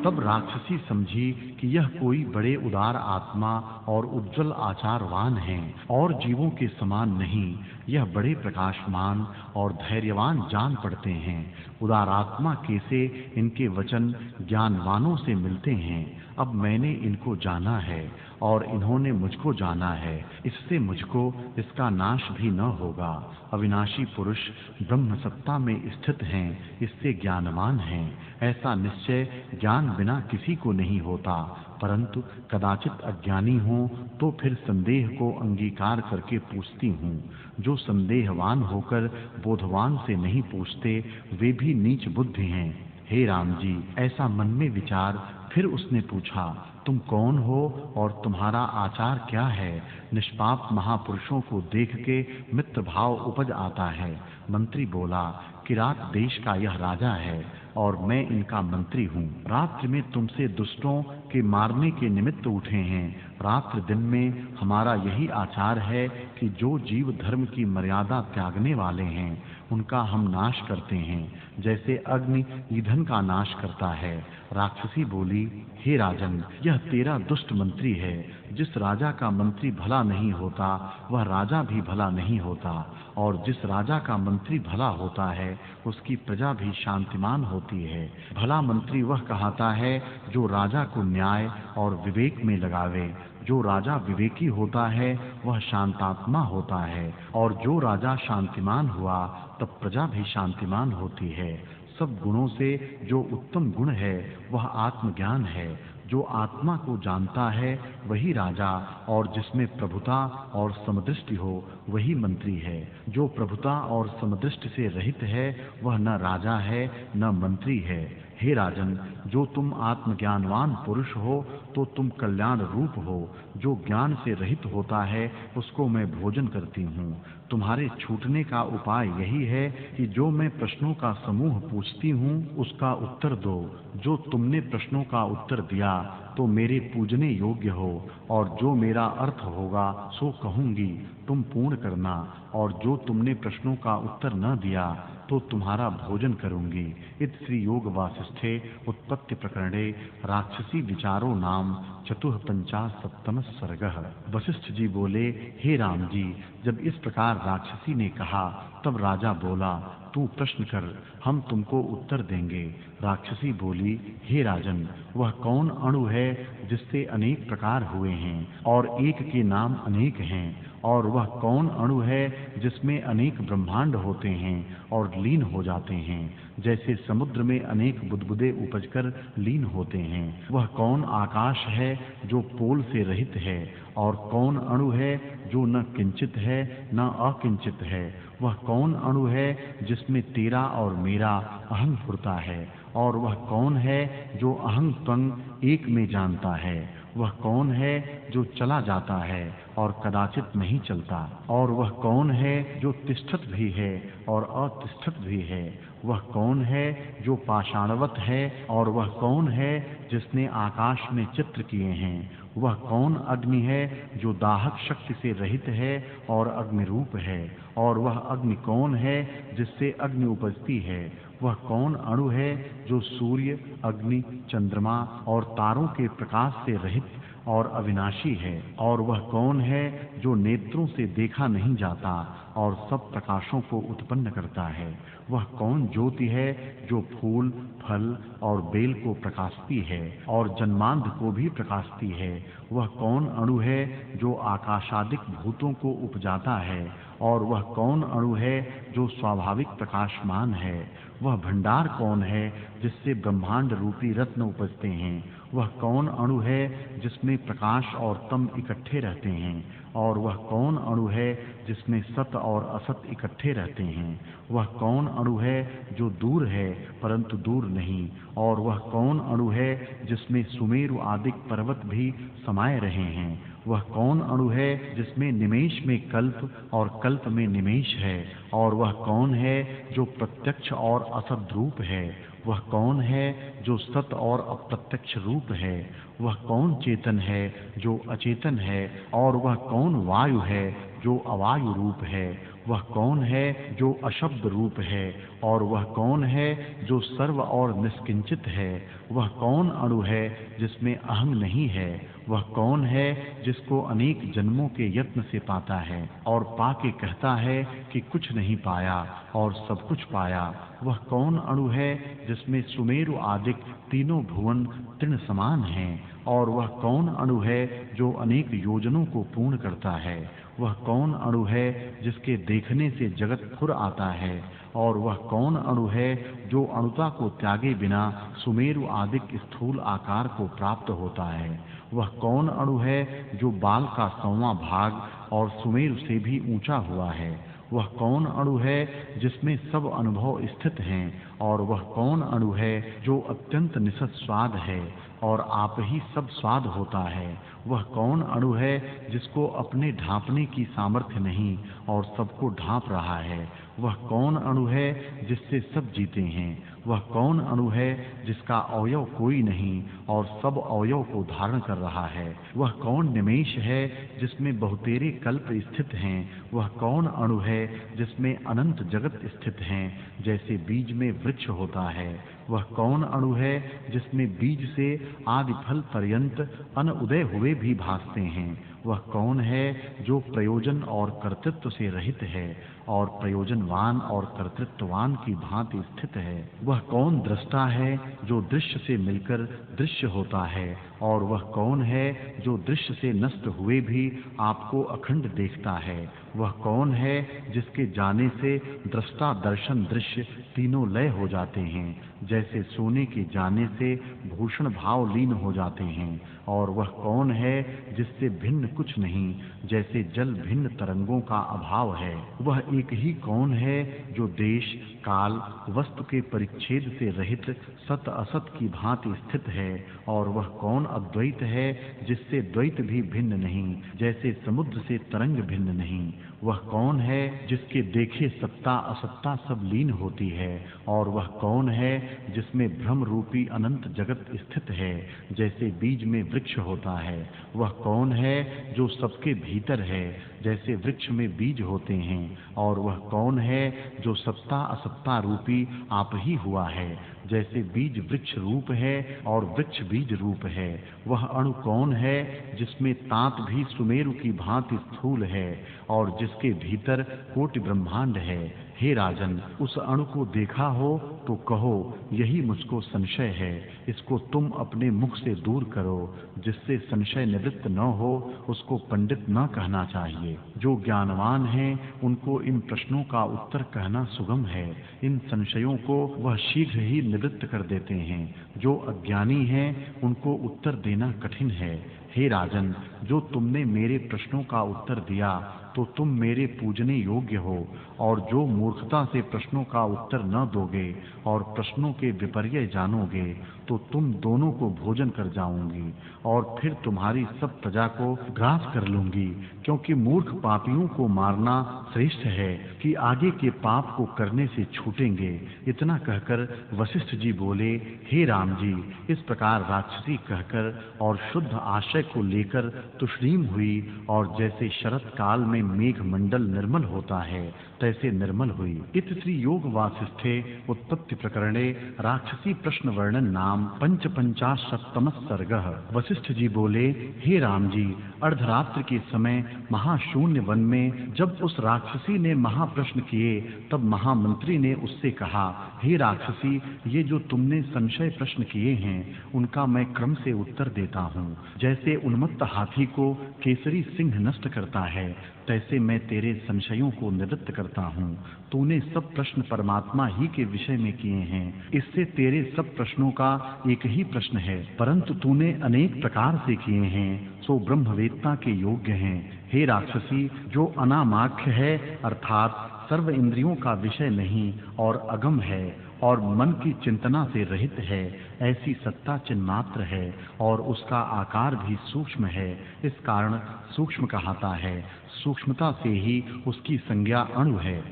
तब राक्षसी समझी कि यह कोई बड़े उदार आत्मा और उज्जवल आचारवान हैं और जीवों के समान नहीं, यह बड़े प्रकाशमान और धैर्यवान जान पड़ते हैं। उदार आत्मा कैसे इनके वचन ज्ञानवानों से मिलते हैं। अब मैंने इनको जाना है और इन्होंने मुझको जाना है, इससे मुझको इसका नाश भी न होगा। अविनाशी पुरुष ब्रह्म सत्ता में स्थित हैं, इससे ज्ञानवान हैं। ऐसा निश्चय ज्ञान बिना किसी को नहीं होता, परंतु कदाचित अज्ञानी हो तो फिर संदेह को अंगीकार करके पूछती हूँ। जो संदेहवान होकर बोधवान से नहीं पूछते, वे भी नीच बुद्धि हैं। हे राम जी, ऐसा मन में विचार फिर उसने पूछा, तुम कौन हो और तुम्हारा आचार क्या है? निष्पाप महापुरुषों को देख के मित्र भाव उपज आता है। मंत्री बोला, किरात देश का यह राजा है और मैं इनका मंत्री हूँ। रात्रि में तुमसे दुष्टों के मारने के निमित्त उठे हैं। रात्रि दिन में हमारा यही आचार है कि जो जीव धर्म की मर्यादा त्यागने वाले हैं, उनका हम नाश करते हैं, जैसे अग्नि ईंधन का नाश करता है। राक्षसी बोली, हे राजन, यह तेरा दुष्ट मंत्री है। जिस राजा का मंत्री भला नहीं होता, वह राजा भी भला नहीं होता, और जिस राजा का मंत्री भला होता है, उसकी प्रजा भी शांतिमान होती है। भला मंत्री वह कहता है जो राजा को न्याय और विवेक में लगावे। जो राजा विवेकी होता है, वह शांतात्मा होता है, और जो राजा शांतिमान हुआ, तब प्रजा भी शांतिमान होती है। सब गुणों से जो उत्तम गुण है, वह आत्मज्ञान है। जो आत्मा को जानता है, वही राजा, और जिसमें प्रभुता और समदृष्टि हो, वही मंत्री है। जो प्रभुता और समदृष्टि से रहित है, वह न राजा है न मंत्री है। हे राजन, जो तुम आत्मज्ञानवान पुरुष हो, तो तुम कल्याण रूप हो। जो ज्ञान से रहित होता है, उसको मैं भोजन करती हूँ। तुम्हारे छूटने का उपाय यही है कि जो मैं प्रश्नों का समूह पूछती हूँ, उसका उत्तर दो। जो तुमने प्रश्नों का उत्तर दिया, तो मेरे पूजने योग्य हो, और जो मेरा अर्थ होगा सो कहूँगी, तुम पूर्ण करना। और जो तुमने प्रश्नों का उत्तर न दिया, तो तुम्हारा भोजन करूंगी। इत श्री योग वासिष्ठे उत्पत्ति प्रकरणे राक्षसी विचारो नाम चतुःपंचाशत्तमः सर्गः। वशिष्ठ जी बोले, हे राम जी, जब इस प्रकार राक्षसी ने कहा, तब राजा बोला, तू प्रश्न कर, हम तुमको उत्तर देंगे। राक्षसी बोली, हे राजन, वह कौन अणु है जिससे अनेक प्रकार हुए हैं और एक के नाम अनेक हैं? और वह कौन अणु है जिसमें अनेक ब्रह्मांड होते हैं और लीन हो जाते हैं, जैसे समुद्र में अनेक बुदबुदे उपजकर लीन होते हैं? वह कौन आकाश है जो पोल से रहित है, और कौन अणु है जो न किंचित है न अकिंचित है? वह कौन अणु है जिसमें तेरा और मेरा अहं फुरता है? और वह कौन है जो अहं त्वं एक में जानता है? वह कौन है जो चला जाता है और कदाचित नहीं चलता? और वह कौन है जो तिष्ठत भी है और अतिष्ठत भी है? वह कौन है जो पाषाणवत है, और वह कौन है जिसने आकाश में चित्र किए हैं? वह कौन अग्नि है जो दाहक शक्ति से रहित है और अग्नि रूप है? और वह अग्नि कौन है जिससे अग्नि उपजती है? वह कौन अणु है जो सूर्य, अग्नि, चंद्रमा और तारों के प्रकाश से रहित और अविनाशी है? और वह कौन है जो नेत्रों से देखा नहीं जाता और सब प्रकाशों को उत्पन्न करता है? वह कौन ज्योति है जो फूल, फल और बेल को प्रकाशती है और जन्मांध को भी प्रकाशती है? वह कौन अणु है जो आकाशादिक भूतों को उपजाता है? और वह कौन अणु है जो स्वाभाविक प्रकाशमान है? वह भंडार कौन है जिससे ब्रह्मांड रूपी रत्न उपजते हैं? वह कौन अणु है जिसमें प्रकाश और तम इकट्ठे रहते हैं? और वह कौन अणु है जिसमें सत और असत इकट्ठे रहते हैं? वह कौन अणु है जो दूर है परंतु दूर नहीं? और वह कौन अणु है जिसमें सुमेरु आदि पर्वत भी समाये रहे हैं? वह कौन अणु है जिसमें निमेष में कल्प और कल्प में निमेष है? और वह कौन है जो प्रत्यक्ष और असत रूप है? वह कौन है जो सत और अप्रत्यक्ष रूप है? वह कौन चेतन है जो अचेतन है? और वह कौन वायु है जो अवायु रूप है? वह कौन है जो अशब्द रूप है? और वह कौन है जो सर्व और निष्किंचित है? वह कौन अणु है जिसमें अहंग नहीं है? वह कौन है जिसको अनेक जन्मों के यत्न से पाता है और पाके कहता है कि कुछ नहीं पाया और सब कुछ पाया? वह कौन अणु है जिसमें सुमेरु आदिक तीनों भुवन तृण समान हैं? और वह कौन अणु है जो अनेक योजनों को पूर्ण करता है? वह कौन अणु है जिसके देखने से जगत फुर आता है? और वह कौन अणु है जो अणुता को त्यागे बिना सुमेरु आदिक स्थूल आकार को प्राप्त होता है? वह कौन अणु है जो बाल का 100वां भाग और सुमेरु से भी ऊंचा हुआ है? वह कौन अणु है जिसमें सब अनुभव स्थित हैं? और वह कौन अणु है जो अत्यंत निसत स्वाद है और आप ही सब स्वाद होता है? वह कौन अणु है जिसको अपने ढांपने की सामर्थ्य नहीं और सबको ढांप रहा है? वह कौन अणु है जिससे सब जीते हैं? वह कौन अणु है जिसका अवयव कोई नहीं और सब अवयव को धारण कर रहा है? वह कौन निमेष है जिसमें बहुतेरे कल्प स्थित हैं? वह कौन अणु है जिसमें अनंत जगत स्थित हैं, जैसे बीज में वृक्ष होता है? वह कौन अणु है जिसमें बीज से आदि फल पर्यंत अन उदय हुए भी भासते हैं? वह कौन है जो प्रयोजन और कर्तृत्व से रहित है और प्रयोजनवान और कर्तृत्ववान की भांति स्थित है? वह कौन दृष्टा है जो दृश्य से मिलकर दृश्य होता है? और वह कौन है जो दृश्य से नष्ट हुए भी आपको अखंड देखता है? वह कौन है जिसके जाने से दृष्टा दर्शन दृश्य तीनों लय हो जाते हैं, जैसे सोने के जाने से भूषण भाव लीन हो जाते हैं? और वह कौन है जिससे भिन्न कुछ नहीं, जैसे जल भिन्न तरंगों का अभाव है? वह एक ही कौन है जो देश काल वस्तु के परिच्छेद से रहित सत असत की भांति स्थित है? और वह कौन अद्वैत है जिससे द्वैत भी भिन्न नहीं, जैसे समुद्र से तरंग भिन्न नहीं? वह कौन है जिसके देखे सत्ता असत्ता सब लीन होती है? और वह कौन है जिसमें भ्रम रूपी अनंत जगत स्थित है, जैसे बीज में वृक्ष होता है? वह कौन है जो सबके भीतर है, जैसे वृक्ष में बीज होते हैं? और वह कौन है जो सत्ता असत्ता रूपी आप ही हुआ है, जैसे बीज वृक्ष रूप है और वृक्ष बीज रूप है? वह अणु कौन है जिसमें तात भी सुमेरु की भांति स्थूल है और जिसके भीतर कोटि ब्रह्मांड है? हे राजन, उस अणु को देखा हो तो कहो, यही मुझको संशय है, इसको तुम अपने मुख से दूर करो। जिससे संशय निवृत्त न हो उसको पंडित न कहना चाहिए। जो ज्ञानवान हैं उनको इन प्रश्नों का उत्तर कहना सुगम है, इन संशयों को वह शीघ्र ही निवृत्त कर देते हैं। जो अज्ञानी हैं उनको उत्तर देना कठिन है। हे राजन, जो तुमने मेरे प्रश्नों का उत्तर दिया तो तुम मेरे पूजने योग्य हो, और जो मूर्खता से प्रश्नों का उत्तर न दोगे और प्रश्नों के विपर्य जानोगे तो तुम दोनों को भोजन कर जाऊंगी और फिर तुम्हारी सब प्रजा को ग्रास कर लूंगी, क्योंकि मूर्ख पापियों को मारना श्रेष्ठ है कि आगे के पाप को करने से छूटेंगे। इतना कहकर वशिष्ठ जी बोले, हे राम जी, इस प्रकार राक्षसी कहकर और शुद्ध आशय को लेकर तुष्णीम हुई, और जैसे शरत काल में मेघ मंडल निर्मल होता है तैसे निर्मल हुई। इत श्री योग वासिष्ठे उत्पत्ति प्रकरणे राक्षसी प्रश्न वर्णन नाम पंचाशत्तम सर्गः। वशिष्ठ जी बोले, हे राम जी, अर्धरात्रि के समय महाशून्य वन में जब उस राक्षसी ने महाप्रश्न किए तब महामंत्री ने उससे कहा, हे राक्षसी, ये जो तुमने संशय प्रश्न किए हैं उनका मैं क्रम से उत्तर देता हूँ। जैसे उन्मत्त हाथी को केसरी सिंह नष्ट करता है तैसे मैं तेरे संशयों को निवृत्त करता हूँ। तूने सब प्रश्न परमात्मा ही के विषय में किए हैं, इससे तेरे सब प्रश्नों का एक ही प्रश्न है, परंतु तूने अनेक प्रकार से किए हैं, सो ब्रह्मवेत्ता के योग्य हैं। हे राक्षसी, जो अनामाख्य है अर्थात सर्व इंद्रियों का विषय नहीं और अगम है और मन की चिंतना से रहित है, ऐसी सत्ता चिन्मात्र है और उसका आकार भी सूक्ष्म है, इस कारण सूक्ष्म कहाता है। सूक्ष्मता से ही उसकी संज्ञा अणु है।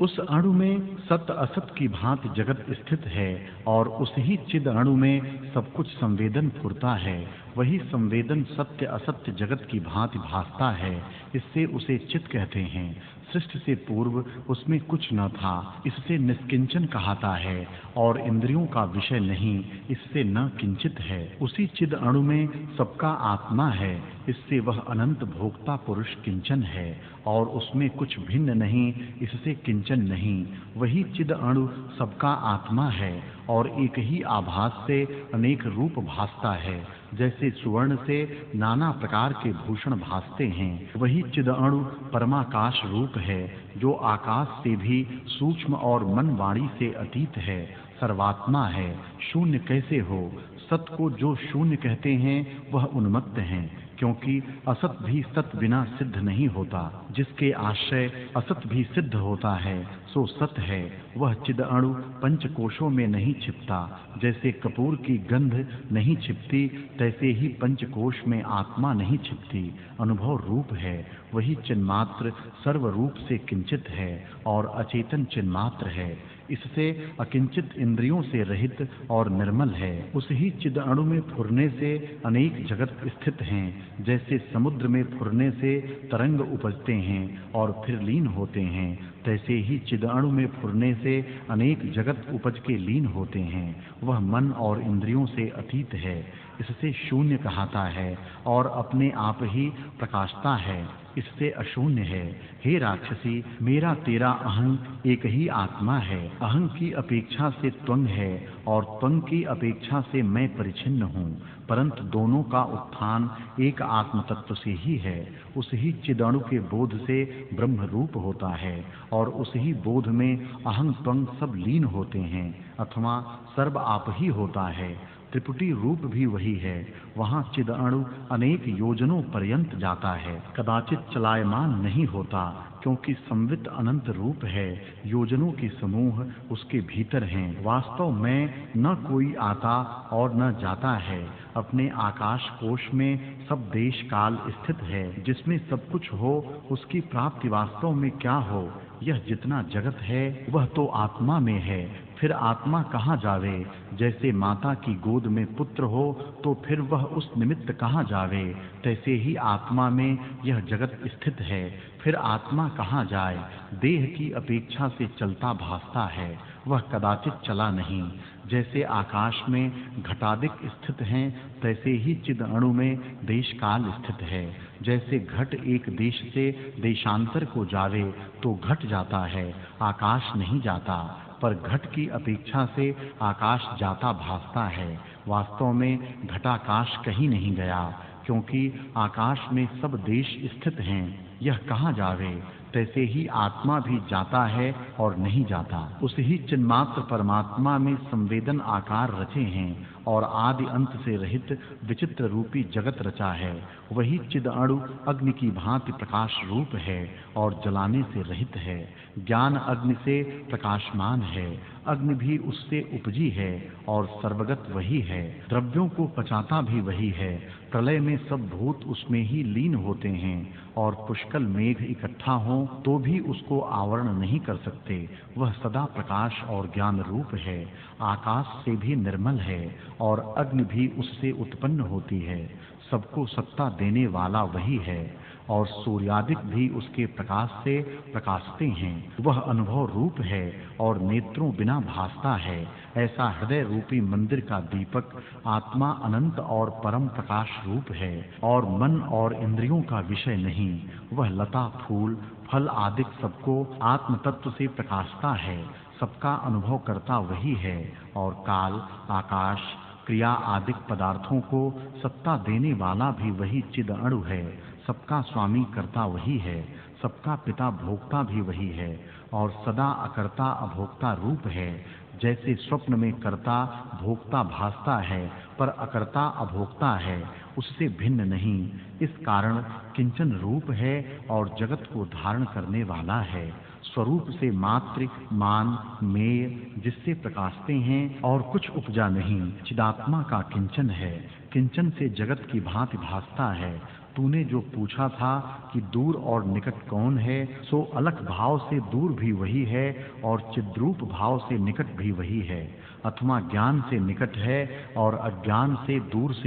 उस अणु में सत असत की भांति जगत स्थित है और उस ही चिद अणु में सब कुछ संवेदन फुरता है। वही संवेदन सत्य असत्य जगत की भांति भासता है, इससे उसे चित कहते हैं। सृष्टि से पूर्व उसमें कुछ न था, इससे निष्किंचन कहाता है, और इंद्रियों का विषय नहीं, इससे न किंचित है। उसी चिद अणु में सबका आत्मा है, इससे वह अनंत भोक्ता पुरुष किंचन है, और उसमें कुछ भिन्न नहीं, इससे किंचन नहीं। वही चिद अणु सबका आत्मा है और एक ही आभास से अनेक रूप भासता है। जैसे सुवर्ण से नाना प्रकार के भूषण भासते हैं, वही चिद अणु परमाकाश रूप है, जो आकाश से भी सूक्ष्म और मन वाणी से अतीत है, सर्वात्मा है। शून्य कैसे हो? सत को जो शून्य कहते हैं वह उन्मत्त हैं, क्योंकि असत भी सत बिना सिद्ध नहीं होता। जिसके आश्रय असत भी सिद्ध होता है सो सत है। वह चिद अणु पंच कोशों में नहीं छिपता। जैसे कपूर की गंध नहीं छिपती, तैसे ही पंच कोश में आत्मा नहीं छिपती, अनुभव रूप है। वही चिन्मात्र सर्व रूप से किंचित है और अचेतन चिन्मात्र है, इससे अकिंचित इंद्रियों से रहित और निर्मल है। उस ही चिद अणु में फुरने से अनेक जगत स्थित हैं। जैसे समुद्र में फुरने से तरंग उपजते हैं और फिर लीन होते हैं, तैसे ही चिद अणु में फुरने से अनेक जगत उपज के लीन होते हैं। वह मन और इंद्रियों से अतीत है, इससे शून्य कहाता है और अपने आप ही प्रकाशता है, इससे अशून्य है। हे राक्षसी, मेरा तेरा अहं एक ही आत्मा है। अहं की अपेक्षा से त्वंग है और त्वंग की अपेक्षा से मैं परिच्छिन्न हूँ, परंतु दोनों का उत्थान एक आत्म तत्व से ही है। उस ही चिदणु के बोध से ब्रह्म रूप होता है और उस ही बोध में अहं त्वंग सब लीन होते हैं, अथवा सर्व आप ही होता है। त्रिपुटी रूप भी वही है। वहाँ चिद अणु अनेक योजनों पर्यंत जाता है, कदाचित चलायमान नहीं होता, क्योंकि संवित अनंत रूप है। योजनों के समूह उसके भीतर हैं। वास्तव में न कोई आता और न जाता है। अपने आकाश कोश में सब देश काल स्थित है। जिसमें सब कुछ हो उसकी प्राप्ति वास्तव में क्या हो? यह जितना जगत है वह तो आत्मा में है, फिर आत्मा कहाँ जावे? जैसे माता की गोद में पुत्र हो तो फिर वह उस निमित्त कहाँ जावे? तैसे ही आत्मा में यह जगत स्थित है, फिर आत्मा कहाँ जाए? देह की अपेक्षा से चलता भासता है, वह कदाचित चला नहीं। जैसे आकाश में घटादिक स्थित हैं, तैसे ही चिद अणु में देश काल स्थित है। जैसे घट एक देश से देशांतर को जावे तो घट जाता है, आकाश नहीं जाता, पर घट की अपेक्षा से आकाश जाता भासता है। वास्तव में घटाकाश कहीं नहीं गया, क्योंकि आकाश में सब देश स्थित हैं। यह कहाँ जावे? तैसे ही आत्मा भी जाता है और नहीं जाता। उस ही चिन्मात्र परमात्मा में संवेदन आकार रचे हैं और आदि अंत से रहित विचित्र रूपी जगत रचा है। वही चिद अणु अग्नि की भांति प्रकाश रूप है और जलाने से रहित है। ज्ञान अग्नि से प्रकाशमान है, अग्नि भी उससे उपजी है और सर्वगत वही है। द्रव्यों को पचाता भी वही है। प्रलय में सब भूत उसमें ही लीन होते हैं और पुष्कल मेघ इकट्ठा हो तो भी उसको आवरण नहीं कर सकते। वह सदा प्रकाश और ज्ञान रूप है। आकाश से भी निर्मल है और अग्नि भी उससे उत्पन्न होती है। सबको सत्ता देने वाला वही है और सूर्यादिक भी उसके प्रकाश से प्रकाशते हैं। वह अनुभव रूप है और नेत्रों बिना भासता है। ऐसा हृदय रूपी मंदिर का दीपक आत्मा अनंत और परम प्रकाश रूप है और मन और इंद्रियों का विषय नहीं। वह लता फूल फल आदिक सबको आत्म तत्व से प्रकाशता है। सबका अनुभव करता वही है और काल आकाश क्रिया आदिक पदार्थों को सत्ता देने वाला भी वही चिद अणु है। सबका स्वामी करता वही है, सबका पिता भोक्ता भी वही है और सदा अकर्ता अभोक्ता रूप है। जैसे स्वप्न में कर्ता भोक्ता भासता है पर अकर्ता अभोक्ता है, उससे भिन्न नहीं। इस कारण किंचन रूप है और जगत को धारण करने वाला है। स्वरूप से मात्र मान मेय जिससे प्रकाशते हैं और कुछ उपजा नहीं। चिदात्मा का किंचन है, किंचन से जगत की भांति भासता है। तूने जो पूछा था कि दूर और निकट कौन है, सो अलख भाव से दूर भी वही है और चिद्रूप भाव से निकट भी वही है, अथवा ज्ञान से निकट है और अज्ञान से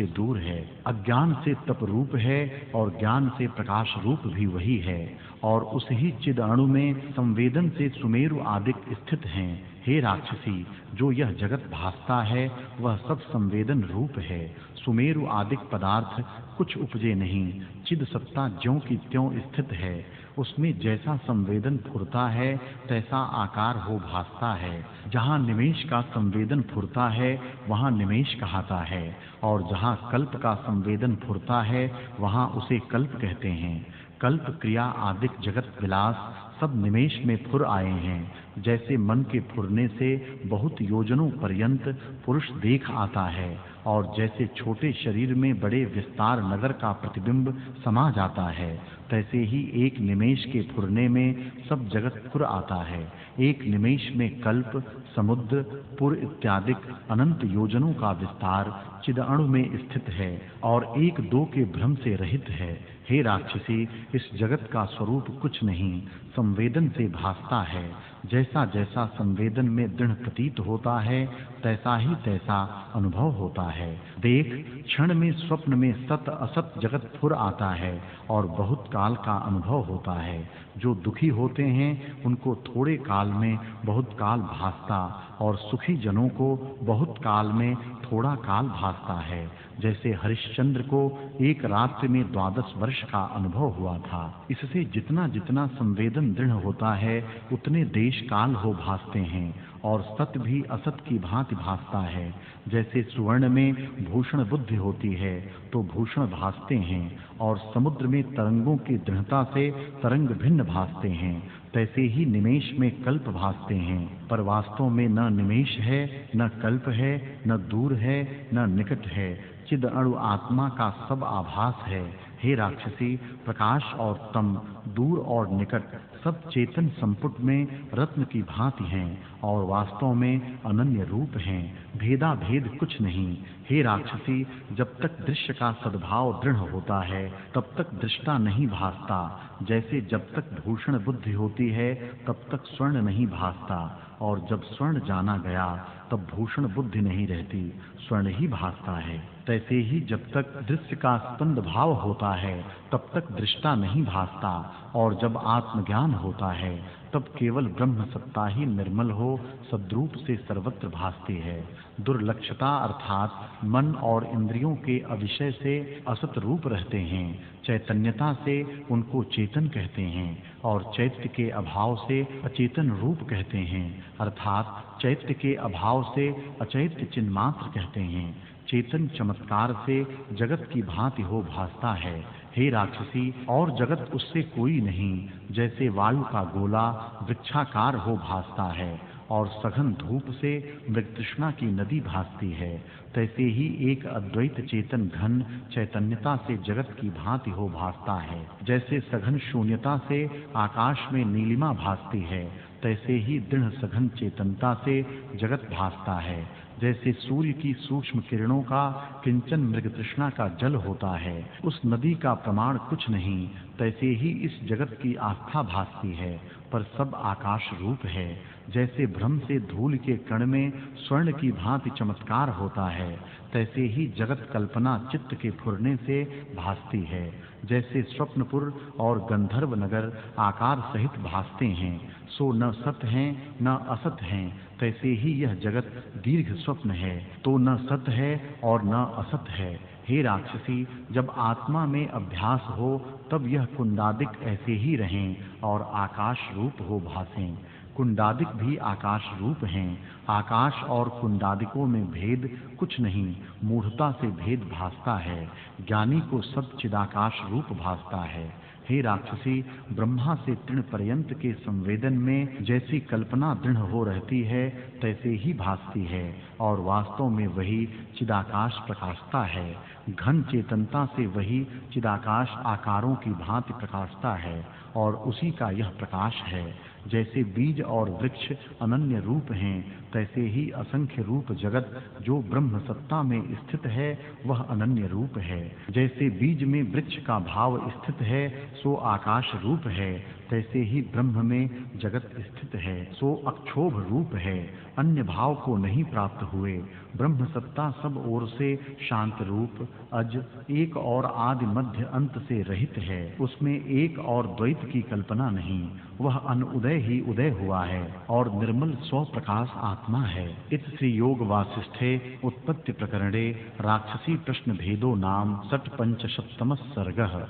दूर है। अज्ञान से तप रूप है और ज्ञान से प्रकाश रूप भी वही है, और उस ही चिद अणु में संवेदन से सुमेरु आदिक स्थित हैं। हे राक्षसी, जो यह जगत भासता है वह सब संवेदन रूप है। सुमेरु आदिक पदार्थ कुछ उपजे नहीं, चिद सत्ता ज्यों की त्यों स्थित है। उसमें जैसा संवेदन फुरता है तैसा आकार हो भासता है। जहाँ निमेष का संवेदन फुरता है वहाँ निमेष कहाता है, और जहाँ कल्प का संवेदन फुरता है वहाँ उसे कल्प कहते हैं। कल्प क्रिया आदिक जगत विलास सब निमेष में फुर आए हैं। जैसे मन के फुरने से बहुत योजनों पर्यंत पुरुष देख आता है, और जैसे छोटे शरीर में बड़े विस्तार नगर का प्रतिबिंब समा जाता है, तैसे ही एक निमेष के फुरने में सब जगत फुर आता है। एक निमेष में कल्प, समुद्र, पुर इत्यादि अनंत योजनों का विस्तार चिदअणु में स्थित है और एक दो के भ्रम से रहित है। हे राक्षसी, इस जगत का स्वरूप कुछ नहीं, संवेदन से भासता है। जैसा जैसा संवेदन में दृढ़ प्रतीत होता है तैसा ही तैसा अनुभव होता है। देख, क्षण में स्वप्न में सत असत जगत फुर आता है और बहुत काल का अनुभव होता है। जो दुखी होते हैं उनको थोड़े काल में बहुत काल भासता, और सुखी जनों को बहुत काल में थोड़ा काल भासता है। जैसे हरिश्चंद्र को एक रात्रि में 12 वर्ष का अनुभव हुआ था। इससे जितना जितना संवेदन दृढ़ होता है उतने देश काल हो भासते हैं, और सत भी असत की भांति भासता है। जैसे सुवर्ण में भूषण बुद्धि होती है तो भूषण भासते हैं, और समुद्र में तरंगों की दृढ़ता से तरंग भिन्न भासते हैं, तैसे ही निमेष में कल्प भासते हैं। पर वास्तव में न निमेष है, न कल्प है, न दूर है, न निकट है। चिद अणु आत्मा का सब आभास है। हे राक्षसी, प्रकाश और तम, दूर और निकट सब चेतन संपुट में रत्न की भांति हैं और वास्तव में अनन्य रूप हैं। भेदा भेद कुछ नहीं। हे राक्षसी, जब तक दृश्य का सद्भाव दृढ़ होता है तब तक दृष्टा नहीं भासता। जैसे जब तक भूषण बुद्धि होती है तब तक स्वर्ण नहीं भासता, और जब स्वर्ण जाना गया तब भूषण बुद्धि नहीं रहती, स्वर्ण ही भासता है। तैसे ही जब तक दृश्य का स्पंद भाव होता है तब तक दृष्टा नहीं भासता, और जब आत्मज्ञान होता है तब केवल ब्रह्म सत्ता ही निर्मल हो सद्रूप से सर्वत्र भासती है। दुर्लक्षता अर्थात मन और इंद्रियों के अविषय से असत रूप रहते हैं। चैतन्यता से उनको चेतन कहते हैं, और चैत्य के अभाव से अचेतन रूप कहते हैं, अर्थात चैत्य के अभाव से अचैत्य चिन्मात्र कहते हैं। चेतन चमत्कार से जगत की भांति हो भासता है। हे राक्षसी, और जगत उससे कोई नहीं। जैसे वायु का गोला वृक्षाकार हो भासता है और सघन धूप से मृगतृष्णा की नदी भासती है, तैसे ही एक अद्वैत चेतन घन चैतन्यता से जगत की भांति हो भासता है। जैसे सघन शून्यता से आकाश में नीलिमा भासती है, तैसे ही दृढ़ सघन चेतनता से जगत भासता है। जैसे सूर्य की सूक्ष्म किरणों का किंचन मृगतृष्णा का जल होता है, उस नदी का प्रमाण कुछ नहीं, तैसे ही इस जगत की आस्था भासती है, पर सब आकाश रूप है। जैसे भ्रम से धूल के कण में स्वर्ण की भांति चमत्कार होता है, तैसे ही जगत कल्पना चित्त के फुरने से भासती है। जैसे स्वप्नपुर और गंधर्व नगर आकार सहित भासते हैं, सो न सत हैं न असत हैं, तैसे ही यह जगत दीर्घ स्वप्न है, तो न सत है और न असत है। हे राक्षसी, जब आत्मा में अभ्यास हो तब यह कुंडादिक ऐसे ही रहें और आकाश रूप हो भासें। कुंडादिक भी आकाश रूप हैं। आकाश और कुंडादिकों में भेद कुछ नहीं, मूढ़ता से भेद भासता है। ज्ञानी को सब चिदाकाश रूप भासता है। हे राक्षसी, ब्रह्मा से तृण पर्यंत के संवेदन में जैसी कल्पना दृढ़ हो रहती है तैसे ही भासती है, और वास्तव में वही चिदाकाश प्रकाशता है। घन चेतनता से वही चिदाकाश आकारों की भांति प्रकाशता है, और उसी का यह प्रकाश है। जैसे बीज और वृक्ष अनन्य रूप हैं, तैसे ही असंख्य रूप जगत जो ब्रह्म सत्ता में स्थित है वह अनन्य रूप है। जैसे बीज में वृक्ष का भाव स्थित है सो आकाश रूप है, तैसे ही ब्रह्म में जगत स्थित है सो अक्षोभ रूप है। अन्य भाव को नहीं प्राप्त हुए। ब्रह्म सत्ता सब ओर से शांत रूप, अज, एक और आदि मध्य अंत से रहित है। उसमें एक और द्वैत की कल्पना नहीं। वह अनुदय ही उदय हुआ है और निर्मल स्व प्रकाश आत्मा है। इत श्री योग वासिष्ठे उत्पत्ति प्रकरणे राक्षसी प्रश्न भेदो नाम षट पंचशतमः सर्गः।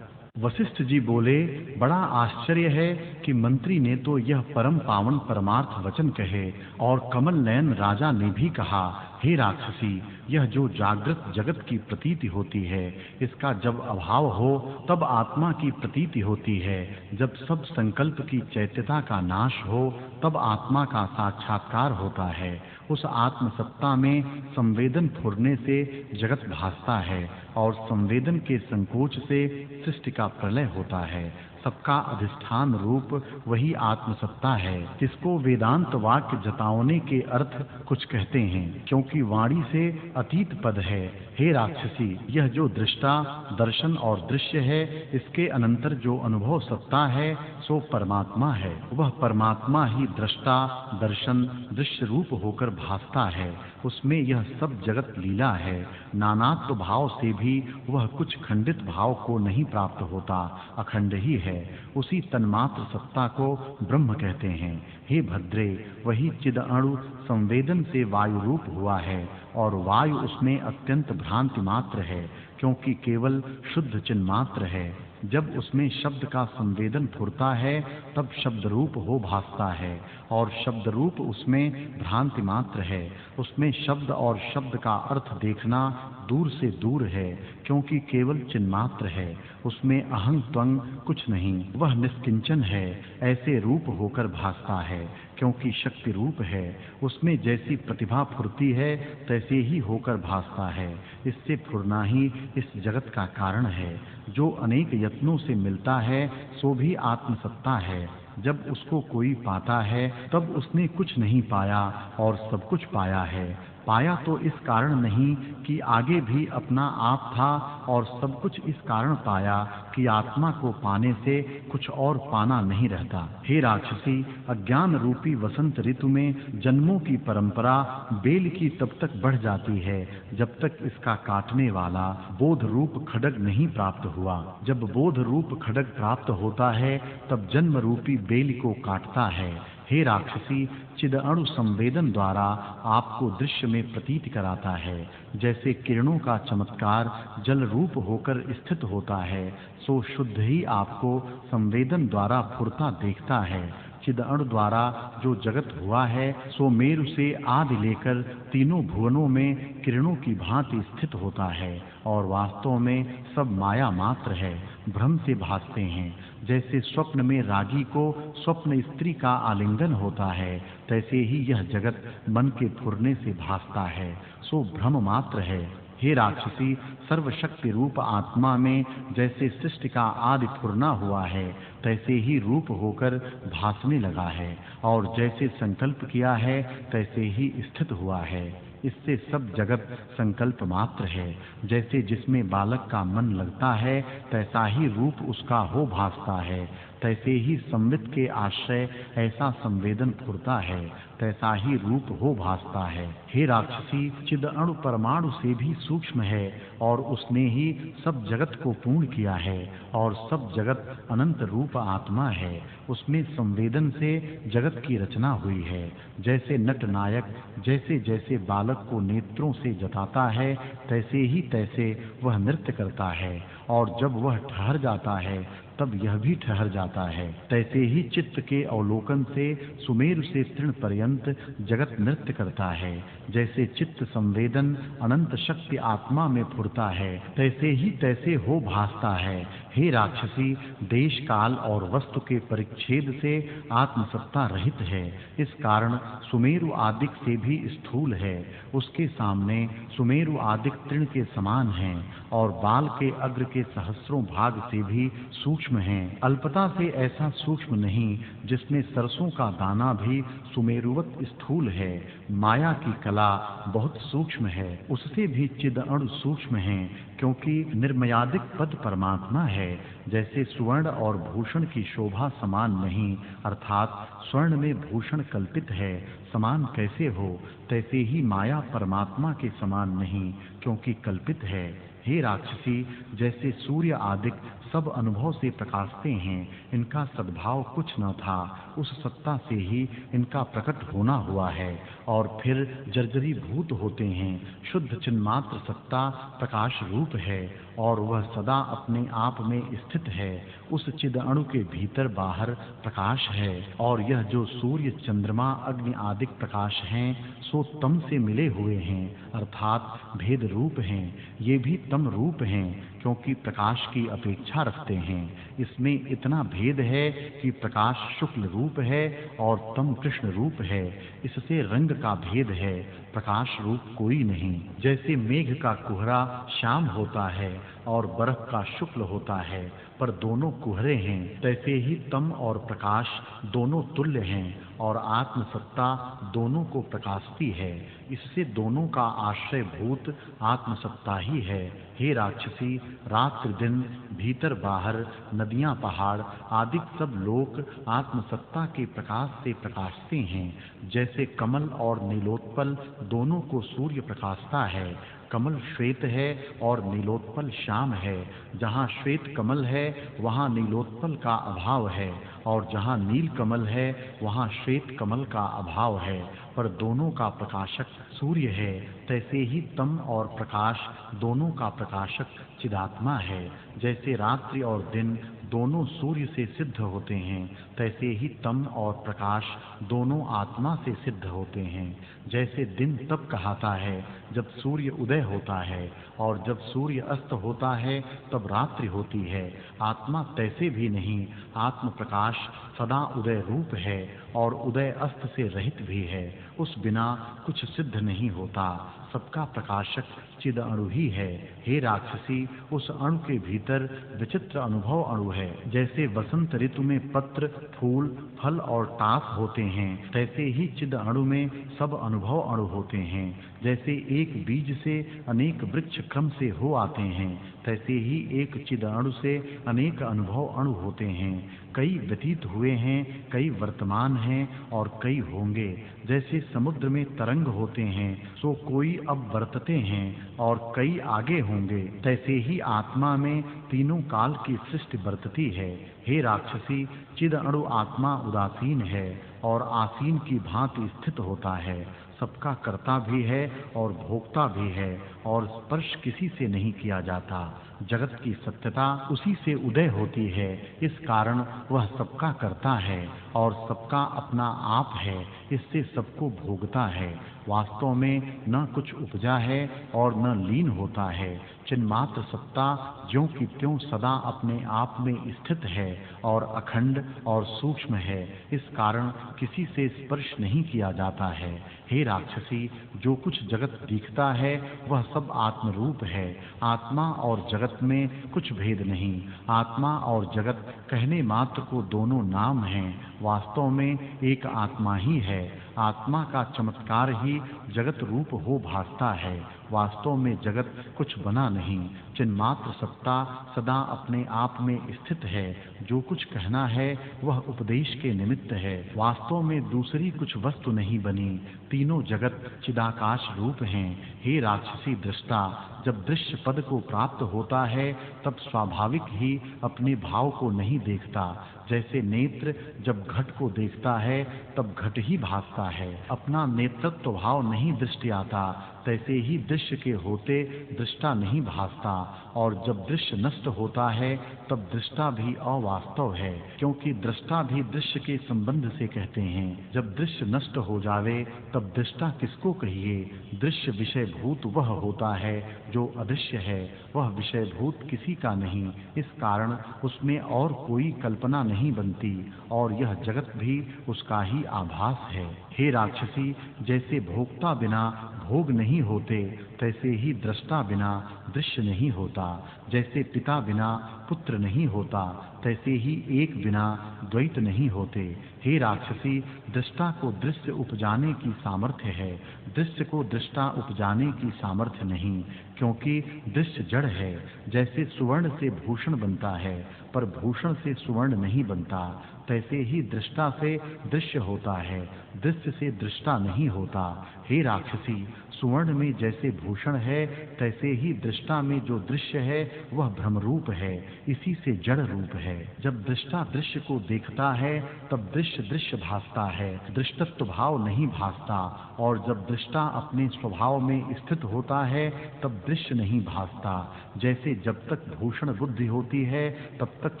वशिष्ठ जी बोले, बड़ा आश्चर्य है कि मंत्री ने तो यह परम पावन परमार्थ वचन कहे और कमल नयन राजा ने भी कहा, हे राक्षसी, यह जो जागृत जगत की प्रतीति होती है, इसका जब अभाव हो तब आत्मा की प्रतीति होती है। जब सब संकल्प की चैत्यता का नाश हो तब आत्मा का साक्षात्कार होता है। उस आत्म सत्ता में संवेदन फुरने से जगत भासता है और संवेदन के संकोच से सृष्टि का प्रलय होता है। सबका अधिष्ठान रूप वही आत्म सत्ता है, जिसको वेदांत वाक्य जताने के अर्थ कुछ कहते हैं, क्योंकि वाणी से अतीत पद है। हे राक्षसी, यह जो दृष्टा, दर्शन और दृश्य है, इसके अनंतर जो अनुभव सत्ता है सो परमात्मा है। वह परमात्मा ही दृष्टा, दर्शन, दृश्य रूप होकर भासता है। उसमें यह सब जगत लीला है। नानात्व भाव से भी वह कुछ खंडित भाव को नहीं प्राप्त होता, अखंड ही है। उसी तन्मात्र सत्ता को ब्रह्म कहते हैं। हे भद्रे, वही चिद अणु संवेदन से वायु रूप हुआ है और वायु उसमें अत्यंत भ्रांति मात्र है, क्योंकि केवल शुद्ध चिन्ह मात्र है। जब उसमें शब्द का संवेदन फुरता है तब शब्द रूप हो भासता है और शब्द रूप उसमें भ्रांति मात्र है। उसमें शब्द और शब्द का अर्थ देखना दूर से दूर है, क्योंकि केवल चिन्ह मात्र है। उसमें अहं त्वं कुछ नहीं, वह निष्किंचन है। ऐसे रूप होकर भासता है क्योंकि शक्ति रूप है। उसमें जैसी प्रतिभा फुरती है तैसे ही होकर भासता है। इससे फुरना ही इस जगत का कारण है। जो अनेक यत्नों से मिलता है सो भी आत्मसत्ता है। जब उसको कोई पाता है तब उसने कुछ नहीं पाया और सब कुछ पाया है। पाया तो इस कारण नहीं कि आगे भी अपना आप था, और सब कुछ इस कारण पाया कि आत्मा को पाने से कुछ और पाना नहीं रहता। हे राक्षसी, अज्ञान रूपी वसंत ऋतु में जन्मों की परंपरा बेल की तब तक बढ़ जाती है जब तक इसका काटने वाला बोध रूप खड्ग नहीं प्राप्त हुआ। जब बोध रूप खड्ग प्राप्त होता है तब जन्म रूपी बेल को काटता है। हे राक्षसी, चिद अणु संवेदन द्वारा आपको दृश्य में प्रतीत कराता है। जैसे किरणों का चमत्कार जल रूप होकर स्थित होता है, सो शुद्ध ही आपको संवेदन द्वारा फुरता देखता है। चिद अणु द्वारा जो जगत हुआ है सो मेरु से आदि लेकर तीनों भुवनों में किरणों की भांति स्थित होता है और वास्तव में सब माया मात्र है, भ्रम से भासते हैं। जैसे स्वप्न में रागी को स्वप्न स्त्री का आलिंगन होता है, तैसे ही यह जगत मन के फुरने से भासता है, सो भ्रम मात्र है। हे राक्षसी, सर्वशक्ति रूप आत्मा में जैसे सृष्टि का आदि फुरना हुआ है तैसे ही रूप होकर भासने लगा है, और जैसे संकल्प किया है तैसे ही स्थित हुआ है। इससे सब जगत संकल्प मात्र है। जैसे जिसमें बालक का मन लगता है तैसा ही रूप उसका हो भासता है, तैसे ही संवित के आश्रय ऐसा संवेदन फुरता है, तैसा ही रूप हो भासता है। हे राक्षसी, चिद अणु परमाणु से भी सूक्ष्म है और उसने ही सब जगत को पूर्ण किया है, और सब जगत अनंत रूप आत्मा है। उसमें संवेदन से जगत की रचना हुई है। जैसे नट नायक जैसे जैसे बालक को नेत्रों से जताता है तैसे ही तैसे वह नृत्य करता है, और जब वह ठहर जाता है तब यह भी ठहर जाता है। तैसे ही चित्त के अवलोकन से सुमेरु से तृण पर्यंत जगत नृत्य करता है। जैसे चित्त संवेदन अनंत शक्ति आत्मा में फुरता है तैसे ही तैसे हो भासता है। हे राक्षसी, देश काल और वस्तु के परिच्छेद से आत्मसत्ता रहित है। इस कारण सुमेरु आदिक से भी स्थूल है। उसके सामने सुमेरु आदिक तृण के समान हैं और बाल के अग्र के सहस्रों भाग से भी सूक्ष्म सूक्ष्म हैं। अल्पता से ऐसा सूक्ष्म नहीं जिसमें सरसों का दाना भी सुमेरुवत स्थूल है। माया की कला बहुत सूक्ष्म है, उससे भी चिदअणु सूक्ष्म है, क्योंकि निर्मयादिक पद परमात्मा है। जैसे सुवर्ण और भूषण की शोभा समान नहीं, अर्थात स्वर्ण में भूषण कल्पित है, समान कैसे हो, तैसे ही माया परमात्मा के समान नहीं, क्योंकि कल्पित है। हे राक्षसी, जैसे सूर्य आदि सब अनुभव से प्रकाशते हैं, इनका सद्भाव कुछ न था, उस सत्ता से ही इनका प्रकट होना हुआ है और फिर जर्जरी भूत होते हैं। शुद्ध चिन्मात्र सत्ता प्रकाश रूप है और वह सदा अपने आप में स्थित है। उस चिद अणु के भीतर बाहर प्रकाश है, और यह जो सूर्य चंद्रमा अग्नि आदि प्रकाश हैं सो तम से मिले हुए हैं, अर्थात भेद रूप हैं। ये भी तम रूप हैं, क्योंकि प्रकाश की अपेक्षा रखते हैं। इसमें इतना भेद है कि प्रकाश शुक्ल रूप है और तम कृष्ण रूप है। इससे रंग का भेद है, प्रकाश रूप कोई नहीं। जैसे मेघ का कुहरा श्याम होता है और बर्फ का शुक्ल होता है, पर दोनों कुहरे हैं, तैसे ही तम और प्रकाश दोनों तुल्य हैं और आत्म सत्ता दोनों को प्रकाशती है। इससे दोनों का आश्रय भूत आत्म सत्ता ही है। हे राक्षसी, रात्रि दिन, भीतर बाहर, नदियां पहाड़ आदि सब लोक आत्म सत्ता के प्रकाश से प्रकाशते हैं। जैसे कमल और नीलोत्पल दोनों को सूर्य प्रकाशता है। कमल श्वेत है और नीलोत्पल श्याम है। जहाँ श्वेत कमल है वहाँ नीलोत्पल का अभाव है, और जहाँ नील कमल है वहाँ श्वेत कमल का अभाव है, पर दोनों का प्रकाशक सूर्य है। तैसे ही तम और प्रकाश दोनों का प्रकाशक चिदात्मा है। जैसे रात्रि और दिन दोनों सूर्य से सिद्ध होते हैं, तैसे ही तम और प्रकाश दोनों आत्मा से सिद्ध होते हैं। जैसे दिन तब कहता है जब सूर्य उदय होता है, और जब सूर्य अस्त होता है तब रात्रि होती है। आत्मा तैसे भी नहीं, आत्म प्रकाश सदा उदय रूप है और उदय अस्त से रहित भी है। उस बिना कुछ सिद्ध नहीं होता। सबका प्रकाशक चिद अणु ही है। हे राक्षसी, उस अणु के भीतर विचित्र अनुभव अणु है। जैसे वसंत ऋतु में पत्र, फूल, फल और टास होते हैं, तैसे ही चिद अणु में सब अनुभव अणु होते हैं। जैसे एक बीज से अनेक वृक्ष क्रम से हो आते हैं, तैसे ही एक चिद अणु से अनेक अनुभव अणु होते हैं। कई व्यतीत हुए हैं, कई वर्तमान हैं और कई होंगे। जैसे समुद्र में तरंग होते हैं, सो कोई अब वर्तते हैं और कई आगे होंगे, तैसे ही आत्मा में तीनों काल की सृष्टि वर्तती है। हे राक्षसी, चिद अणु आत्मा उदासीन है और आसीन की भांति स्थित होता है। सबका कर्ता भी है और भोक्ता भी है, और स्पर्श किसी से नहीं किया जाता। जगत की सत्यता उसी से उदय होती है, इस कारण वह सबका करता है और सबका अपना आप है, इससे सबको भोगता है। वास्तव में न कुछ उपजा है और न लीन होता है। चिन्मात्र सत्ता ज्यों की त्यों सदा अपने आप में स्थित है और अखंड और सूक्ष्म है, इस कारण किसी से स्पर्श नहीं किया जाता है। हे राक्षसी, जो कुछ जगत दिखता है वह सब आत्म रूप है। आत्मा और जगत में कुछ भेद नहीं। आत्मा और जगत कहने मात्र को दोनों नाम हैं, वास्तव में एक आत्मा ही है। आत्मा का चमत्कार ही जगत रूप हो भासता है। वास्तव में जगत कुछ बना नहीं। चिन्मात्र सत्ता सदा अपने आप में स्थित है। जो कुछ कहना है वह उपदेश के निमित्त है। वास्तव में दूसरी कुछ वस्तु नहीं बनी। तीनों जगत चिदाकाश रूप हैं। हे राक्षसी दृष्टा, जब दृश्य पद को प्राप्त होता है तब स्वाभाविक ही अपने भाव को नहीं देखता। जैसे नेत्र जब घट को देखता है तब घट ही भासता है, अपना नेतृत्व भाव नहीं दृष्टि आता। तैसे ही दृश्य के होते दृष्टा नहीं भासता, और जब दृश्य नष्ट होता है तब दृष्टा भी अवास्तव है, क्योंकि दृष्टा भी दृश्य के संबंध से कहते हैं। जब दृश्य नष्ट हो जावे तब दृष्टा किसको कहिए। दृश्य विषय भूत वह होता है जो अदृश्य है, वह विषय भूत किसी का नहीं, इस कारण उसमें और कोई कल्पना नहीं बनती, और यह जगत भी उसका ही आभास है। हे राक्षसी, जैसे भोक्ता बिना भोग नहीं होते, तैसे ही दृष्टा बिना दृश्य नहीं होता। जैसे पिता बिना पुत्र नहीं होता, तैसे ही एक बिना द्वैत नहीं होते। हे राक्षसी, दृष्टा को दृश्य उपजाने की सामर्थ्य है, दृश्य को दृष्टा उपजाने की सामर्थ्य नहीं, क्योंकि दृश्य जड़ है। जैसे सुवर्ण से भूषण बनता है, पर भूषण से सुवर्ण नहीं बनता, तैसे ही दृष्टा से दृश्य होता है, दृश्य से दृष्टा नहीं होता। हे राक्षसी, सुवर्ण में जैसे भूषण है, तैसे ही दृष्टा में जो दृश्य है वह भ्रम रूप है, इसी से जड़ रूप है। जब दृष्टा दृश्य को देखता है तब दृश्य दृश्य भासता है, दृष्टत्व भाव नहीं भासता। और जब दृष्टा अपने स्वभाव में स्थित होता है तब दृश्य नहीं भासता। जैसे जब तक भूषण बुद्धि होती है तब तक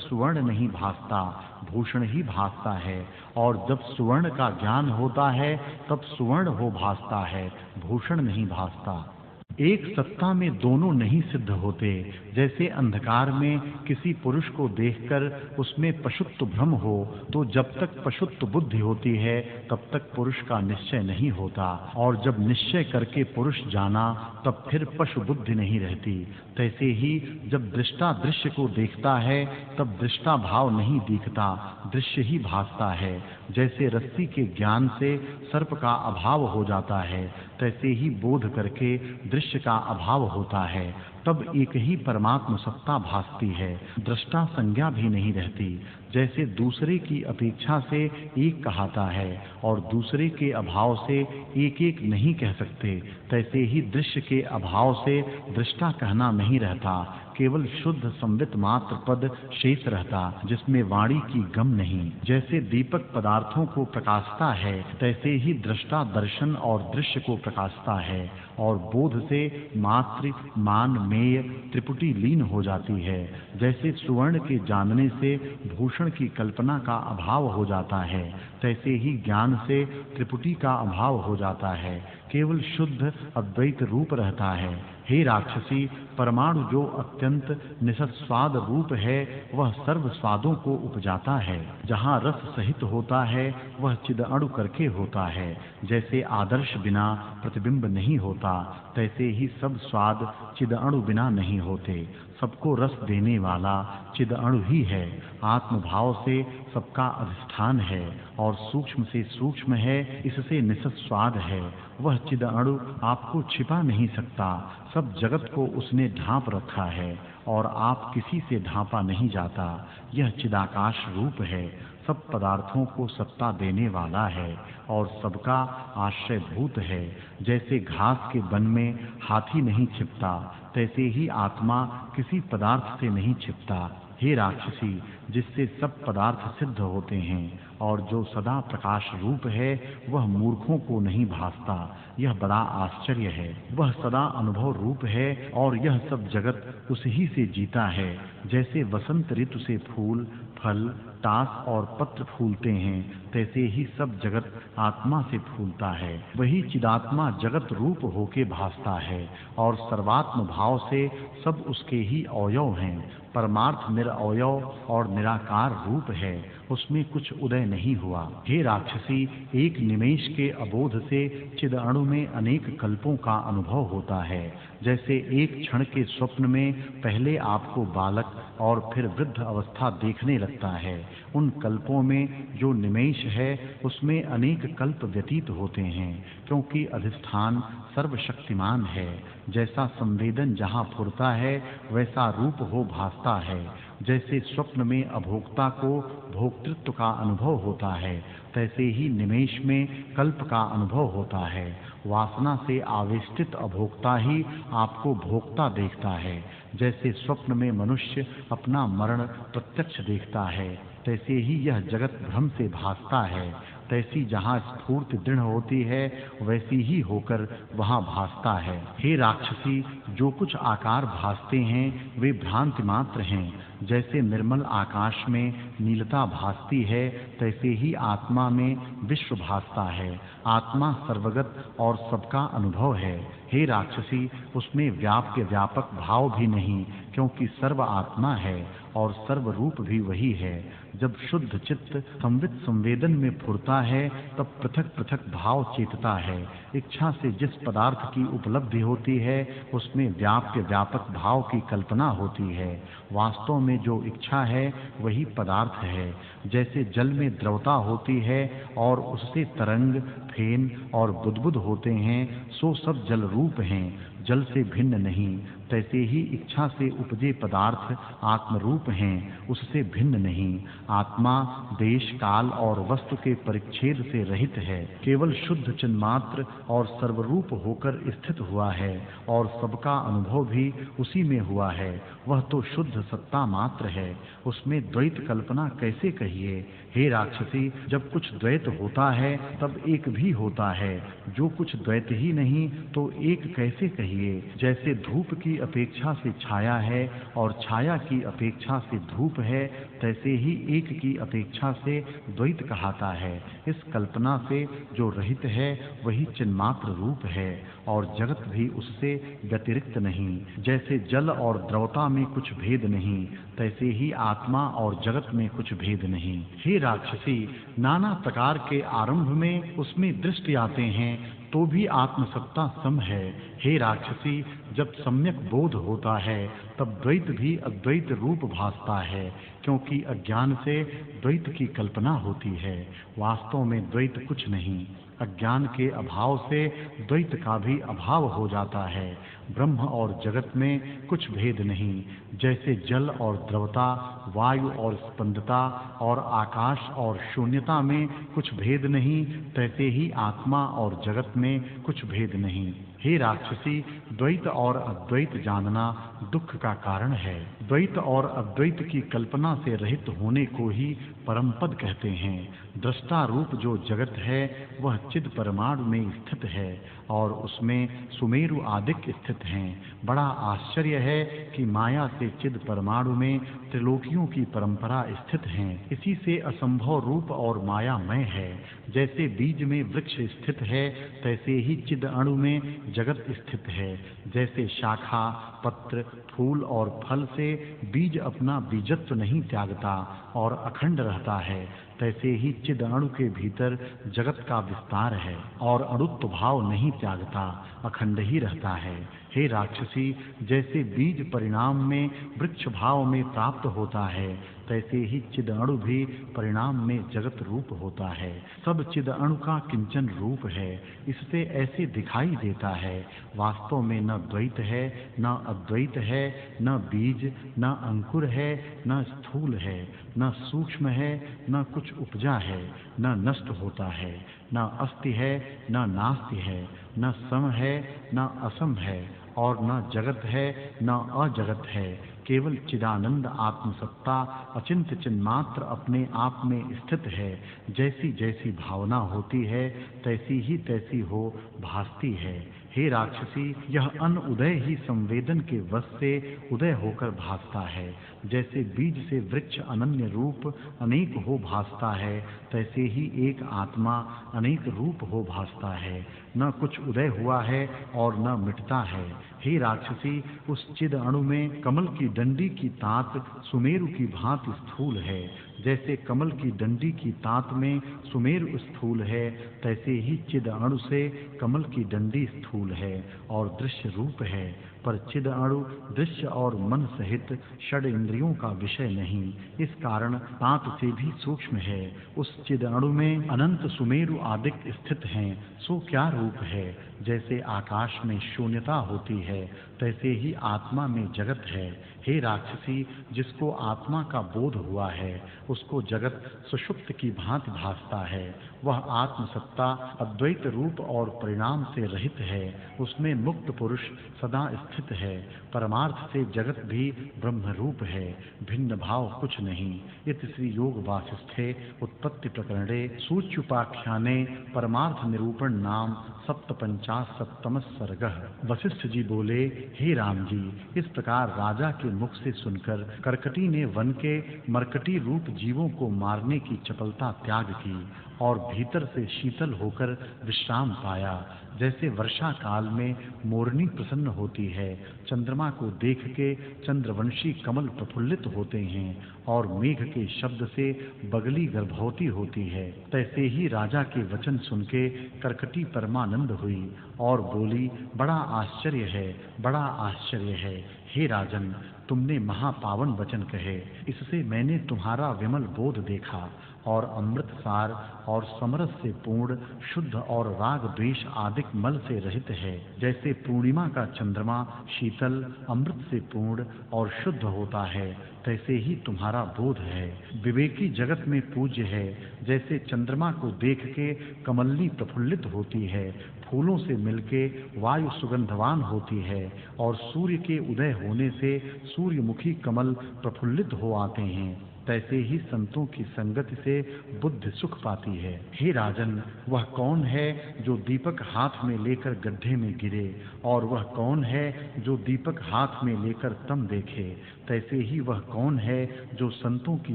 सुवर्ण नहीं भासता, भूषण ही भासता है। और जब सुवर्ण का ज्ञान होता है तब सुवर्ण हो भासता है, भूषण नहीं भासता। एक सत्ता में दोनों नहीं सिद्ध होते। जैसे अंधकार में किसी पुरुष को देखकर उसमें पशुत्व भ्रम हो, तो जब तक पशुत्व बुद्धि होती है तब तक पुरुष का निश्चय नहीं होता, और जब निश्चय करके पुरुष जाना तब फिर पशु बुद्धि नहीं रहती। तैसे ही जब दृष्टा दृश्य को देखता है तब दृष्टा भाव नहीं दिखता, दृश्य ही भासता है। जैसे रस्सी के ज्ञान से सर्प का अभाव हो जाता है, तैसे ही बोध करके दृश्य का अभाव होता है, तब एक ही परमात्म सत्ता भासती है, दृष्टा संज्ञा भी नहीं रहती। जैसे दूसरे की अपेक्षा से एक कहाता है और दूसरे के अभाव से एक एक नहीं कह सकते, तैसे ही दृश्य के अभाव से दृष्टा कहना नहीं रहता, केवल शुद्ध संवित मात्र पद शेष रहता, जिसमें वाणी की गम नहीं। जैसे दीपक पदार्थों को प्रकाशता है, तैसे ही दृष्टा दर्शन और दृश्य को प्रकाशता है, और बोध से मात्र मान मेय त्रिपुटी लीन हो जाती है। जैसे सुवर्ण के जानने से भूषण की कल्पना का अभाव हो जाता है, तैसे ही ज्ञान से त्रिपुटी का अभाव हो जाता है, केवल शुद्ध अद्वैत रूप रहता है। हे राक्षसी, परमाणु जो अत्यंत निसत स्वाद रूप है वह सर्व स्वादों को उपजाता है। जहाँ रस सहित होता है वह चिद अणु करके होता है। जैसे आदर्श बिना प्रतिबिंब नहीं होता, तैसे ही सब स्वाद चिद अणु बिना नहीं होते। सबको रस देने वाला चिद अणु ही है, आत्मभाव से सबका अधिष्ठान है और सूक्ष्म से सूक्ष्म है, इससे निसत स्वाद है। वह चिद अणु आपको छिपा नहीं सकता, सब जगत को उसने ढांप रखा है और आप किसी से ढांपा नहीं जाता। यह चिदाकाश रूप है, सब पदार्थों को सत्ता देने वाला है और सबका आश्रयभूत है। जैसे घास के वन में हाथी नहीं छिपता, तैसे ही आत्मा किसी पदार्थ से नहीं छिपता। हे राक्षसी, जिससे सब पदार्थ सिद्ध होते हैं और जो सदा प्रकाश रूप है वह मूर्खों को नहीं भासता, यह बड़ा आश्चर्य है। वह सदा अनुभव रूप है और यह सब जगत उसी से जीता है। जैसे वसंत ऋतु से फूल, फल, टास और पत्र फूलते हैं, तैसे ही सब जगत आत्मा से फूलता है। वही चिदात्मा जगत रूप होके भासता है और सर्वात्म भाव से सब उसके ही अवयव हैं। परमार्थ निरअवयव और निराकार रूप है, उसमें कुछ उदय नहीं हुआ। हे राक्षसी, एक निमेष के अबोध से चिद अणु में अनेक कल्पों का अनुभव होता है। जैसे एक क्षण के स्वप्न में पहले आपको बालक और फिर वृद्ध अवस्था देखने लगता है, उन कल्पों में जो निमेष है उसमें अनेक कल्प व्यतीत होते हैं, क्योंकि अधिष्ठान सर्वशक्तिमान है। जैसा संवेदन जहाँ फुरता है वैसा रूप हो भासता है। जैसे स्वप्न में अभोक्ता को भोक्तृत्व का अनुभव होता है, तैसे ही निमेष में कल्प का अनुभव होता है। वासना से आवेष्टित अभोक्ता ही आपको भोक्ता देखता है। जैसे स्वप्न में मनुष्य अपना मरण प्रत्यक्ष देखता है, तैसे ही यह जगत भ्रम से भासता है। तैसी जहाँ स्फूर्ति दृढ़ होती है वैसी ही होकर वहाँ भासता है। हे राक्षसी, जो कुछ आकार भासते हैं वे भ्रांति मात्र हैं। जैसे निर्मल आकाश में नीलता भासती है, तैसे ही आत्मा में विश्व भासता है। आत्मा सर्वगत और सबका अनुभव है। हे राक्षसी, उसमें व्याप्य व्यापक भाव भी नहीं, क्योंकि सर्व आत्मा है और सर्वरूप भी वही है। जब शुद्ध चित्त संवित संवेदन में फुरता है तब पृथक पृथक भाव चेतता है। इच्छा से जिस पदार्थ की उपलब्धि होती है उसमें व्याप्य व्यापक भाव की कल्पना होती है। वास्तव में जो इच्छा है वही पदार्थ है। जैसे जल में द्रवता होती है और उससे तरंग, फेन और बुदबुद होते हैं, सो सब जल रूप हैं, जल से भिन्न नहीं। तैसे ही इच्छा से उपजे पदार्थ आत्मरूप हैं, उससे भिन्न नहीं। आत्मा देश, काल और वस्तु के परिच्छेद से रहित है, केवल शुद्ध चिन्मात्र और सर्वरूप होकर स्थित हुआ है और सबका अनुभव भी उसी में हुआ है। वह तो शुद्ध सत्ता मात्र है, उसमें द्वैत कल्पना कैसे कहिए? हे राक्षसी, जब कुछ द्वैत होता है तब एक भी होता है, जो कुछ द्वैत ही नहीं तो एक कैसे कहिए? जैसे धूप की अपेक्षा से छाया है और छाया की अपेक्षा से धूप है, तैसे ही एक की अपेक्षा से द्वैत कहाता है। इस कल्पना से जो रहित है वही चिन्मात्र रूप है और जगत भी उससे व्यतिरिक्त नहीं। जैसे जल और द्रवता में कुछ भेद नहीं, तैसे ही आत्मा और जगत में कुछ भेद नहीं। हे राक्षसी, नाना प्रकार के आरंभ में उसमें दृष्टि आते हैं तो भी आत्मसत्ता सम है। हे राक्षसी, जब सम्यक बोध होता है तब द्वैत भी अद्वैत रूप भासता है, क्योंकि अज्ञान से द्वैत की कल्पना होती है। वास्तव में द्वैत कुछ नहीं, अज्ञान के अभाव से द्वैत का भी अभाव हो जाता है। ब्रह्म और जगत में कुछ भेद नहीं। जैसे जल और द्रवता, वायु और स्पंदता और आकाश और शून्यता में कुछ भेद नहीं, तैसे ही आत्मा और जगत में कुछ भेद नहीं। हे राक्षसी, द्वैत और अद्वैत जानना दुख का कारण है। द्वैत और अद्वैत की कल्पना से रहित होने को ही परम पद कहते हैं। दृष्टा रूप जो जगत है वह चिद परमाणु में स्थित है और उसमें सुमेरु आदिक स्थित हैं। बड़ा आश्चर्य है कि माया से चिद परमाणु में त्रिलोकियों की परंपरा स्थित है। इसी से असंभव रूप और मायामय है। जैसे बीज में वृक्ष स्थित है, तैसे ही चिद अणु में जगत स्थित है। जैसे शाखा, पत्र, फूल और फल से बीज अपना बीजत्व नहीं त्यागता और अखंड रहता है, तैसे ही चिद अणु के भीतर जगत का विस्तार है और अणुत्व भाव नहीं त्यागता, अखंड ही रहता है। हे राक्षसी, जैसे बीज परिणाम में वृक्ष भाव में प्राप्त होता है, तैसे ही चिद अणु भी परिणाम में जगत रूप होता है। सब चिद अणु का किंचन रूप है, इससे ऐसे दिखाई देता है। वास्तव में न द्वैत है, न अद्वैत है, न बीज, न अंकुर है, न स्थूल है, न सूक्ष्म है, न कुछ उपजा है, न नष्ट होता है, न अस्ति है, न नास्ति है, न सम है, न असम है और न जगत है, न अजगत है। केवल चिदानंद आत्मसत्ता अचिंत्य चिन्मात्र अपने आप में स्थित है। जैसी जैसी भावना होती है तैसी ही तैसी हो भासती है। हे राक्षसी, यह अन उदय ही संवेदन के वश से उदय होकर भासता है। जैसे बीज से वृक्ष अनन्य रूप अनेक हो भासता है, तैसे ही एक आत्मा अनेक रूप हो भासता है। न कुछ उदय हुआ है और न मिटता है। हे राक्षसी, उस चिद अणु में कमल की डंडी की तात सुमेरु की भांति स्थूल है। जैसे कमल की डंडी की तात में सुमेरु स्थूल है, तैसे ही चिद अणु से कमल की डंडी स्थूल है और दृश्य रूप है। पर चिद अणु दृश्य और मन सहित षड इंद्रियों का विषय नहीं, इस कारण तात से भी सूक्ष्म है। उस चिद अणु में अनंत सुमेरु आदिक स्थित हैं, सो क्या रूप है। जैसे आकाश में शून्यता होती है, तैसे ही आत्मा में जगत है। हे राक्षसी, जिसको आत्मा का बोध हुआ है उसको जगत सुषुप्त की भांति भासता है। वह आत्मसत्ता अद्वैत रूप और परिणाम से रहित है, उसमें मुक्त पुरुष सदा स्थित है। परमार्थ से जगत भी ब्रह्म रूप है, भिन्न भाव कुछ नहीं। इति श्री योग वासिष्ठे उत्पत्ति प्रकरणे सूच्युपाख्याने परमार्थ निरूपण नाम सप्तपंचाशत्तम सर्गः। वशिष्ठ जी बोले, हे राम जी, इस प्रकार राजा के मुख से सुनकर करकटी ने वन के मरकटी रूप जीवों को मारने की चपलता त्याग की और भीतर से शीतल होकर विश्राम पाया। जैसे वर्षा काल में मोरनी प्रसन्न होती है, चंद्रमा को देख के चंद्रवंशी कमल प्रफुल्लित होते हैं और मेघ के शब्द से बगली गर्भवती होती है, तैसे ही राजा के वचन सुन के करकटी परमानंद हुई और बोली, बड़ा आश्चर्य है, बड़ा आश्चर्य है। हे राजन, तुमने महापावन वचन कहे, इससे मैंने तुम्हारा विमल बोध देखा और अमृत सार और समरस से पूर्ण, शुद्ध और राग द्वेष आदिक मल से रहित है। जैसे पूर्णिमा का चंद्रमा शीतल, अमृत से पूर्ण और शुद्ध होता है, तैसे ही तुम्हारा बोध है। विवेकी जगत में पूज्य है। जैसे चंद्रमा को देख के कमलनी प्रफुल्लित होती है, फूलों से मिलके वायु सुगंधवान होती है और सूर्य के उदय होने से सूर्यमुखी कमल प्रफुल्लित हो आते हैं, तैसे ही संतों की संगति से बुद्धि सुख पाती है। हे राजन, वह कौन है जो दीपक हाथ में लेकर गड्ढे में गिरे, और वह कौन है जो दीपक हाथ में लेकर तम देखे? तैसे ही वह कौन है जो संतों की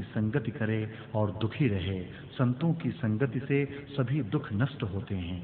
संगति करे और दुखी रहे? संतों की संगति से सभी दुख नष्ट होते हैं।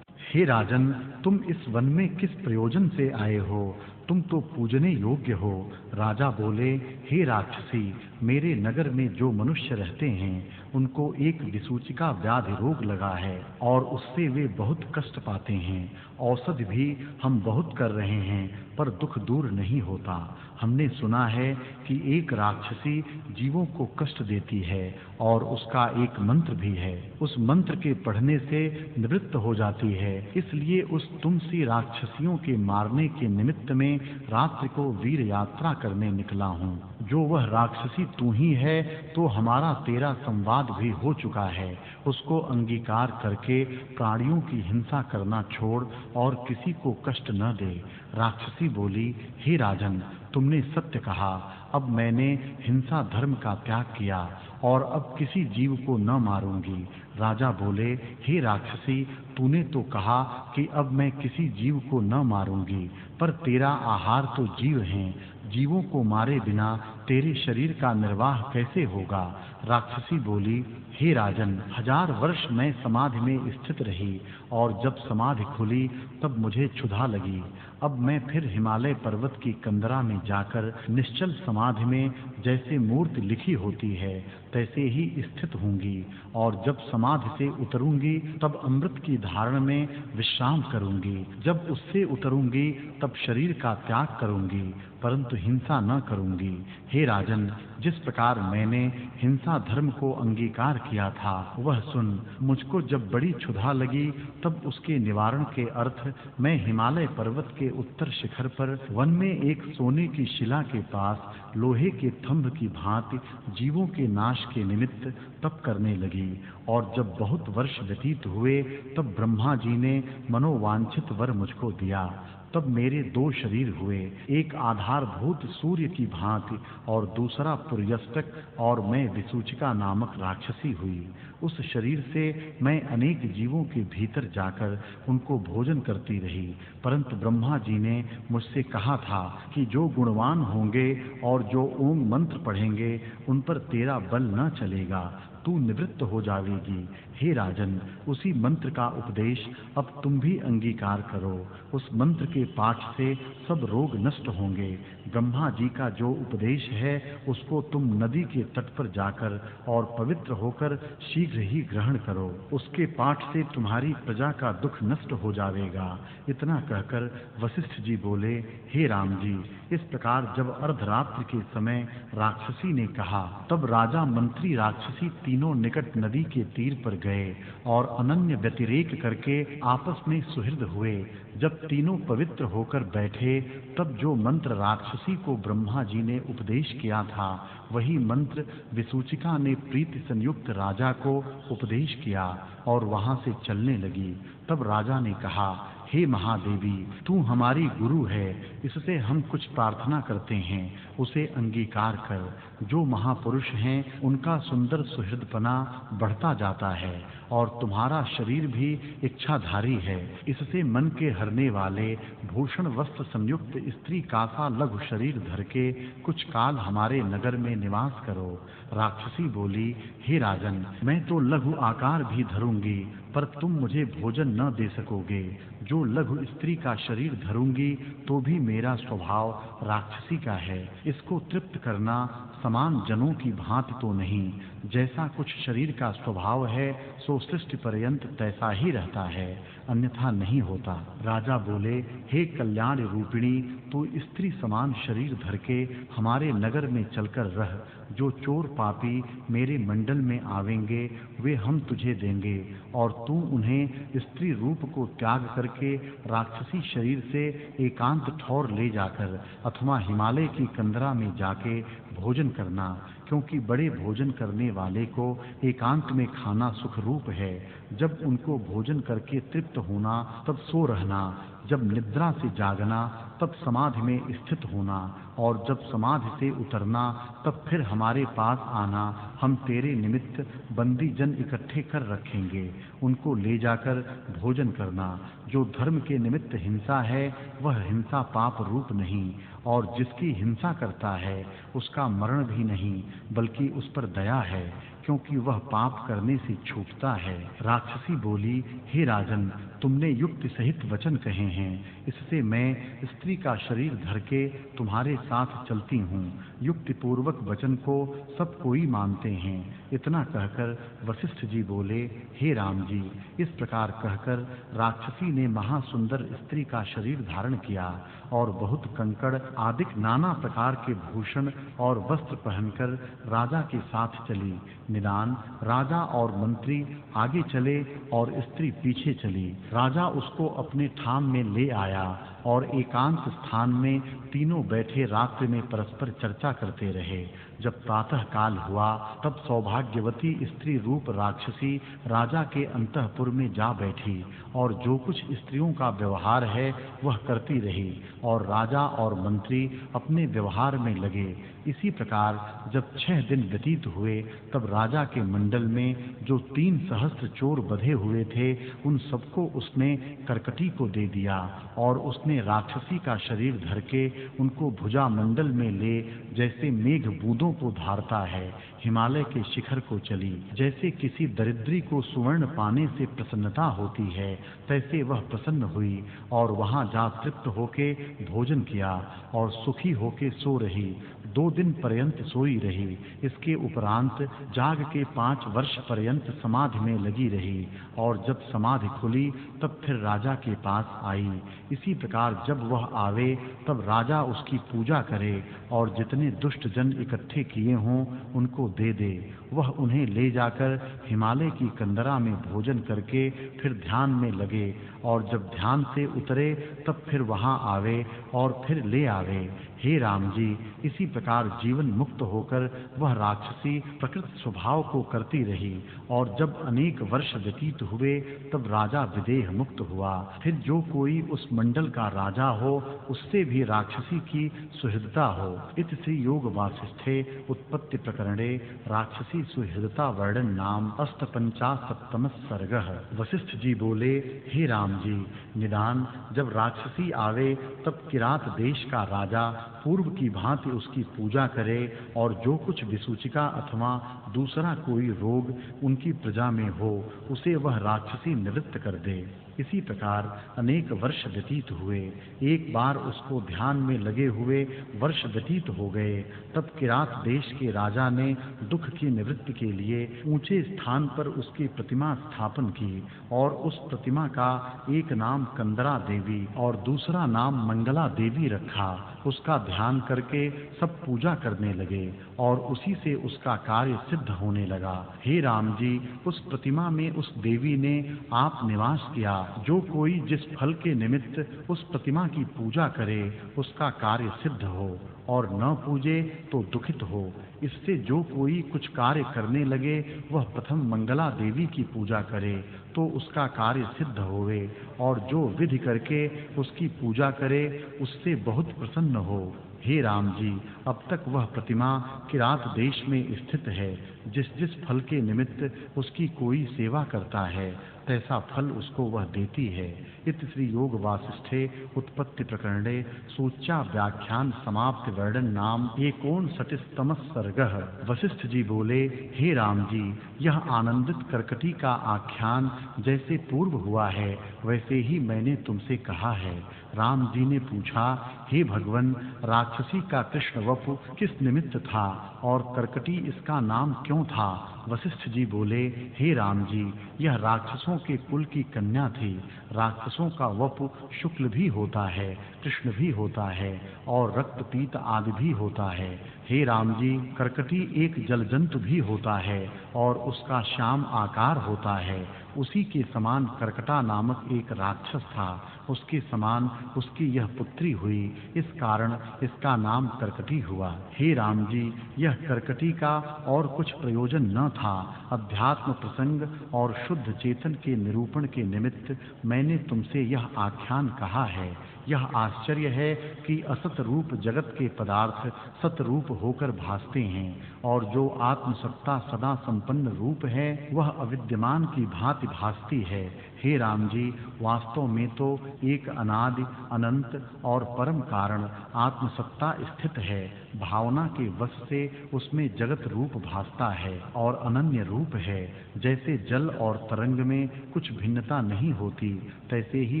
हे राजन, तुम इस वन में किस प्रयोजन से आए हो? तुम तो पूजने योग्य हो। राजा बोले, हे राक्षसी, मेरे नगर में जो मनुष्य रहते हैं उनको एक विसूचिका व्याधि रोग लगा है और उससे वे बहुत कष्ट पाते हैं। औषधि भी हम बहुत कर रहे हैं पर दुख दूर नहीं होता। हमने सुना है कि एक राक्षसी जीवों को कष्ट देती है और उसका एक मंत्र भी है, उस मंत्र के पढ़ने से निवृत्त हो जाती है। इसलिए उस तुमसी राक्षसियों के मारने के निमित्त में रात्रि को वीर यात्रा करने निकला हूँ। जो वह राक्षसी तू ही है तो हमारा तेरा संवाद भी हो चुका है। उसको अंगीकार करके प्राणियों की हिंसा करना छोड़ और किसी को कष्ट न दे। राक्षसी बोली, हे राजन, तुमने सत्य कहा। अब मैंने हिंसा धर्म का त्याग किया और अब किसी जीव को न मारूंगी। राजा बोले, हे राक्षसी, तूने तो कहा कि अब मैं किसी जीव को न मारूंगी, पर तेरा आहार तो जीव हैं। जीवों को मारे बिना तेरे शरीर का निर्वाह कैसे होगा? राक्षसी बोली, हे राजन, 1000 वर्ष मैं समाधि में स्थित रही और जब समाधि खुली तब मुझे क्षुधा लगी। अब मैं फिर हिमालय पर्वत की कंदरा में जाकर निश्चल समाधि में जैसे मूर्ति लिखी होती है तैसे ही स्थित होंगी और जब समाधि से उतरूंगी तब अमृत की धारण में विश्राम करूंगी। जब उससे उतरूंगी तब शरीर का त्याग करूंगी, परंतु हिंसा न करूंगी। हे राजन, जिस प्रकार मैंने हिंसा धर्म को अंगीकार किया था वह सुन। मुझको जब बड़ी क्षुधा लगी तब उसके निवारण के अर्थ मैं हिमालय पर्वत के उत्तर शिखर पर वन में एक सोने की शिला के पास लोहे के थंभ की भांति जीवों के नाश के निमित्त तप करने लगी। और जब बहुत वर्ष व्यतीत हुए तब ब्रह्मा जी ने मनोवांछित वर मुझको दिया। तब मेरे 2 शरीर हुए, एक आधारभूत सूर्य की भांति और दूसरा पुर्यस्तक, और मैं विसूचिका नामक राक्षसी हुई। उस शरीर से मैं अनेक जीवों के भीतर जाकर उनको भोजन करती रही, परंतु ब्रह्मा जी ने मुझसे कहा था कि जो गुणवान होंगे और जो ओम मंत्र पढ़ेंगे उन पर तेरा बल न चलेगा, तू निवृत्त हो जावेगी। हे राजन, उसी मंत्र का उपदेश अब तुम भी अंगीकार करो। उस मंत्र के पाठ से सब रोग नष्ट होंगे। ब्रह्मा जी का जो उपदेश है उसको तुम नदी के तट पर जाकर और पवित्र होकर शीघ्र ही ग्रहण करो। उसके पाठ से तुम्हारी प्रजा का दुख नष्ट हो जाएगा। इतना कहकर वशिष्ठ जी बोले, हे राम जी, इस प्रकार जब अर्धरात्रि के समय राक्षसी ने कहा तब राजा मंत्री राक्षसी तीनों निकट नदी के तीर पर गए और अनन्य व्यतिरेक करके आपस में सुहृद हुए। जब तीनों पवित्र होकर बैठे तब जो मंत्र राक्षसी को ब्रह्मा जी ने उपदेश किया था वही मंत्र विसूचिका ने प्रीति संयुक्त राजा को उपदेश किया और वहां से चलने लगी। तब राजा ने कहा, हे महादेवी, तू हमारी गुरु है, इससे हम कुछ प्रार्थना करते हैं, उसे अंगीकार कर। जो महापुरुष हैं उनका सुंदर सुहृदपना बढ़ता जाता है और तुम्हारा शरीर भी इच्छाधारी है। इससे मन के हरने वाले भूषण वस्त्र संयुक्त स्त्री का सा लघु शरीर धर के कुछ काल हमारे नगर में निवास करो। राक्षसी बोली, हे राजन, मैं तो लघु आकार भी धरूंगी पर तुम मुझे भोजन न दे सकोगे। जो लघु स्त्री का शरीर धरूंगी तो भी मेरा स्वभाव राक्षसी का है। इसको तृप्त करना समान जनों की भांति तो नहीं। जैसा कुछ शरीर का स्वभाव है सो सृष्टि पर्यंत तैसा ही रहता है, अन्यथा नहीं होता। राजा बोले, हे कल्याण रूपिणी, तू स्त्री समान शरीर धर के हमारे नगर में चलकर रह। जो चोर पापी मेरे मंडल में आवेंगे वे हम तुझे देंगे, और तू उन्हें स्त्री रूप को त्याग करके राक्षसी शरीर से एकांत ठौर ले जाकर अथवा हिमालय की कंदरा में जाके भोजन करना, क्योंकि बड़े भोजन करने वाले को एकांत में खाना सुख रूप है। जब उनको भोजन करके तृप्त होना तब सो रहना, जब निद्रा से जागना तब समाधि में स्थित होना, और जब समाधि से उतरना तब फिर हमारे पास आना। हम तेरे निमित्त बंदी जन इकट्ठे कर रखेंगे, उनको ले जाकर भोजन करना। जो धर्म के निमित्त हिंसा है वह हिंसा पाप रूप नहीं, और जिसकी हिंसा करता है उसका मरण भी नहीं बल्कि उस पर दया है, क्योंकि वह पाप करने से छूटता है। राक्षसी बोली, हे राजन, तुमने युक्ति सहित वचन कहे हैं, इससे मैं स्त्री का शरीर धर के तुम्हारे साथ चलती हूँ। युक्ति पूर्वक वचन को सब कोई मानते हैं। इतना कहकर वशिष्ठ जी बोले, हे राम जी, इस प्रकार कहकर राक्षसी ने महासुंदर स्त्री का शरीर धारण किया और बहुत कंकड़ आदिक नाना प्रकार के भूषण और वस्त्र पहनकर राजा के साथ चली। निदान राजा और मंत्री आगे चले और स्त्री पीछे चली। राजा उसको अपने ठाम में ले आया और एकांत स्थान में तीनों बैठे रात्रि में परस्पर चर्चा करते रहे। जब प्रातः काल हुआ तब सौभाग्यवती स्त्री रूप राक्षसी राजा के अंतःपुर में जा बैठी और जो कुछ स्त्रियों का व्यवहार है वह करती रही, और राजा और मंत्री अपने व्यवहार में लगे। इसी प्रकार जब 6 दिन व्यतीत हुए तब राजा के मंडल में जो 3 सहस्त्र चोर बंधे हुए थे उन सबको उसने करकटी को दे दिया, और उसने राक्षसी का शरीर धर के उनको भुजा मंडल में ले जैसे मेघ बूंदों को धारता है हिमालय के शिखर को चली। जैसे किसी दरिद्री को सुवर्ण पाने से प्रसन्नता होती है तैसे वह प्रसन्न हुई और वहां जा तृप्त होके भोजन किया और सुखी होके सो रही। 2 दिन पर्यंत सोई रही। इसके उपरांत जाग के 5 वर्ष पर्यंत समाधि में लगी रही, और जब समाधि खुली तब फिर राजा के पास आई। इसी प्रकार जब वह आवे तब राजा उसकी पूजा करे और जितने दुष्ट जन इकट्ठे किए हों उनको दे दे। वह उन्हें ले जाकर हिमालय की कंदरा में भोजन करके फिर ध्यान में लगे, और जब ध्यान से उतरे तब फिर वहां आवे और फिर ले आवे। हे राम जी, इसी प्रकार जीवन मुक्त होकर वह राक्षसी प्रकृत स्वभाव को करती रही, और जब अनेक वर्ष व्यतीत हुए तब राजा विदेह मुक्त हुआ। फिर जो कोई उस मंडल का राजा हो उससे भी राक्षसी की सुहृदता हो। इत श्री योग वासिष्ठे उत्पत्ति प्रकरणे राक्षसी सुहृदता वर्णन नाम 850 सर्गः। वशिष्ठ जी बोले, हे राम जी, निदान जब राक्षसी आवे तब किरात देश का राजा पूर्व की भांति उसकी पूजा करे, और जो कुछ विसूचिका अथवा दूसरा कोई रोग उनकी प्रजा में हो उसे वह राक्षसी निवृत्त कर दे। इसी प्रकार अनेक वर्ष व्यतीत हुए। एक बार उसको ध्यान में लगे हुए वर्ष व्यतीत हो गए। तब किरात देश के राजा ने दुख की निवृत्ति के लिए ऊंचे स्थान पर उसकी प्रतिमा स्थापन की, और उस प्रतिमा का एक नाम कंदरा देवी और दूसरा नाम मंगला देवी रखा। उसका ध्यान करके सब पूजा करने लगे और उसी से उसका कार्य सिद्ध होने लगा। हे राम जी, उस प्रतिमा में उस देवी ने आप निवास किया। जो कोई जिस फल के निमित्त उस प्रतिमा की पूजा करे उसका कार्य सिद्ध हो, और न पूजे तो दुखित हो। इससे जो कोई कुछ कार्य करने लगे वह प्रथम मंगला देवी की पूजा करे तो उसका कार्य सिद्ध होवे, और जो विधि करके उसकी पूजा करे उससे बहुत प्रसन्न हो। हे राम जी, अब तक वह प्रतिमा किरात देश में स्थित है। जिस जिस फल के निमित्त उसकी कोई सेवा करता है तैसा फल उसको वह देती है। इति श्री योग वासिष्ठे उत्पत्ति प्रकरणे सूच्या व्याख्यान समाप्ति वर्णन नाम 59 सर्गः। वशिष्ठ जी बोले, हे राम जी, यह आनंदित कर्कटी का आख्यान जैसे पूर्व हुआ है वैसे ही मैंने तुमसे कहा है। राम जी ने पूछा, हे भगवन, राक्षसी का कृष्ण वपु किस निमित्त था और कर्कटी इसका नाम क्यों था? वशिष्ठ जी बोले, हे राम जी, यह राक्षसों के कुल की कन्या थी। राक्षसों का वपु शुक्ल भी होता है, कृष्ण भी होता है और रक्तपीत आदि भी होता है। हे राम जी, कर्कटी एक जलजंतु भी होता है और उसका श्याम आकार होता है। उसी के समान कर्कटा नामक एक राक्षस था, उसके समान उसकी यह पुत्री हुई, इस कारण इसका नाम कर्कटी हुआ। हे राम जी, यह कर्कटी का और कुछ प्रयोजन न था। अध्यात्म प्रसंग और शुद्ध चेतन के निरूपण के निमित्त मैंने तुमसे यह आख्यान कहा है। यह आश्चर्य है कि असत रूप जगत के पदार्थ सत रूप होकर भासते हैं और जो आत्मसत्ता सदा संपन्न रूप है वह अविद्यमान की भांति भासती है। हे राम जी, वास्तव में तो एक अनादि अनंत और परम कारण आत्मसत्ता स्थित है। भावना के वश से उसमें जगत रूप भासता है और अनन्य रूप है। जैसे जल और तरंग में कुछ भिन्नता नहीं होती, तैसे ही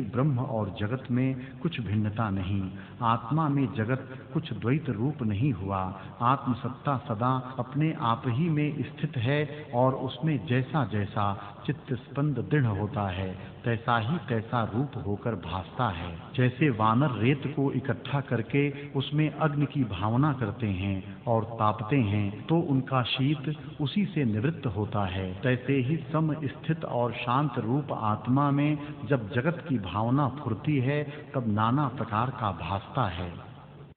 ब्रह्म और जगत में कुछ भिन्नता नहीं। आत्मा में जगत कुछ द्वैत रूप नहीं हुआ। आत्मसत्ता सदा अपने आप ही में स्थित है और उसमें जैसा जैसा चित्त स्पंद दृढ़ होता है तैसा ही तैसा रूप होकर भासता है। जैसे वानर रेत को इकट्ठा करके उसमें अग्नि की भावना करते हैं और तापते हैं तो उनका शीत उसी से निवृत्त होता है, तैसे ही सम स्थित और शांत रूप आत्मा में जब जगत की भावना फुरती है तब नाना प्रकार का भासता है।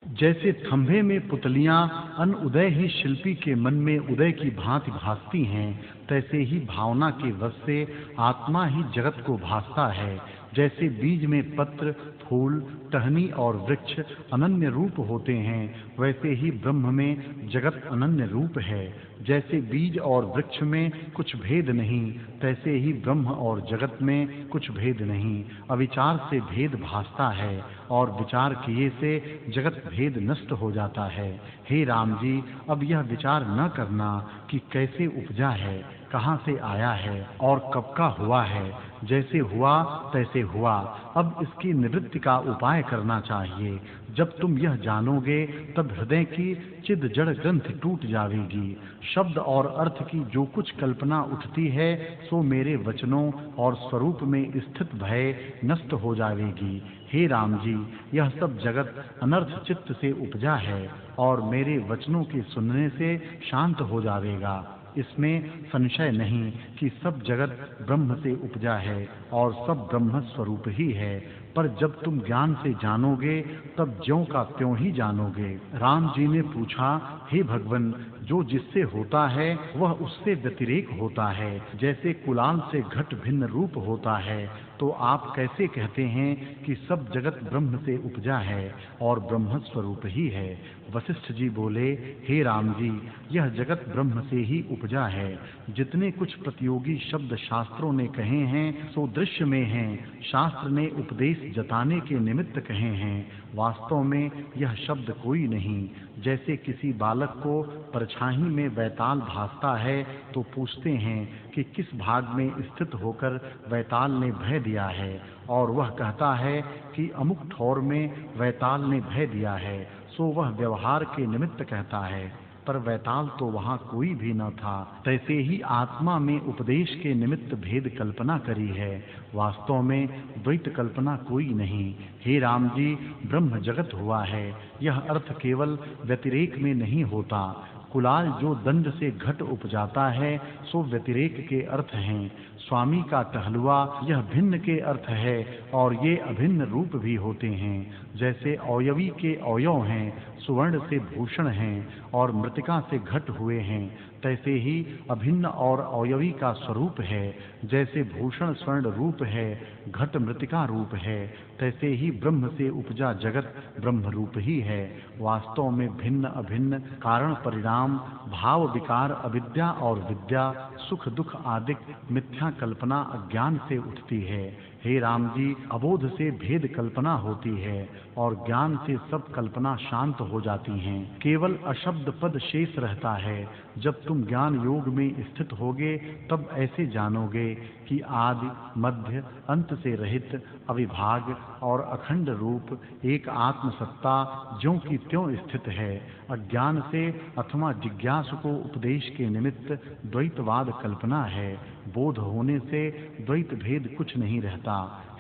जैसे खंभे में पुतलियां अन उदय ही शिल्पी के मन में उदय की भांति भासती हैं, तैसे ही भावना के वश से आत्मा ही जगत को भासता है। जैसे बीज में पत्र, फूल, टहनी और वृक्ष अनन्य रूप होते हैं, वैसे ही ब्रह्म में जगत अनन्य रूप है। जैसे बीज और वृक्ष में कुछ भेद नहीं, तैसे ही ब्रह्म और जगत में कुछ भेद नहीं। अविचार से भेद भासता है और विचार किए से जगत भेद नष्ट हो जाता है। हे राम जी, अब यह विचार न करना कि कैसे उपजा है, कहाँ से आया है और कब का हुआ है। जैसे हुआ तैसे हुआ। अब इसकी निवृत्ति का उपाय करना चाहिए। जब तुम यह जानोगे तब हृदय की चिद जड़ ग्रंथि टूट जाएगी। शब्द और अर्थ की जो कुछ कल्पना उठती है सो मेरे वचनों और स्वरूप में स्थित भय नष्ट हो जाएगी। हे राम जी, यह सब जगत अनर्थ चित्त से उपजा है और मेरे वचनों के सुनने से शांत हो जाएगा। इसमें संशय नहीं कि सब जगत ब्रह्म से उपजा है और सब ब्रह्म स्वरूप ही है। पर जब तुम ज्ञान से जानोगे तब ज्यों का त्यों ही जानोगे। राम जी ने पूछा, हे भगवन, जो जिससे होता है वह उससे व्यतिरेक होता है। जैसे कुलाल से घट भिन्न रूप होता है, तो आप कैसे कहते हैं कि सब जगत ब्रह्म से उपजा है और ब्रह्म स्वरूप ही है? वशिष्ठ जी बोले, हे राम जी, यह जगत ब्रह्म से ही उपजा है। जितने कुछ प्रतियोगी शब्द शास्त्रों ने कहे हैं सो दृश्य में हैं, शास्त्र ने उपदेश जताने के निमित्त कहे हैं। वास्तव में यह शब्द कोई नहीं। जैसे किसी बालक को परछाई में वैताल भासता है तो पूछते हैं कि किस भाग में स्थित होकर वैताल ने भय दिया है, और वह कहता है कि अमुक ठौर में वैताल ने भय दिया है, सो वह व्यवहार के निमित्त कहता है, पर वैताल तो वहाँ कोई भी न था। तैसे ही आत्मा में उपदेश के निमित्त भेद कल्पना करी है, वास्तव में द्वैत कल्पना कोई नहीं। हे राम जी, ब्रह्म जगत हुआ है, यह अर्थ केवल व्यतिरेक में नहीं होता। कुलाल जो दंड से घट उपजाता है सो व्यतिरेक के अर्थ हैं। स्वामी का टहलुआ यह भिन्न के अर्थ है और ये अभिन्न रूप भी होते हैं। जैसे अवयवी के अवयव हैं, सुवर्ण से भूषण हैं और मृतिका से घट हुए हैं, तैसे ही अभिन्न और अवयवी का स्वरूप है। जैसे भूषण स्वर्ण रूप है, घट मृतिका रूप है, तैसे ही ब्रह्म से उपजा जगत ब्रह्म रूप ही है। वास्तव में भिन्न अभिन्न कारण परिणाम, भाव विकार, अविद्या और विद्या, सुख दुख आदि मिथ्या कल्पना अज्ञान से उठती है। हे राम जी, अबोध से भेद कल्पना होती है और ज्ञान से सब कल्पना शांत हो जाती हैं। केवल अशब्द पद शेष रहता है। जब तुम ज्ञान योग में स्थित होगे तब ऐसे जानोगे कि आदि मध्य अंत से रहित अविभाग और अखंड रूप एक आत्म सत्ता ज्यों की त्यों स्थित है। अज्ञान से अथवा जिज्ञासु को उपदेश के निमित्त द्वैतवाद कल्पना है। बोध होने से द्वैत भेद कुछ नहीं रहता।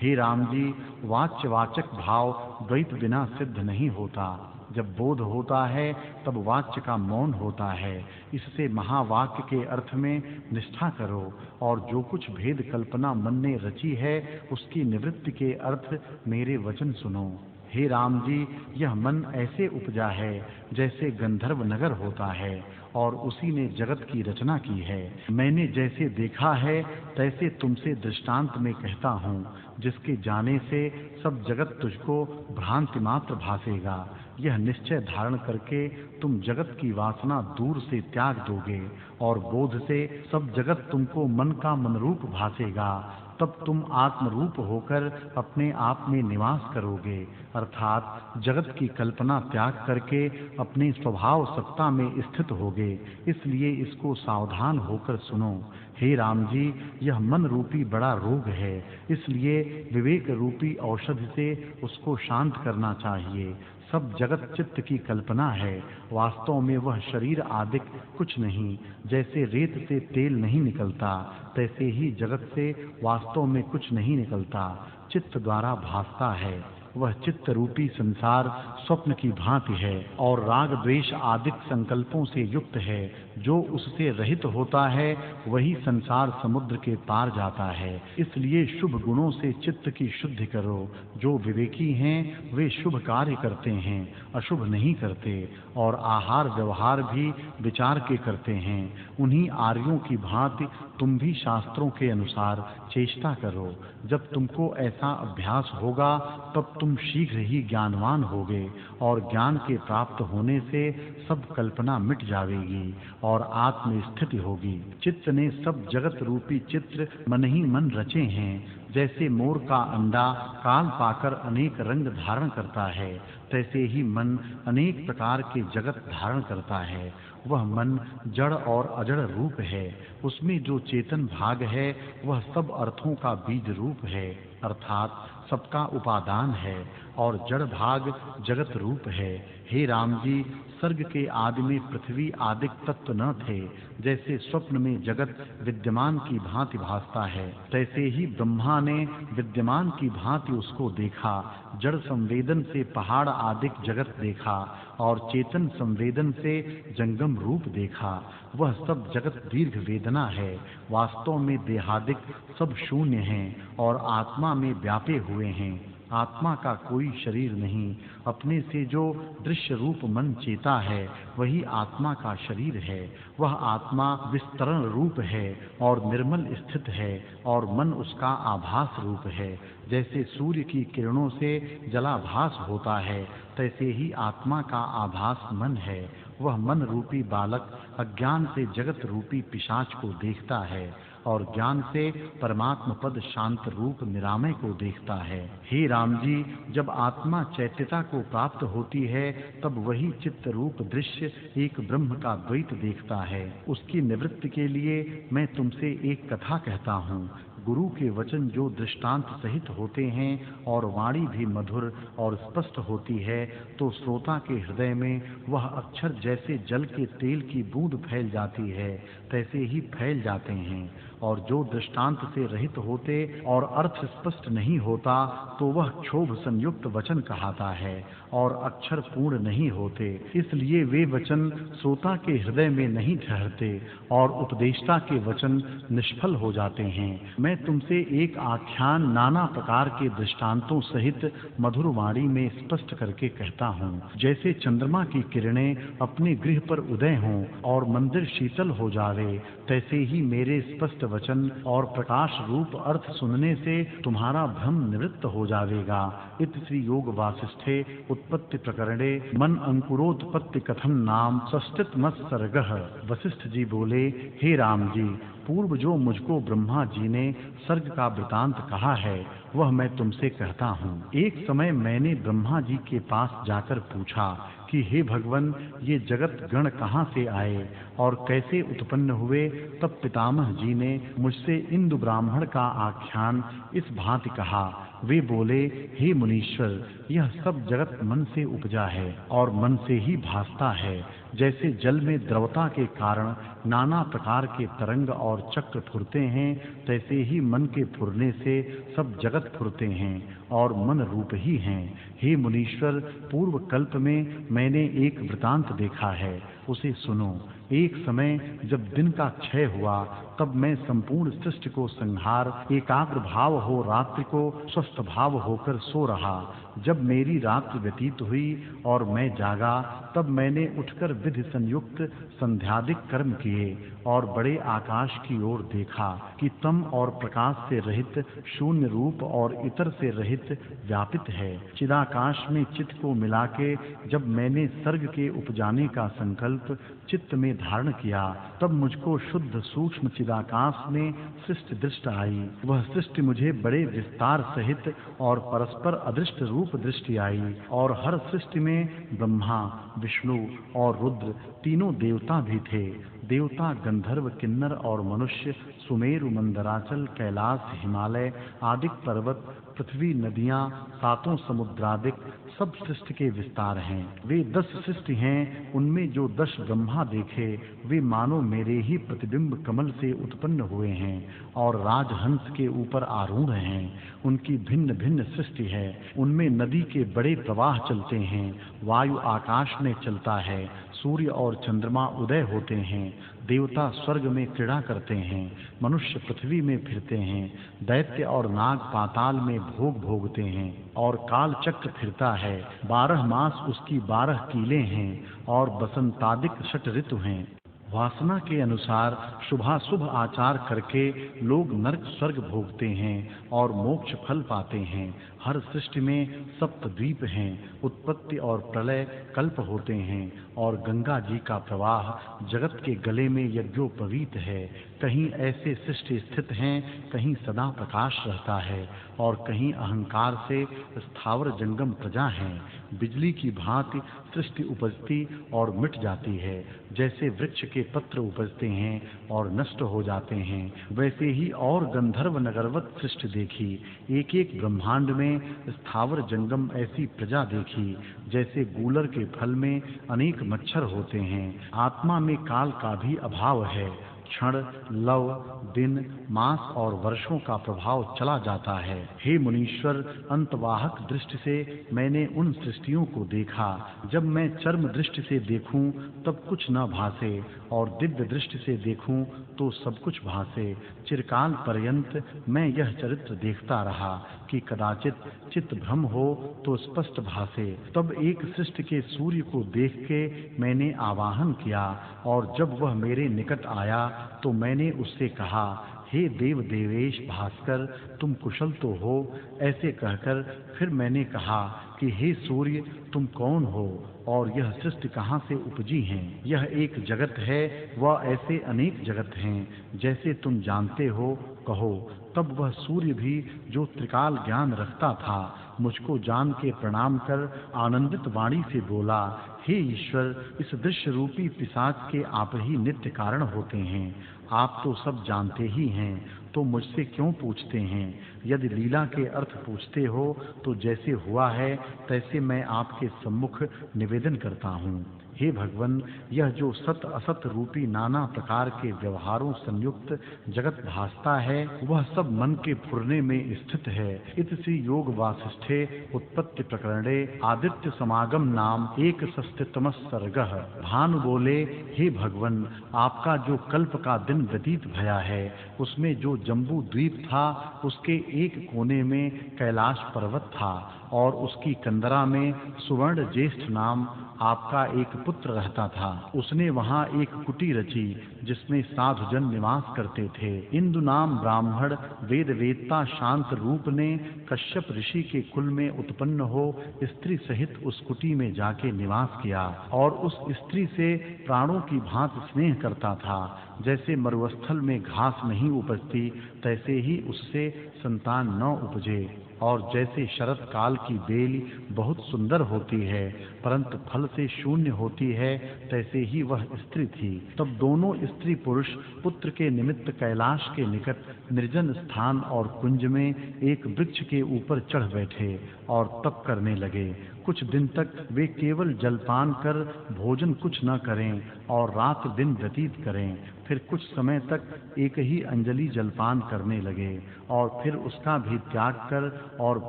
हे राम जी, वाच्यवाचक भाव द्वैत बिना सिद्ध नहीं होता। जब बोध होता है तब वाच्य का मौन होता है। इससे महावाक्य के अर्थ में निष्ठा करो और जो कुछ भेद कल्पना मन ने रची है उसकी निवृत्ति के अर्थ मेरे वचन सुनो। हे राम जी, यह मन ऐसे उपजा है जैसे गंधर्व नगर होता है और उसी ने जगत की रचना की है। मैंने जैसे देखा है तैसे तुमसे दृष्टांत में कहता हूँ, जिसके जाने से सब जगत तुझको भ्रांति मात्र भासेगा। यह निश्चय धारण करके तुम जगत की वासना दूर से त्याग दोगे और बोध से सब जगत तुमको मन का मनरूप भासेगा। तब तुम आत्मरूप होकर अपने आप में निवास करोगे, अर्थात जगत की कल्पना त्याग करके अपने स्वभाव सत्ता में स्थित होगे। इसलिए इसको सावधान होकर सुनो। हे राम जी, यह मन रूपी बड़ा रोग है, इसलिए विवेक रूपी औषधि से उसको शांत करना चाहिए। सब जगत चित्त की कल्पना है, वास्तव में वह शरीर आदि कुछ नहीं। जैसे रेत से तेल नहीं निकलता, तैसे ही जगत से वास्तव में कुछ नहीं निकलता, चित्त द्वारा भासता है। वह चित्त रूपी संसार स्वप्न की भांति है और राग द्वेष आदि संकल्पों से युक्त है। जो उससे रहित होता है वही संसार समुद्र के पार जाता है। इसलिए शुभ गुणों से चित्त की शुद्धि करो। जो विवेकी हैं वे शुभ कार्य करते हैं, अशुभ नहीं करते और आहार व्यवहार भी विचार के करते हैं। उन्हीं आर्यों की भांति तुम भी शास्त्रों के अनुसार चेष्टा करो। जब तुमको ऐसा अभ्यास होगा तब तुम शीघ्र ही ज्ञानवान होगे और ज्ञान के प्राप्त होने से सब कल्पना मिट जाएगी और आत्म स्थिति होगी। चित्त ने सब जगत रूपी चित्र मन ही मन रचे हैं। जैसे मोर का अंडा काल पाकर अनेक रंग धारण करता है, तैसे ही मन अनेक प्रकार के जगत धारण करता है। वह मन जड़ और अजड़ रूप है। उसमें जो चेतन भाग है वह सब अर्थों का बीज रूप है, अर्थात सबका उपादान है और जड़ भाग जगत रूप है। हे राम जी, सर्ग के आदि में पृथ्वी आदि तत्व न थे। जैसे स्वप्न में जगत विद्यमान की भांति भासता है, तैसे ही ब्रह्मा ने विद्यमान की भांति उसको देखा। जड़ संवेदन से पहाड़ आदि जगत देखा और चेतन संवेदन से जंगम रूप देखा। वह सब जगत दीर्घ वेदना है। वास्तव में देहादिक सब शून्य हैं और आत्मा में व्यापे हुए हैं। आत्मा का कोई शरीर नहीं। अपने से जो दृश्य रूप मन चेता है वही आत्मा का शरीर है। वह आत्मा विस्तरण रूप है और निर्मल स्थित है और मन उसका आभास रूप है। जैसे सूर्य की किरणों से जलाभास होता है, तैसे ही आत्मा का आभास मन है। वह मन रूपी बालक अज्ञान से जगत रूपी पिशाच को देखता है और ज्ञान से परमात्म पद शांत रूप निरामय को देखता है। हे राम जी, जब आत्मा चैत्यता को प्राप्त होती है तब वही चित्त रूप दृश्य एक ब्रह्म का द्वैत देखता है। उसकी निवृत्ति के लिए मैं तुमसे एक कथा कहता हूँ। गुरु के वचन जो दृष्टांत सहित होते हैं और वाणी भी मधुर और स्पष्ट होती है, तो श्रोता के हृदय में वह अक्षर जैसे जल के तेल की बूंद फैल जाती है, तैसे ही फैल जाते हैं। और जो दृष्टांत से रहित होते और अर्थ स्पष्ट नहीं होता, तो वह क्षोभ संयुक्त वचन कहाता है और अक्षर पूर्ण नहीं होते। इसलिए वे वचन श्रोता के हृदय में नहीं ठहरते और उपदेष्टा के वचन निष्फल हो जाते हैं। मैं तुमसे एक आख्यान नाना प्रकार के दृष्टांतों सहित मधुर वाणी में स्पष्ट करके कहता हूँ। जैसे चंद्रमा की किरणें अपने गृह पर उदय हों और मंदिर शीतल हो जावे, तैसे ही मेरे स्पष्ट वचन और प्रकाश रूप अर्थ सुनने से तुम्हारा भ्रम निवृत्त हो जावेगा। इत श्री योग वासिष्ठे उत्पत्ति प्रकरणे मन अंकुरोत्पत्ति कथन नाम षष्ठित मत्सर्गः। वशिष्ठ जी बोले, हे राम जी, पूर्व जो मुझको ब्रह्मा जी ने सर्ग का वृतांत कहा है वह मैं तुमसे कहता हूँ। एक समय मैंने ब्रह्मा जी के पास जाकर पूछा कि हे भगवन, ये जगत गण कहाँ से आए और कैसे उत्पन्न हुए। तब पितामह जी ने मुझसे इंदु ब्राह्मण का आख्यान इस भांति कहा। वे बोले, हे मुनीश्वर, यह सब जगत मन से उपजा है और मन से ही भासता है। जैसे जल में द्रवता के कारण नाना प्रकार के तरंग और चक्र फुरते हैं, तैसे ही मन के फुरने से सब जगत फुरते हैं और मन रूप ही हैं। हे मुनीश्वर, पूर्व कल्प में मैंने एक वृतांत देखा है, उसे सुनो। एक समय जब दिन का क्षय हुआ, तब मैं संपूर्ण सृष्टि को संहार एकाग्र भाव हो रात्रि को स्वस्थ भाव होकर सो रहा। जब मेरी रात्रि व्यतीत हुई और मैं जागा, तब मैंने उठकर विधि संयुक्त संध्यादिक कर्म किए और बड़े आकाश की ओर देखा कि तम और प्रकाश से रहित शून्य रूप और इतर से रहित व्यापित है। चिदाकाश में चित्त को मिला के जब मैंने सर्ग के उपजाने का संकल्प चित्त में धारण किया, तब मुझको शुद्ध सूक्ष्म चिदाकाश में सृष्टि दृष्टि आई। वह सृष्टि मुझे बड़े विस्तार सहित और परस्पर अदृष्ट रूप दृष्टि आई और हर सृष्टि में ब्रह्मा, विष्णु और रुद्र तीनों देवता भी थे। देवता, गंधर्व, किन्नर और मनुष्य, सुमेरु, मंदराचल, कैलाश, हिमालय आदि पर्वत, पृथ्वी, नदियां, सातों समुद्रादिक सब सृष्टि के विस्तार हैं। वे 10 सृष्टि हैं। उनमें जो 10 ब्रह्मा देखे वे मानो मेरे ही प्रतिबिंब कमल से उत्पन्न हुए हैं और राजहंस के ऊपर आरूढ़ हैं। उनकी भिन्न भिन्न सृष्टि है। उनमें नदी के बड़े प्रवाह चलते हैं, वायु आकाश में चलता है, सूर्य और चंद्रमा उदय होते हैं, देवता स्वर्ग में क्रीड़ा करते हैं, मनुष्य पृथ्वी में फिरते हैं, दैत्य और नाग पाताल में भोग भोगते हैं और काल चक्र फिरता है। 12 मास उसकी 12 कीलें हैं और बसंतादिक 6 ऋतु हैं। वासना के अनुसार शुभाशुभ आचार करके लोग नरक स्वर्ग भोगते हैं और मोक्ष फल पाते हैं। हर सृष्टि में सप्तद्वीप हैं, उत्पत्ति और प्रलय कल्प होते हैं और गंगा जी का प्रवाह जगत के गले में यज्ञोपवीत है। कहीं ऐसे सृष्टि स्थित हैं, कहीं सदा प्रकाश रहता है और कहीं अहंकार से स्थावर जंगम प्रजा हैं। बिजली की भांति सृष्टि उपजती और मिट जाती है। जैसे वृक्ष के पत्र उपजते हैं और नष्ट हो जाते हैं, वैसे ही और गंधर्व नगरवत सृष्टि देखी। एक एक ब्रह्मांड में स्थावर जंगम ऐसी प्रजा देखी। जैसे गूलर के फल में अनेक मच्छर होते हैं, आत्मा में काल का भी अभाव है। क्षण, लव, दिन, मास और वर्षों का प्रभाव चला जाता है। हे मुनीश्वर, अंतवाहक दृष्टि से मैंने उन सृष्टियों को देखा। जब मैं चर्म दृष्टि से देखूं तब कुछ न भासे और दिव्य दृष्टि से देखूं तो सब कुछ भासे। चिरकाल पर्यंत मैं यह चरित्र देखता रहा कि कदाचित चित्त भ्रम हो तो स्पष्ट भासे। तब एक सृष्टि के सूर्य को देख के मैंने आवाहन किया और जब वह मेरे निकट आया तो मैंने उससे कहा, हे देव देवेश भास्कर, तुम कुशल तो हो। ऐसे कहकर फिर मैंने कहा कि हे सूर्य, तुम कौन हो और यह सृष्टि कहाँ से उपजी है। यह एक जगत है, वह ऐसे अनेक जगत हैं, जैसे तुम जानते हो कहो। तब वह सूर्य भी जो त्रिकाल ज्ञान रखता था मुझको जान के प्रणाम कर आनंदित वाणी से बोला, हे ईश्वर, इस दृश्य रूपी पिशाच के आप ही नित्य कारण होते हैं। आप तो सब जानते ही हैं, तो मुझसे क्यों पूछते हैं। यदि लीला के अर्थ पूछते हो तो जैसे हुआ है तैसे मैं आपके सम्मुख निवेदन करता हूँ। हे भगवन, यह जो सत असत रूपी नाना प्रकार के व्यवहारों संयुक्त जगत भासता है, वह सब मन के फुरने में स्थित है। इति योग वासिष्ठे उत्पत्ति प्रकरणे आदित्य समागम नाम एक षष्ठतम सर्गः। भानु बोले, हे भगवन, आपका जो कल्प का दिन व्यतीत भया है, उसमें जो जम्बू द्वीप था, उसके एक कोने में कैलाश पर्वत था और उसकी कंदरा में सुवर्ण ज्येष्ठ नाम आपका एक पुत्र रहता था। उसने वहां एक कुटी रची जिसमें साधुजन निवास करते थे। इंदु नाम ब्राह्मण वेद वेदता शांत रूप ने कश्यप ऋषि के कुल में उत्पन्न हो स्त्री सहित उस कुटी में जाके निवास किया और उस स्त्री से प्राणों की भांति स्नेह करता था। जैसे मरुस्थल में घास नहीं उपजती, तैसे ही उससे संतान न उपजे। और जैसे शरत काल की बेल बहुत सुंदर होती है परंतु फल से शून्य होती है, तैसे ही वह स्त्री थी। तब दोनों स्त्री पुरुष पुत्र के निमित्त कैलाश के निकट निर्जन स्थान और कुंज में एक वृक्ष के ऊपर चढ़ बैठे और तप करने लगे। कुछ दिन तक वे केवल जलपान कर भोजन कुछ न करें और रात दिन व्यतीत करें। फिर कुछ समय तक एक ही अंजलि जलपान करने लगे और फिर उसका भी त्याग कर और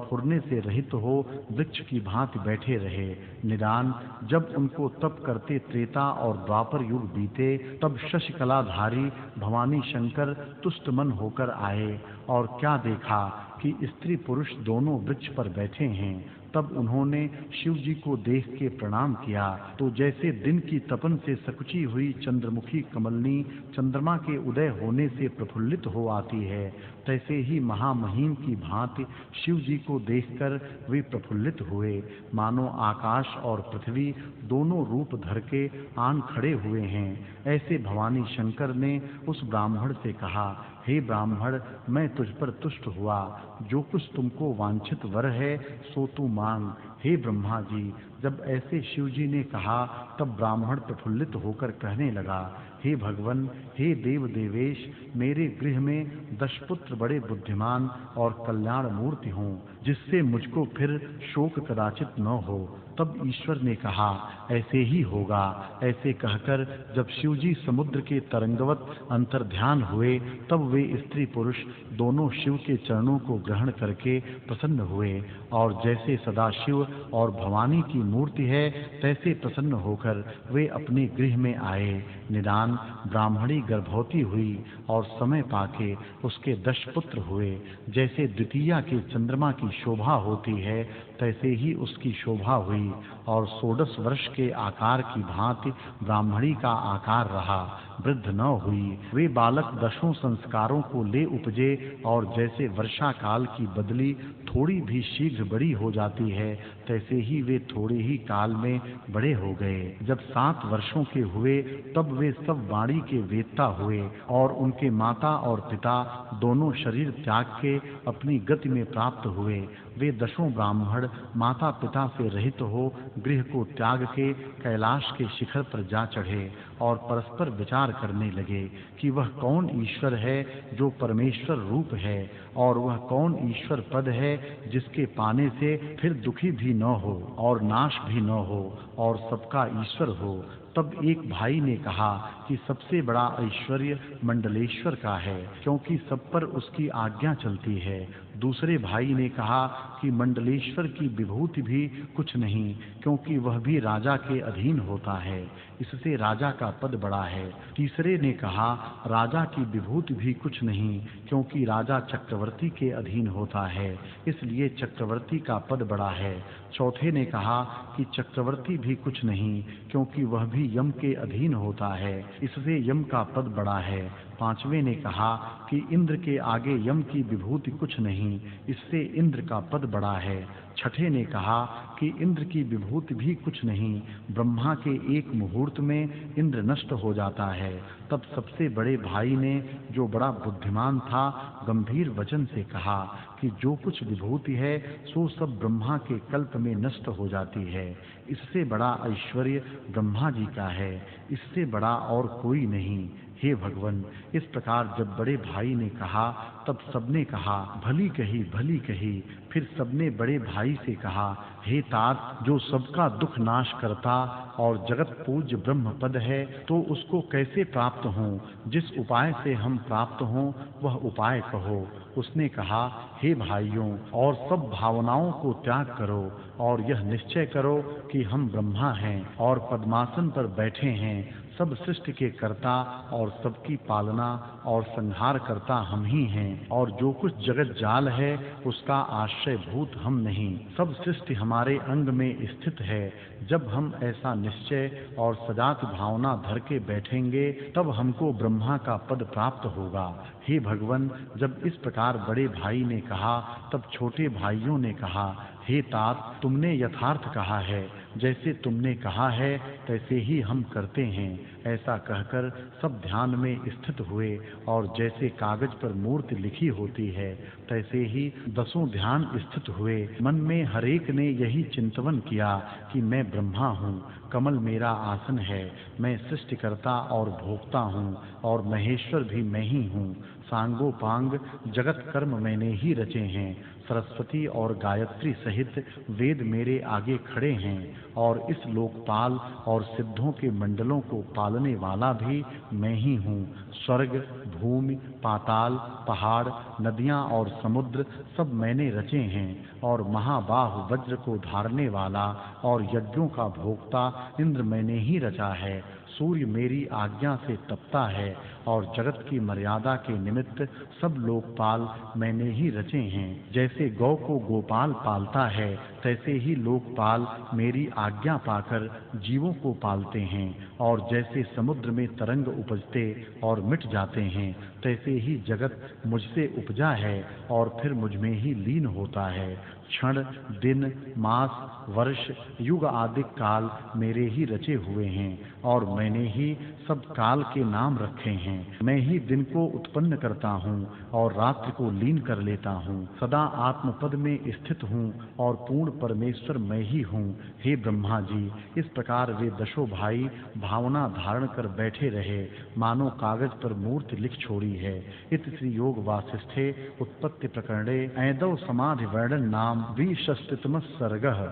फुरने से रहित हो वृक्ष की भांति बैठे रहे। निदान जब उनको तप करते त्रेता और द्वापर युग बीते, तब शशिकलाधारी भवानी शंकर तुष्ट मन होकर आए और क्या देखा कि स्त्री पुरुष दोनों वृक्ष पर बैठे हैं। तब उन्होंने शिव जी को देख के प्रणाम किया तो जैसे दिन की तपन से सकुची हुई चंद्रमुखी कमलनी चंद्रमा के उदय होने से प्रफुल्लित हो आती है, तैसे ही महामहिम की भांति शिव जी को देखकर वे प्रफुल्लित हुए, मानो आकाश और पृथ्वी दोनों रूप धर के आन खड़े हुए हैं। ऐसे भवानी शंकर ने उस ब्राह्मण से कहा, हे ब्राह्मण, मैं तुझ पर तुष्ट हुआ। जो कुछ तुमको वांछित वर है सो तू मांग। हे ब्रह्मा जी, जब ऐसे शिव जी ने कहा तब ब्राह्मण प्रफुल्लित होकर कहने लगा, हे भगवन, हे देव देवेश, मेरे गृह में 10 पुत्र बड़े बुद्धिमान और कल्याण मूर्ति हों, जिससे मुझको फिर शोक कदाचित न हो। तब ईश्वर ने कहा, ऐसे ही होगा। ऐसे कहकर जब शिव जी समुद्र के तरंगवत अंतर्ध्यान हुए, तब वे स्त्री पुरुष दोनों शिव के चरणों को ग्रहण करके प्रसन्न हुए और जैसे सदाशिव और भवानी की मूर्ति है, तैसे प्रसन्न होकर वे अपने गृह में आए। निदान ब्राह्मणी गर्भवती हुई और समय पाके उसके 10 पुत्र हुए। जैसे द्वितीया के चंद्रमा की शोभा होती है, तैसे ही उसकी शोभा हुई और 16 वर्ष के आकार की भांति ब्राह्मणी का आकार रहा, वृद्ध न हुई। वे बालक 10 संस्कारों को ले उपजे और जैसे वर्षा काल की बदली थोड़ी भी शीघ्र बड़ी हो जाती है, तैसे ही वे थोड़े ही काल में बड़े हो गए। जब 7 वर्षों के हुए, तब वे सब वाणी के वेत्ता हुए और उनके माता और पिता दोनों शरीर त्याग के अपनी गति में प्राप्त हुए। वे 10 ब्राह्मण माता पिता से रहित हो गृह को त्याग के कैलाश के शिखर पर जा चढ़े और परस्पर विचार करने लगे कि वह कौन ईश्वर है जो परमेश्वर रूप है और वह कौन ईश्वर पद है जिसके पाने से फिर दुखी भी न हो और नाश भी न हो और सबका ईश्वर हो। तब एक भाई ने कहा कि सबसे बड़ा ऐश्वर्य मंडलेश्वर का है, क्योंकि सब पर उसकी आज्ञा चलती है। दूसरे भाई ने कहा कि मंडलेश्वर की विभूति भी कुछ नहीं, क्योंकि वह भी राजा के अधीन होता है, इससे राजा का पद बड़ा है। तीसरे ने कहा राजा की विभूति भी कुछ नहीं, क्योंकि राजा चक्रवर्ती के अधीन होता है, इसलिए चक्रवर्ती का पद बड़ा है। चौथे ने कहा कि चक्रवर्ती भी कुछ नहीं, क्योंकि वह भी यम के अधीन होता है, इससे यम का पद बड़ा है। पांचवें ने कहा कि इंद्र के आगे यम की विभूति कुछ नहीं, इससे इंद्र का पद बड़ा है। छठे ने कहा कि इंद्र की विभूति भी कुछ नहीं, ब्रह्मा के एक मुहूर्त में इंद्र नष्ट हो जाता है। तब सबसे बड़े भाई ने, जो बड़ा बुद्धिमान था, गंभीर वचन से कहा कि जो कुछ विभूति है सो सब ब्रह्मा के कल्प में नष्ट हो जाती है। इससे बड़ा ऐश्वर्य ब्रह्मा जी का है, इससे बड़ा और कोई नहीं। हे भगवन, इस प्रकार जब बड़े भाई ने कहा तब सबने कहा भली कही भली कही। फिर सबने बड़े भाई से कहा, हे तात, जो सबका दुख नाश करता और जगत पूज्य ब्रह्म पद है, तो उसको कैसे प्राप्त हों? जिस उपाय से हम प्राप्त हों वह उपाय कहो। उसने कहा, हे भाइयों, और सब भावनाओं को त्याग करो और यह निश्चय करो कि हम ब्रह्मा हैं और पद्मासन पर बैठे हैं। सब सृष्टि के कर्ता और सबकी पालना और संहार करता हम ही हैं, और जो कुछ जगत जाल है उसका आश्रय भूत हम नहीं। सब सृष्टि हमारे अंग में स्थित है। जब हम ऐसा निश्चय और सजात भावना धर के बैठेंगे तब हमको ब्रह्मा का पद प्राप्त होगा। हे भगवन, जब इस प्रकार बड़े भाई ने कहा तब छोटे भाइयों ने कहा, हे तात, तुमने यथार्थ कहा है। जैसे तुमने कहा है तैसे ही हम करते हैं। ऐसा कहकर सब ध्यान में स्थित हुए और जैसे कागज पर मूर्ति लिखी होती है तैसे ही दसों ध्यान स्थित हुए। मन में हरेक ने यही चिंतवन किया कि मैं ब्रह्मा हूँ, कमल मेरा आसन है, मैं सृष्टिकर्ता और भोक्ता हूँ और महेश्वर भी मैं ही हूँ। सांगोपांग जगत कर्म मैंने ही रचे हैं। सरस्वती और गायत्री सहित वेद मेरे आगे खड़े हैं और इस लोकपाल और सिद्धों के मंडलों को पालने वाला भी मैं ही हूँ। स्वर्ग, भूमि, पाताल, पहाड़, नदियाँ और समुद्र सब मैंने रचे हैं और महाबाहु वज्र को धारने वाला और यज्ञों का भोक्ता इंद्र मैंने ही रचा है। सूर्य मेरी आज्ञा से तपता है और जगत की मर्यादा के निमित्त सब लोकपाल मैंने ही रचे हैं। जैसे गौ को गोपाल पालता है तैसे ही लोकपाल मेरी आज्ञा पाकर जीवों को पालते हैं, और जैसे समुद्र में तरंग उपजते और मिट जाते हैं तैसे ही जगत मुझसे उपजा है और फिर मुझ में ही लीन होता है। क्षण, दिन, मास, वर्ष, युग आदि काल मेरे ही रचे हुए हैं और मैंने ही सब काल के नाम रखे हैं। मैं ही दिन को उत्पन्न करता हूँ और रात्रि को लीन कर लेता हूँ। सदा आत्मपद में स्थित हूँ और पूर्ण परमेश्वर मैं ही हूँ। हे ब्रह्मा जी, इस प्रकार वे दशों भाई भावना धारण कर बैठे रहे, मानो कागज पर मूर्ति लिख छोड़ी है। इत श्री योग वासिष्ठे उत्पत्ति प्रकरणे ऐदव समाधि वर्णन नाम 20तमः सर्गः।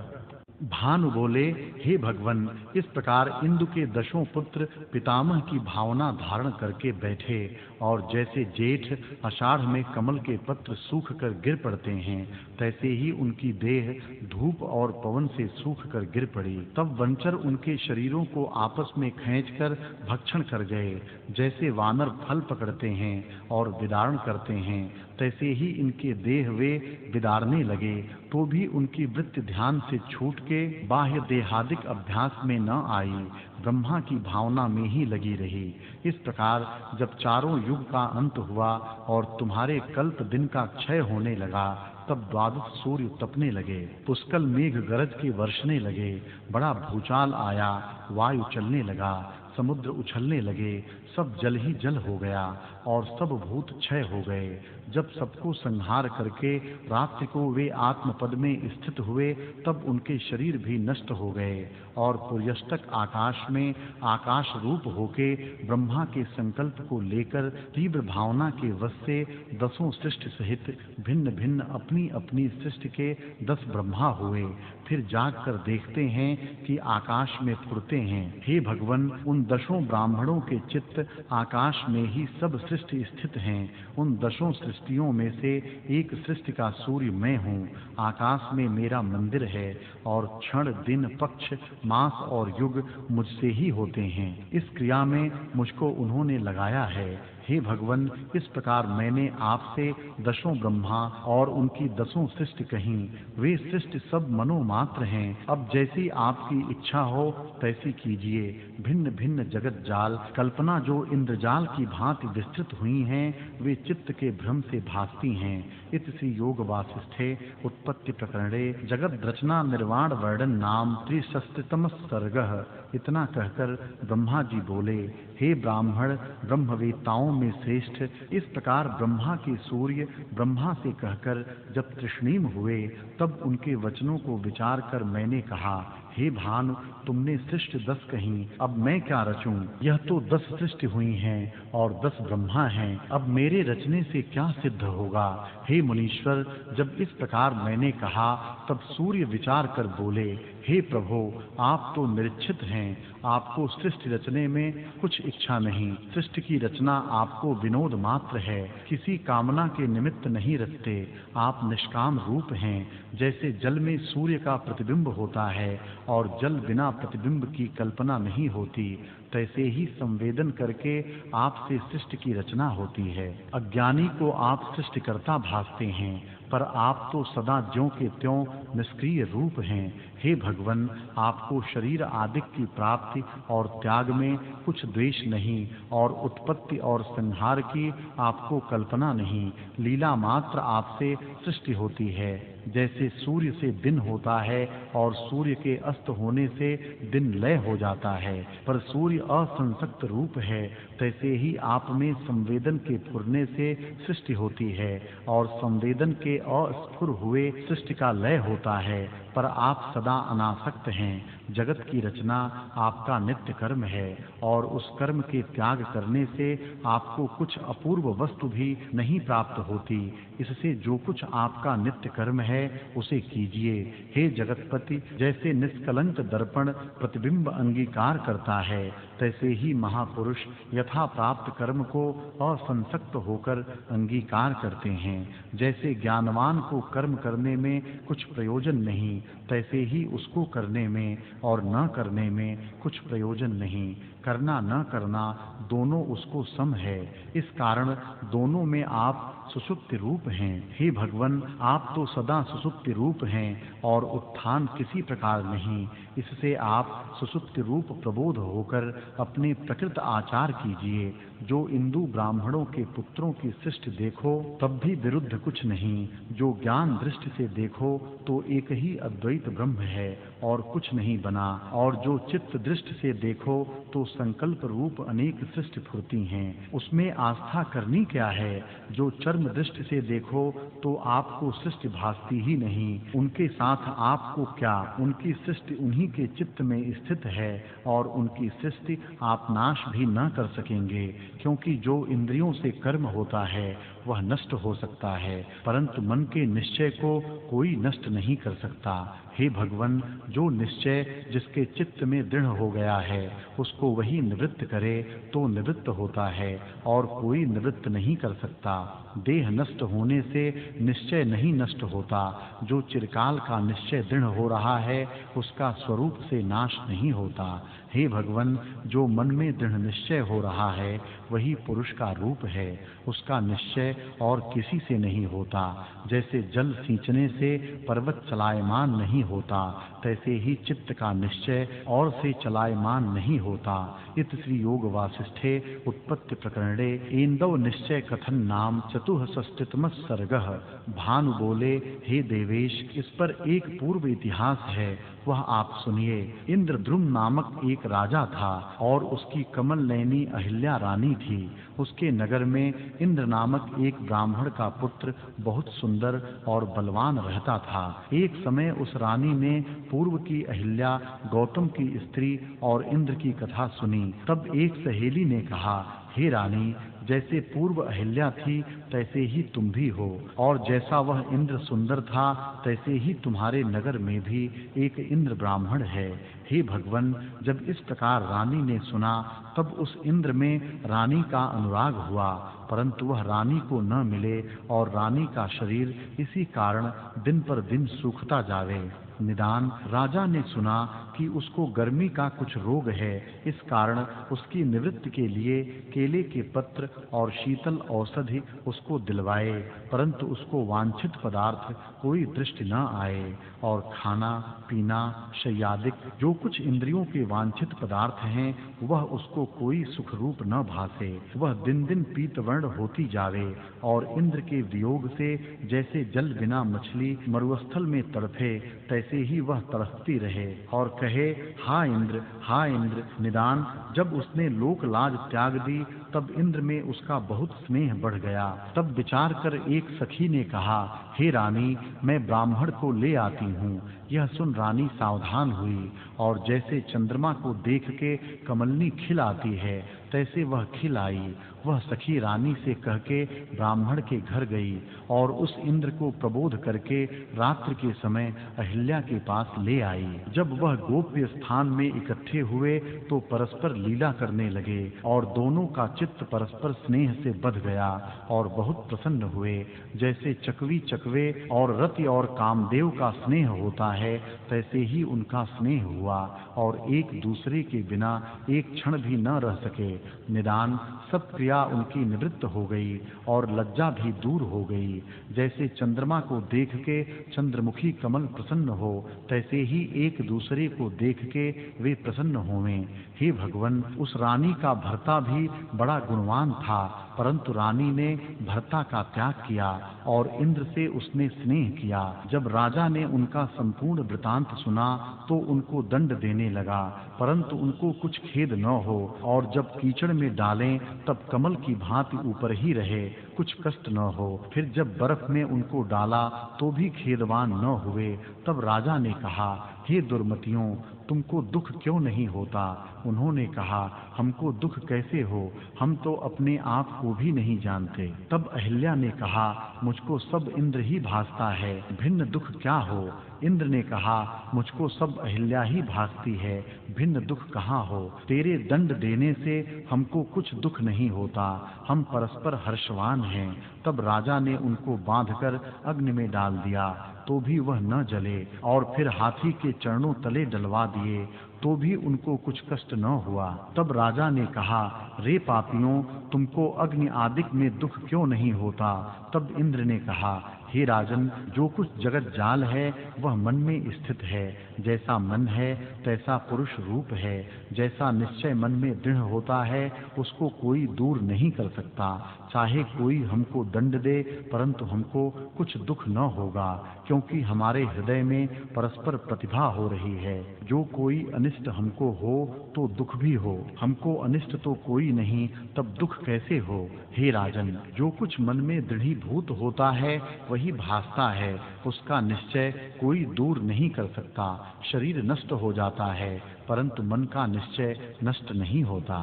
भानु बोले, हे भगवन, इस प्रकार इंदु के दशों पुत्र पितामह की भावना धारण करके बैठे और जैसे जेठ आषाढ़ में कमल के पत्र सूख कर गिर पड़ते हैं तैसे ही उनकी देह धूप और पवन से सूख कर गिर पड़ी। तब वंचर उनके शरीरों को आपस में खींचकर भक्षण कर गए। जैसे वानर फल पकड़ते हैं और विदारण करते हैं तैसे ही इनके देह वे विदारने लगे, तो भी उनकी वृत्ति ध्यान से छूट के बाह्य देहादिक अभ्यास में न आई, ब्रह्मा की भावना में ही लगी रही। इस प्रकार जब चारों युग का अंत हुआ और तुम्हारे कल्प दिन का क्षय होने लगा तब 12 सूर्य तपने लगे, पुष्कल मेघ गरज के वर्षने लगे, बड़ा भूचाल आया, वायु चलने लगा, समुद्र उछलने लगे, सब जल ही जल हो गया और सब भूत क्षय हो गए। जब सबको संहार करके रात्रि को वे आत्मपद में स्थित हुए तब उनके शरीर भी नष्ट हो गए और पुर्यष्टक आकाश में आकाश रूप होके ब्रह्मा के संकल्प को लेकर तीव्र भावना के वश से दसों सृष्टि सहित भिन्न भिन्न अपनी अपनी सृष्टि के 10 ब्रह्मा हुए। फिर जाग कर देखते हैं कि आकाश में फुरते हैं। हे भगवन, उन दशों ब्राह्मणों के चित्त आकाश में ही सब सृष्टि स्थित हैं। उन दशों सृष्टियों में से एक सृष्टि का सूर्य मैं हूँ। आकाश में मेरा मंदिर है और क्षण, दिन, पक्ष, मास और युग मुझसे ही होते हैं। इस क्रिया में मुझको उन्होंने लगाया है। हे भगवन, इस प्रकार मैंने आपसे दशों ब्रह्मा और उनकी दसों सृष्टि कहीं। वे सृष्टि सब मनोमात्र हैं। अब जैसी आपकी इच्छा हो तैसी कीजिए। भिन्न भिन्न जगत जाल कल्पना जो इंद्रजाल की भांति विस्तृत हुई हैं, वे चित्त के भ्रम से भासती हैं। इत श्री योग वासिष्ठे उत्पत्ति प्रकरणे जगत रचना निर्वाण वर्णन नाम 63तमः सर्गः। इतना कहकर ब्रह्मा जी बोले, हे ब्राह्मण, ब्रह्मवेत्ताओं में श्रेष्ठ, इस प्रकार ब्रह्मा के सूर्य ब्रह्मा से कहकर जब तृष्णीम हुए, तब उनके वचनों को विचार कर मैंने कहा, हे भानु, तुमने सृष्टि 10 कहीं, अब मैं क्या रचूं? यह तो 10 सृष्टि हुई हैं और 10 ब्रह्मा हैं, अब मेरे रचने से क्या सिद्ध होगा? हे मुनीश्वर, जब इस प्रकार मैंने कहा, तब सूर्य विचार कर बोले, हे प्रभो, आप तो निरीक्षित हैं, आपको सृष्टि रचने में कुछ इच्छा नहीं, सृष्टि की रचना आपको विनोद मात्र है, किसी कामना के निमित्त नहीं रचते, आप निष्काम रूप हैं। जैसे जल में सूर्य का प्रतिबिंब होता है और जल बिना प्रतिबिंब की कल्पना नहीं होती, तैसे ही संवेदन करके आपसे सृष्टि की रचना होती है। अज्ञानी को आप सृष्टिकर्ता भासते हैं, पर आप तो सदा ज्यों के त्यों निष्क्रिय रूप हैं। हे भगवन, आपको शरीर आदि की प्राप्ति और त्याग में कुछ द्वेष नहीं और उत्पत्ति और संहार की आपको कल्पना नहीं, लीला मात्र आपसे सृष्टि होती है। जैसे सूर्य से दिन होता है और सूर्य के अस्त होने से दिन लय हो जाता है, पर सूर्य असंसक्त रूप है, तैसे ही आप में संवेदन के फुरने से सृष्टि होती है और संवेदन के अस्फुर हुए सृष्टि का लय होता है, पर आप सदा अनासक्त हैं। जगत की रचना आपका नित्य कर्म है और उस कर्म के त्याग करने से आपको कुछ अपूर्व वस्तु भी नहीं प्राप्त होती। इससे जो कुछ आपका नित्य कर्म है उसे कीजिए। हे जगतपति, जैसे निष्कलंक दर्पण प्रतिबिंब अंगीकार करता है, तैसे ही महापुरुष यथा प्राप्त कर्म को असंसक्त होकर अंगीकार करते हैं। जैसे ज्ञानवान को कर्म करने में कुछ प्रयोजन नहीं, तैसे ही उसको करने में और न करने में कुछ प्रयोजन नहीं। करना न करना दोनों उसको सम है, इस कारण दोनों में आप सुषुप्ति रूप हैं। हे भगवन, आप तो सदा सुषुप्ति रूप हैं और उत्थान किसी प्रकार नहीं। इससे आप सुषुप्ति रूप प्रबोध होकर अपने प्रकृत आचार कीजिए। जो इंदु ब्राह्मणों के पुत्रों की सृष्टि देखो तब भी विरुद्ध कुछ नहीं, जो ज्ञान दृष्टि से देखो तो एक ही अद्वैत ब्रह्म है और कुछ नहीं बना, और जो चित्त दृष्टि से देखो तो संकल्प रूप अनेक सृष्टि फुरती हैं। उसमें आस्था करनी क्या है? जो चर्म दृष्टि से देखो तो आपको सृष्टि भासती ही नहीं, उनके साथ आपको क्या? उनकी सृष्टि उन्हीं के चित्त में स्थित है और उनकी सृष्टि आप नाश भी न कर सकेंगे, क्योंकि जो इंद्रियों से कर्म होता है वह नष्ट हो सकता है, परंतु मन के निश्चय को कोई नष्ट नहीं कर सकता। हे भगवन, जो निश्चय जिसके चित्त में दृढ़ हो गया है उसको वही निवृत्त करे तो निवृत्त होता है और कोई निवृत्त नहीं कर सकता। देह नष्ट होने से निश्चय नहीं नष्ट होता, जो चिरकाल का निश्चय दृढ़ हो रहा है उसका स्वरूप से नाश नहीं होता। हे भगवन, जो मन में दृढ़ निश्चय हो रहा है वही पुरुष का रूप है, उसका निश्चय और किसी से नहीं होता। जैसे जल सींचने से पर्वत चलायमान नहीं होता, तैसे ही चित्त का निश्चय और से चलायमान नहीं होता। इत श्री योग वासिष्ठे उत्पत्ति प्रकरणे ऐन्दव निश्चय कथन नाम चतुःषष्टितमः सर्गः। भानु बोले, हे देवेश, इस पर एक पूर्व इतिहास है, वह आप सुनिए। इंद्रद्रुम नामक एक राजा था और उसकी कमल नयनी अहिल्या रानी थी। उसके नगर में इंद्र नामक एक ब्राह्मण का पुत्र बहुत सुंदर और बलवान रहता था। एक समय उस रानी ने पूर्व की अहिल्या गौतम की स्त्री और इंद्र की कथा सुनी। तब एक सहेली ने कहा, हे रानी, जैसे पूर्व अहिल्या थी तैसे ही तुम भी हो, और जैसा वह इंद्र सुंदर था तैसे ही तुम्हारे नगर में भी एक इंद्र ब्राह्मण है। हे भगवन, जब इस प्रकार रानी ने सुना तब उस इंद्र में रानी का अनुराग हुआ, परंतु वह रानी को न मिले और रानी का शरीर इसी कारण दिन पर दिन सूखता जावे। निदान राजा ने सुना कि उसको गर्मी का कुछ रोग है, इस कारण उसकी निवृत्ति के लिए केले के पत्र और शीतल औषधि उसको दिलवाए, परंतु उसको वांछित पदार्थ कोई दृष्टि न आए और खाना पीना शय्यादिक जो कुछ इंद्रियों के वांछित पदार्थ हैं वह उसको कोई सुख रूप न भासे। वह दिन दिन पीतवर्ण होती जावे और इंद्र के वियोग से जैसे जल बिना मछली मरुस्थल में तड़फे तैसे ही वह तड़फती रहे और कहे, हा इंद्र, निदान जब उसने लोक लाज त्याग दी तब इंद्र में उसका बहुत स्नेह बढ़ गया। तब विचार कर एक सखी ने कहा, हे रानी, मैं ब्राह्मण को ले आती हूँ। यह सुन रानी सावधान हुई और जैसे चंद्रमा को देख के कमलनी खिल आती है, तैसे वह खिल आई। वह सखी रानी से कह के ब्राह्मण के घर गई और उस इंद्र को प्रबोध करके रात्रि के समय अहिल्या के पास ले आई। जब वह गोप्य स्थान में इकट्ठे हुए तो परस्पर लीला करने लगे और दोनों का चित्त परस्पर स्नेह से बध गया और बहुत प्रसन्न हुए। जैसे चकवी चकवे और रति और कामदेव का स्नेह होता है, तैसे ही उनका स्नेह हुआ और एक दूसरे के बिना एक क्षण भी न रह सके। निदान सब क्रिया उनकी निवृत्त हो गई और लज्जा भी दूर हो गई। जैसे चंद्रमा को देख के चंद्रमुखी कमल प्रसन्न हो, तैसे ही एक दूसरे को देख के वे प्रसन्न होवें। हे भगवन, उस रानी का भर्ता भी बड़ा गुणवान था, परंतु रानी ने भर्ता का त्याग किया और इंद्र से उसने स्नेह किया। जब राजा ने उनका संपूर्ण वृतांत सुना तो उनको दंड देने लगा, परंतु उनको कुछ खेद न हो और जब कीचड़ में डालें तब कमल की भांति ऊपर ही रहे, कुछ कष्ट न हो। फिर जब बर्फ में उनको डाला तो भी खेदवान न हुए। तब राजा ने कहा, हे दुर्मतियों, तुमको दुख क्यों नहीं होता? उन्होंने कहा, हमको दुख कैसे हो, हम तो अपने आप को भी नहीं जानते। तब अहिल्या ने कहा, मुझको सब इंद्र ही भासता है, भिन्न दुख क्या हो? इंद्र ने कहा, मुझको सब अहिल्या ही भासती है, भिन्न दुख कहाँ हो? तेरे दंड देने से हमको कुछ दुख नहीं होता, हम परस्पर हर्षवान हैं। तब राजा ने उनको बांधकर अग्नि में डाल दिया तो भी वह न जले और फिर हाथी के चरणों तले डलवा दिए तो भी उनको कुछ कष्ट न हुआ। तब राजा ने कहा, रे पापियों, तुमको अग्नि आदिक में दुख क्यों नहीं होता? तब इंद्र ने कहा, हे राजन, जो कुछ जगत जाल है वह मन में स्थित है। जैसा मन है तैसा पुरुष रूप है। जैसा निश्चय मन में दृढ़ होता है उसको कोई दूर नहीं कर सकता। चाहे कोई हमको दंड दे, परंतु हमको कुछ दुख न होगा, क्योंकि हमारे हृदय में परस्पर प्रतिभा हो रही है। जो कोई अनिष्ट हमको हो तो दुख भी हो, हमको अनिष्ट तो कोई नहीं, तब दुख कैसे हो? हे राजन, जो कुछ मन में दृढ़ीभूत होता है वही भासता है, उसका निश्चय कोई दूर नहीं कर सकता। शरीर नष्ट हो जाता है, परंतु मन का निश्चय नष्ट नहीं होता।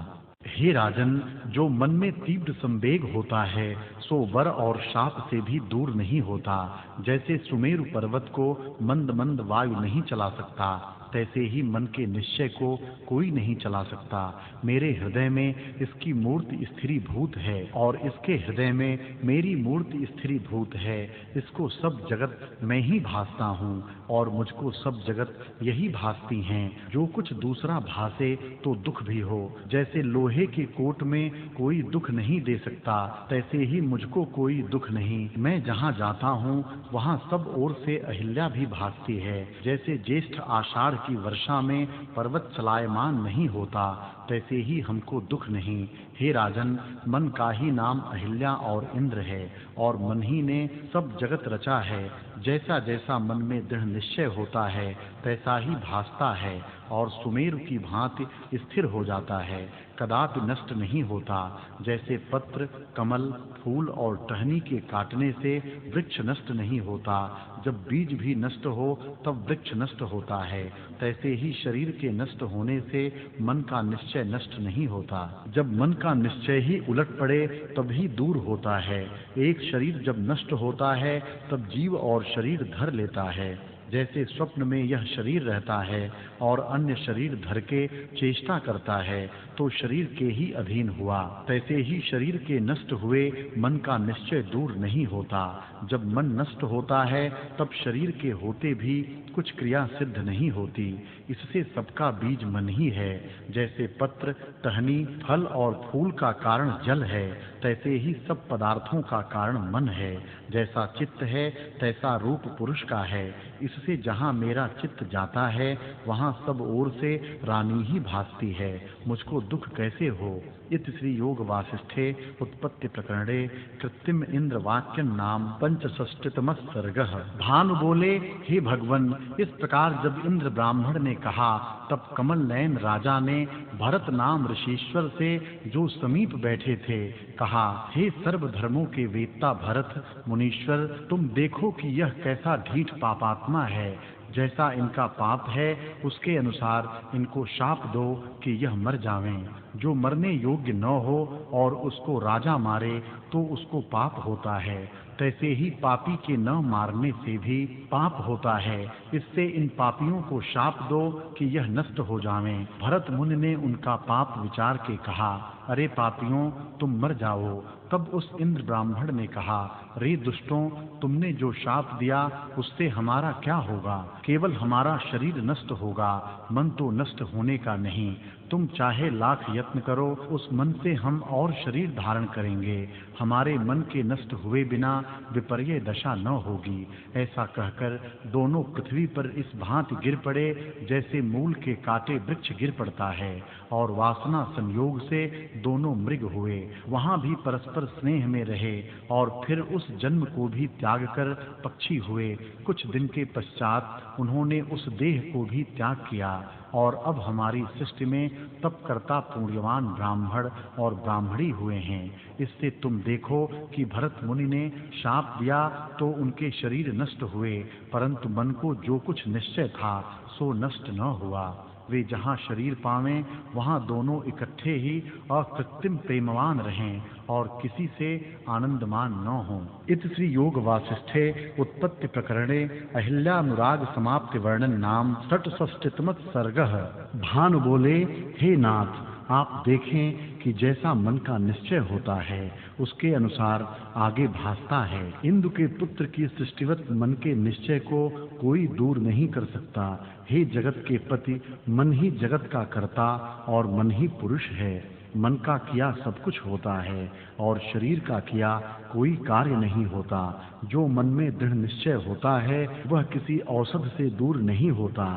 हे राजन, जो मन में तीव्र संवेग होता है सो वर और शाप से भी दूर नहीं होता। जैसे सुमेरु पर्वत को मंद मंद वायु नहीं चला सकता, तैसे ही मन के निश्चय को कोई नहीं चला सकता। मेरे हृदय में इसकी मूर्ति स्थिरीभूत है और इसके हृदय में मेरी मूर्ति स्थिरीभूत है। इसको सब जगत मैं ही भासता हूँ और मुझको सब जगत यही भासती हैं। जो कुछ दूसरा भासे तो दुख भी हो, जैसे लोहे के कोट में कोई दुख नहीं दे सकता, तैसे ही मुझको कोई दुख नहीं। मैं जहाँ जाता हूँ वहाँ सब ओर से अहिल्या भी भासती है। जैसे ज्येष्ठ आषाढ़ की वर्षा में पर्वत चलायमान नहीं होता, तैसे ही हमको दुख नहीं। हे राजन, मन का ही नाम अहिल्या और इंद्र है और मन ही ने सब जगत रचा है। जैसा जैसा मन में दृढ़ निश्चय होता है तैसा ही भासता है और सुमेरु की भांति स्थिर हो जाता है, कदापि नष्ट नहीं होता। जैसे पत्र, कमल, फूल और टहनी के काटने से वृक्ष नष्ट नहीं होता, जब बीज भी नष्ट हो तब वृक्ष नष्ट होता है, तैसे ही शरीर के नष्ट होने से मन का निश्चय नष्ट नहीं होता। जब मन का निश्चय ही उलट पड़े तभी दूर होता है। एक शरीर जब नष्ट होता है तब जीव और शरीर धर लेता है। जैसे स्वप्न में यह शरीर रहता है और अन्य शरीर धर के चेष्टा करता है तो शरीर के ही अधीन हुआ, तैसे ही शरीर के नष्ट हुए मन का निश्चय दूर नहीं होता। जब मन नष्ट होता है तब शरीर के होते भी कुछ क्रिया सिद्ध नहीं होती। इससे सबका बीज मन ही है। जैसे पत्र, टहनी, फल और फूल का कारण जल है, तैसे ही सब पदार्थों का कारण मन है। जैसा चित्त है तैसा रूप पुरुष का है। इससे जहाँ मेरा चित्त जाता है वहाँ सब ओर से रानी ही भासती है, मुझको दुख कैसे हो। इति श्री योग वासिष्ठे उत्पत्ति प्रकरणे कृत्रिम इंद्र वाक्यम नाम पंचषष्टितमः सर्गः। भानु बोले, हे भगवन, इस प्रकार जब इंद्र ब्राह्मण ने कहा तब कमल नयन राजा ने भरत नाम ऋषीश्वर से जो समीप बैठे थे कहा, हे सर्व धर्मों के वेत्ता भरत मुनीश्वर, तुम देखो कि यह कैसा ढीठ पापात्मा है। जैसा इनका पाप है उसके अनुसार इनको शाप दो कि यह मर जावें। जो मरने योग्य न हो और उसको राजा मारे तो उसको पाप होता है, तैसे ही पापी के न मारने से भी पाप होता है। इससे इन पापियों को शाप दो कि यह नष्ट हो जावें। भरत मुनि ने उनका पाप विचार के कहा, अरे पापियों, तुम मर जाओ। तब उस इंद्र ब्राह्मण ने कहा, रे दुष्टों, तुमने जो शाप दिया उससे हमारा क्या होगा? केवल हमारा शरीर नष्ट होगा, मन तो नष्ट होने का नहीं। तुम चाहे लाख यत्न करो, उस मन से हम और शरीर धारण करेंगे। हमारे मन के नष्ट हुए बिना विपर्य दशा न होगी। ऐसा कहकर दोनों पृथ्वी पर इस भांति गिर पड़े जैसे मूल के काटे वृक्ष गिर पड़ता है, और वासना संयोग से दोनों मृग हुए। वहां भी परस्पर स्नेह में रहे और फिर उस जन्म को भी त्याग कर पक्षी हुए। कुछ दिन के पश्चात उन्होंने उस देह को भी त्याग किया और अब हमारी सृष्टि में तप करता पुण्यवान ब्राह्मण और ब्राह्मणी हुए हैं। इससे तुम देखो कि भरत मुनि ने शाप दिया तो उनके शरीर नष्ट हुए, परंतु मन को जो कुछ निश्चय था सो नष्ट न हुआ। वे जहाँ शरीर पावें वहाँ दोनों इकट्ठे ही अकृत्रिम प्रेमवान रहें और किसी से आनंदमान न हों। इति श्री योग वासिष्ठे उत्पत्ति प्रकरणे अहिल्यानुराग समाप्ति वर्णन नाम षट्षष्टितमः सर्गः। भानु बोले, हे नाथ, आप देखें कि जैसा मन का निश्चय होता है उसके अनुसार आगे भासता है। इंदु के पुत्र की सृष्टिवत मन के निश्चय को कोई दूर नहीं कर सकता। हे जगत के पति, मन ही जगत का कर्ता और मन ही पुरुष है। मन का किया सब कुछ होता है और शरीर का किया कोई कार्य नहीं होता। जो मन में दृढ़ निश्चय होता है वह किसी औषध से दूर नहीं होता।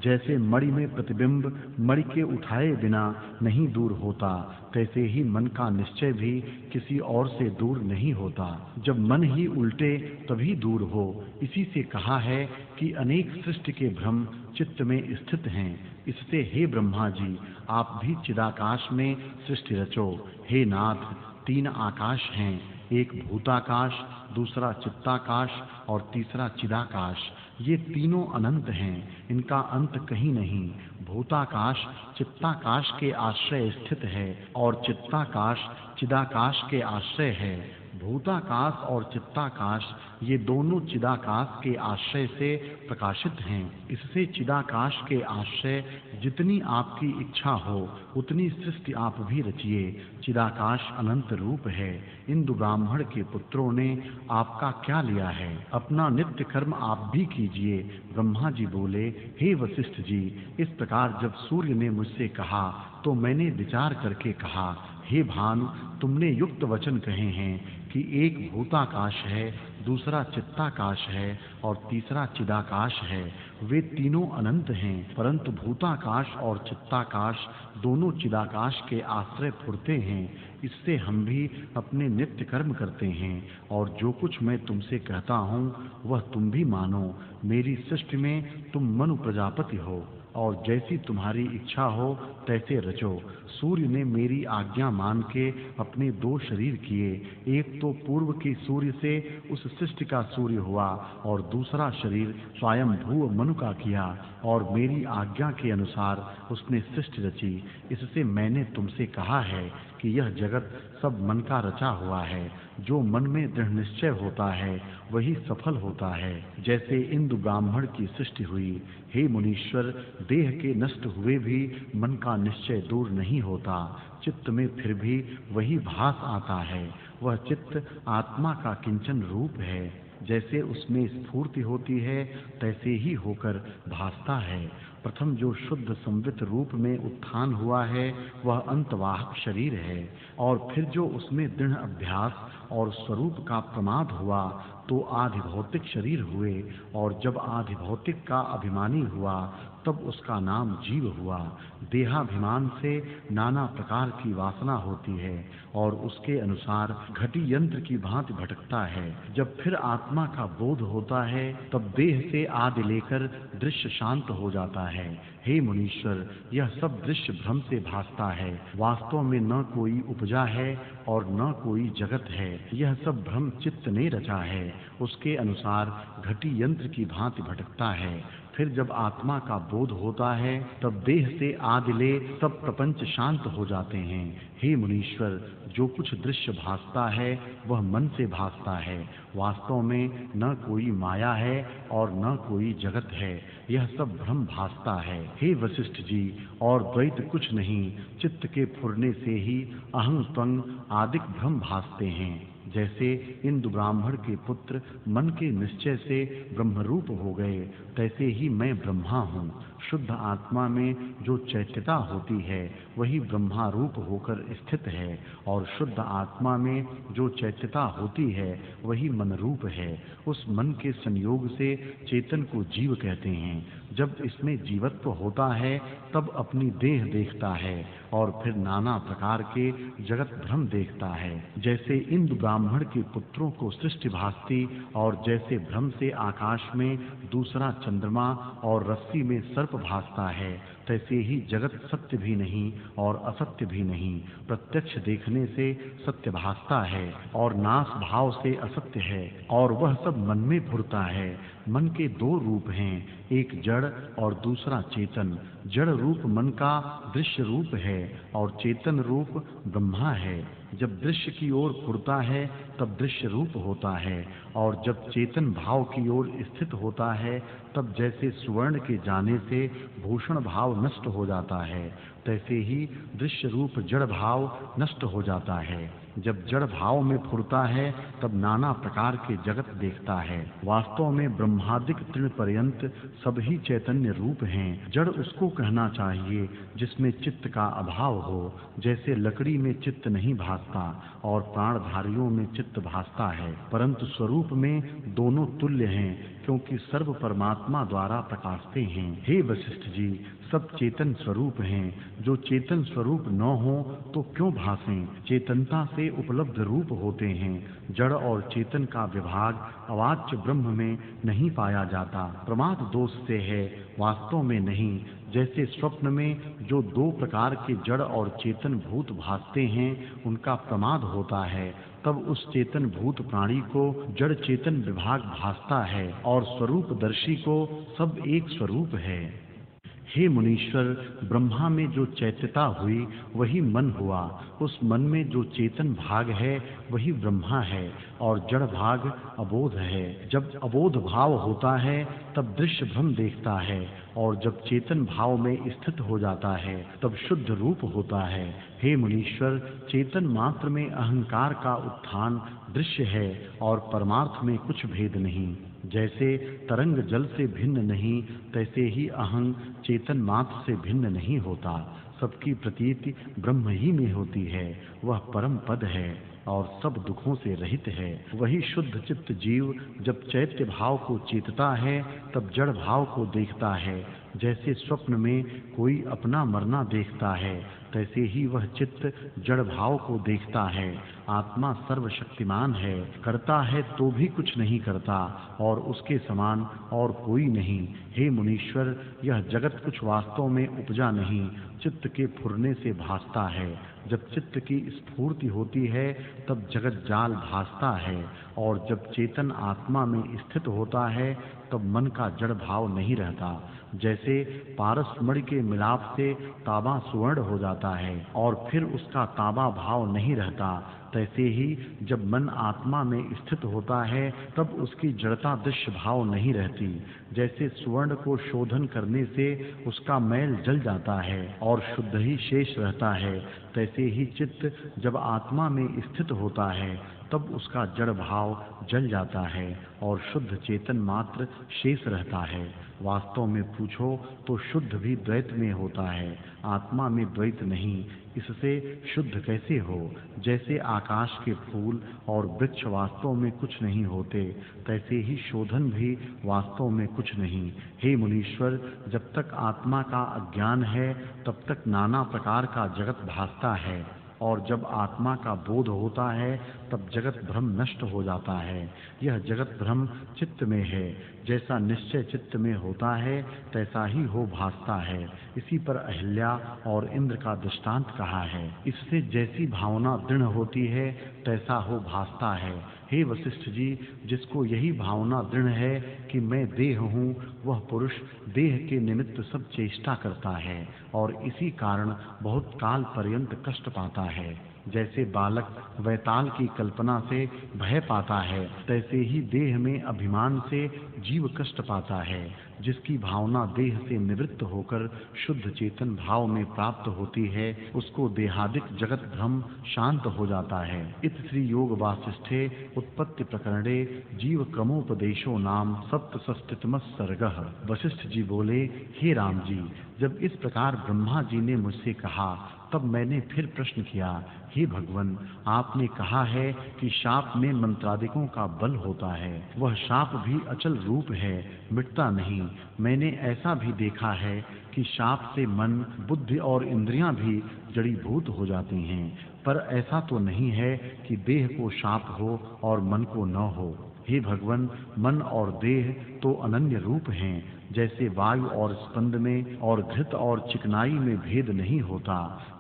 जैसे मणि में प्रतिबिंब मणि के उठाए बिना नहीं दूर होता, तैसे ही मन का निश्चय भी किसी और से दूर नहीं होता। जब मन ही उल्टे तभी दूर हो। इसी से कहा है कि अनेक सृष्टि के भ्रम चित्त में स्थित हैं। इससे हे ब्रह्मा जी, आप भी चिदाकाश में सृष्टि रचो। हे नाथ, 3 आकाश हैं, एक भूताकाश, दूसरा चित्ताकाश और तीसरा चिदाकाश। ये तीनों अनंत हैं, इनका अंत कहीं नहीं। भूताकाश चित्ताकाश के आश्रय स्थित है और चित्ताकाश चिदाकाश के आश्रय है। भूताकाश और चित्ताकाश ये दोनों चिदाकाश के आश्रय से प्रकाशित हैं। इससे चिदाकाश के आश्रय जितनी आपकी इच्छा हो उतनी सृष्टि आप भी रचिए। चिदाकाश अनंत रूप है। इंदु ब्राह्मण के पुत्रों ने आपका क्या लिया है? अपना नित्य कर्म आप भी कीजिए। ब्रह्मा जी बोले, हे वशिष्ठ जी, इस प्रकार जब सूर्य ने मुझसे कहा तो मैंने विचार करके कहा, हे भानु, तुमने युक्त वचन कहे हैं कि एक भूताकाश है, दूसरा चित्ताकाश है और तीसरा चिदाकाश है। वे तीनों अनंत हैं, परंतु भूताकाश और चित्ताकाश दोनों चिदाकाश के आश्रय फुरते हैं। इससे हम भी अपने नित्य कर्म करते हैं और जो कुछ मैं तुमसे कहता हूँ वह तुम भी मानो। मेरी सृष्टि में तुम मनु प्रजापति हो और जैसी तुम्हारी इच्छा हो तैसे रचो। सूर्य ने मेरी आज्ञा मान के अपने 2 शरीर किए। एक तो पूर्व के सूर्य से उस सृष्टि का सूर्य हुआ और दूसरा शरीर स्वयं भू मनु का किया और मेरी आज्ञा के अनुसार उसने सृष्टि रची। इससे मैंने तुमसे कहा है कि यह जगत सब मन का रचा हुआ है। जो मन में दृढ़ निश्चय होता है वही सफल होता है। जैसे इंदु ब्राह्मण की सृष्टि हुई, हे मुनीश्वर, देह के नष्ट हुए भी मन का निश्चय दूर नहीं होता। चित्त में फिर भी वही भास आता है। वह चित्त आत्मा का किंचन रूप है। जैसे उसमें स्फूर्ति होती है तैसे ही होकर भासता है। प्रथम जो शुद्ध संवित रूप में उत्थान हुआ है वह अंतवाहक शरीर है, और फिर जो उसमें दृढ़ अभ्यास और स्वरूप का प्रमाद हुआ तो आधि भौतिक शरीर हुए, और जब आधि भौतिक का अभिमानी हुआ तब उसका नाम जीव हुआ। देहाभिमान से नाना प्रकार की वासना होती है और उसके अनुसार घटी यंत्र की भांति भटकता है। जब फिर आत्मा का बोध होता है तब देह से आदि लेकर दृश्य शांत हो जाता है। हे मुनीश्वर, यह सब दृश्य भ्रम से भासता है, वास्तव में न कोई उपजा है और न कोई जगत है। यह सब भ्रम चित्त ने रचा है, उसके अनुसार घटी यंत्र की भांति भटकता है। फिर जब आत्मा का बोध होता है तब देह से आदि ले सब प्रपंच शांत हो जाते हैं। हे मुनीश्वर, जो कुछ दृश्य भासता है वह मन से भासता है, वास्तव में न कोई माया है और न कोई जगत है। यह सब भ्रम भासता है। हे वशिष्ठ जी, और द्वैत कुछ नहीं, चित्त के फुरने से ही अहं त्वं आदिक भ्रम भासते हैं। जैसे इंदु ब्राह्मण के पुत्र मन के निश्चय से ब्रह्मरूप हो गए, तैसे ही मैं ब्रह्मा हूँ। शुद्ध आत्मा में जो चैत्यता होती है वही ब्रह्मा रूप होकर स्थित है, और शुद्ध आत्मा में जो चैत्यता होती है वही मन रूप है। उस मन के संयोग से चेतन को जीव कहते हैं। जब इसमें जीवत्व होता है तब अपनी देह देखता है और फिर नाना प्रकार के जगत भ्रम देखता है। जैसे इंद्र ब्राह्मण के पुत्रों को सृष्टि भासती और जैसे भ्रम से आकाश में दूसरा चंद्रमा और रस्सी में सर्प भासता है, तैसे ही जगत सत्य भी नहीं और असत्य भी नहीं। प्रत्यक्ष देखने से सत्य भासता है और नाश भाव से असत्य है, और वह सब मन में फुरता है। मन के दो रूप हैं, एक जड़ और दूसरा चेतन। जड़ रूप मन का दृश्य रूप है और चेतन रूप ब्रह्मा है। जब दृश्य की ओर फुरता है तब दृश्य रूप होता है, और जब चेतन भाव की ओर स्थित होता है तब जैसे सुवर्ण के जाने से भूषण भाव नष्ट हो जाता है, तैसे ही दृश्य रूप जड़ भाव नष्ट हो जाता है। जब जड़ भाव में फुरता है तब नाना प्रकार के जगत देखता है। वास्तव में ब्रह्मादिक तृण पर्यंत सब ही चैतन्य रूप हैं। जड़ उसको कहना चाहिए जिसमें चित्त का अभाव हो। जैसे लकड़ी में चित्त नहीं भासता और प्राणधारियों में चित्त भासता है, परंतु स्वरूप में दोनों तुल्य हैं, क्योंकि सर्व परमात्मा द्वारा प्रकाशते हैं। हे वशिष्ठ जी, सब चेतन स्वरूप हैं। जो चेतन स्वरूप न हो तो क्यों भासें? चेतनता से उपलब्ध रूप होते हैं। जड़ और चेतन का विभाग अवाच्य ब्रह्म में नहीं पाया जाता, प्रमाद दोष से है, वास्तव में नहीं। जैसे स्वप्न में जो दो प्रकार के जड़ और चेतन भूत भासते हैं उनका प्रमाद होता है, तब उस चेतन भूत प्राणी को जड़ चेतन विभाग भासता है और स्वरूपदर्शी को सब एक स्वरूप है। हे मुनीश्वर, ब्रह्मा में जो चैत्यता हुई वही मन हुआ। उस मन में जो चेतन भाग है वही ब्रह्मा है, और जड़ भाग अबोध है। जब अबोध भाव होता है तब दृश्य भ्रम देखता है, और जब चेतन भाव में स्थित हो जाता है तब शुद्ध रूप होता है। हे मुनीश्वर, चेतन मात्र में अहंकार का उत्थान दृश्य है और परमार्थ में कुछ भेद नहीं। जैसे तरंग जल से भिन्न नहीं, तैसे ही अहं चेतन मात्र से भिन्न नहीं होता। सबकी प्रतीति ब्रह्म ही में होती है। वह परम पद है और सब दुखों से रहित है। वही शुद्ध चित्त जीव जब चैत्य भाव को चेतता है तब जड़ भाव को देखता है। जैसे स्वप्न में कोई अपना मरना देखता है, तैसे ही वह चित्त जड़ भाव को देखता है। आत्मा सर्वशक्तिमान है, करता है तो भी कुछ नहीं करता, और उसके समान और कोई नहीं। हे मुनीश्वर, यह जगत कुछ वास्तव में उपजा नहीं, चित्त के फुरने से भासता है। जब चित्त की स्फूर्ति होती है तब जगत जाल भासता है, और जब चेतन आत्मा में स्थित होता है तब मन का जड़ भाव नहीं रहता। जैसे पारस मणि के मिलाप से तांबा सुवर्ण हो जाता है और फिर उसका तांबा भाव नहीं रहता, तैसे ही जब मन आत्मा में स्थित होता है तब उसकी जड़ता दृश्य भाव नहीं रहती। जैसे स्वर्ण को शोधन करने से उसका मैल जल जाता है और शुद्ध ही शेष रहता है, तैसे ही चित्त जब आत्मा में स्थित होता है तब उसका जड़ भाव जल जाता है और शुद्ध चेतन मात्र शेष रहता है। वास्तव में पूछो तो शुद्ध भी द्वैत में होता है, आत्मा में द्वैत नहीं। इससे शुद्ध कैसे हो? जैसे आकाश के फूल और वृक्ष वास्तव में कुछ नहीं होते, तैसे ही शोधन भी वास्तव में कुछ नहीं। हे मुनीश्वर, जब तक आत्मा का अज्ञान है तब तक नाना प्रकार का जगत भासता है, और जब आत्मा का बोध होता है तब जगत भ्रम नष्ट हो जाता है। यह जगत भ्रम चित्त में है, जैसा निश्चय चित्त में होता है तैसा ही हो भासता है। इसी पर अहिल्या और इंद्र का दृष्टांत कहा है। इससे जैसी भावना दृढ़ होती है तैसा हो भासता है। हे वशिष्ठ जी, जिसको यही भावना दृढ़ है कि मैं देह हूँ, वह पुरुष देह के निमित्त सब चेष्टा करता है और इसी कारण बहुत काल पर्यंत कष्ट पाता है। जैसे बालक वैताल की कल्पना से भय पाता है, तैसे ही देह में अभिमान से जीव कष्ट पाता है। जिसकी भावना देह से निवृत्त होकर शुद्ध चेतन भाव में प्राप्त होती है, उसको देहादिक जगत भ्रम शांत हो जाता है। इत श्री योग वासिष्ठे उत्पत्ति प्रकरणे जीव क्रमोपदेशो नाम सप्तषष्टितमः सर्गः। वशिष्ठ जी बोले, हे राम जी, जब इस प्रकार ब्रह्मा जी ने मुझसे कहा तब मैंने फिर प्रश्न किया, हे भगवन, आपने कहा है कि शाप में मंत्रादिकों का बल होता है। वह शाप भी अचल रूप है, मिटता नहीं। मैंने ऐसा भी देखा है कि शाप से मन, बुद्धि और इंद्रियां भी जड़ीभूत हो जाती हैं, पर ऐसा तो नहीं है कि देह को शाप हो और मन को न हो। हे भगवन, मन और देह तो अनन्य रूप हैं। जैसे वायु और स्पंद में और घृत और चिकनाई में भेद नहीं होता,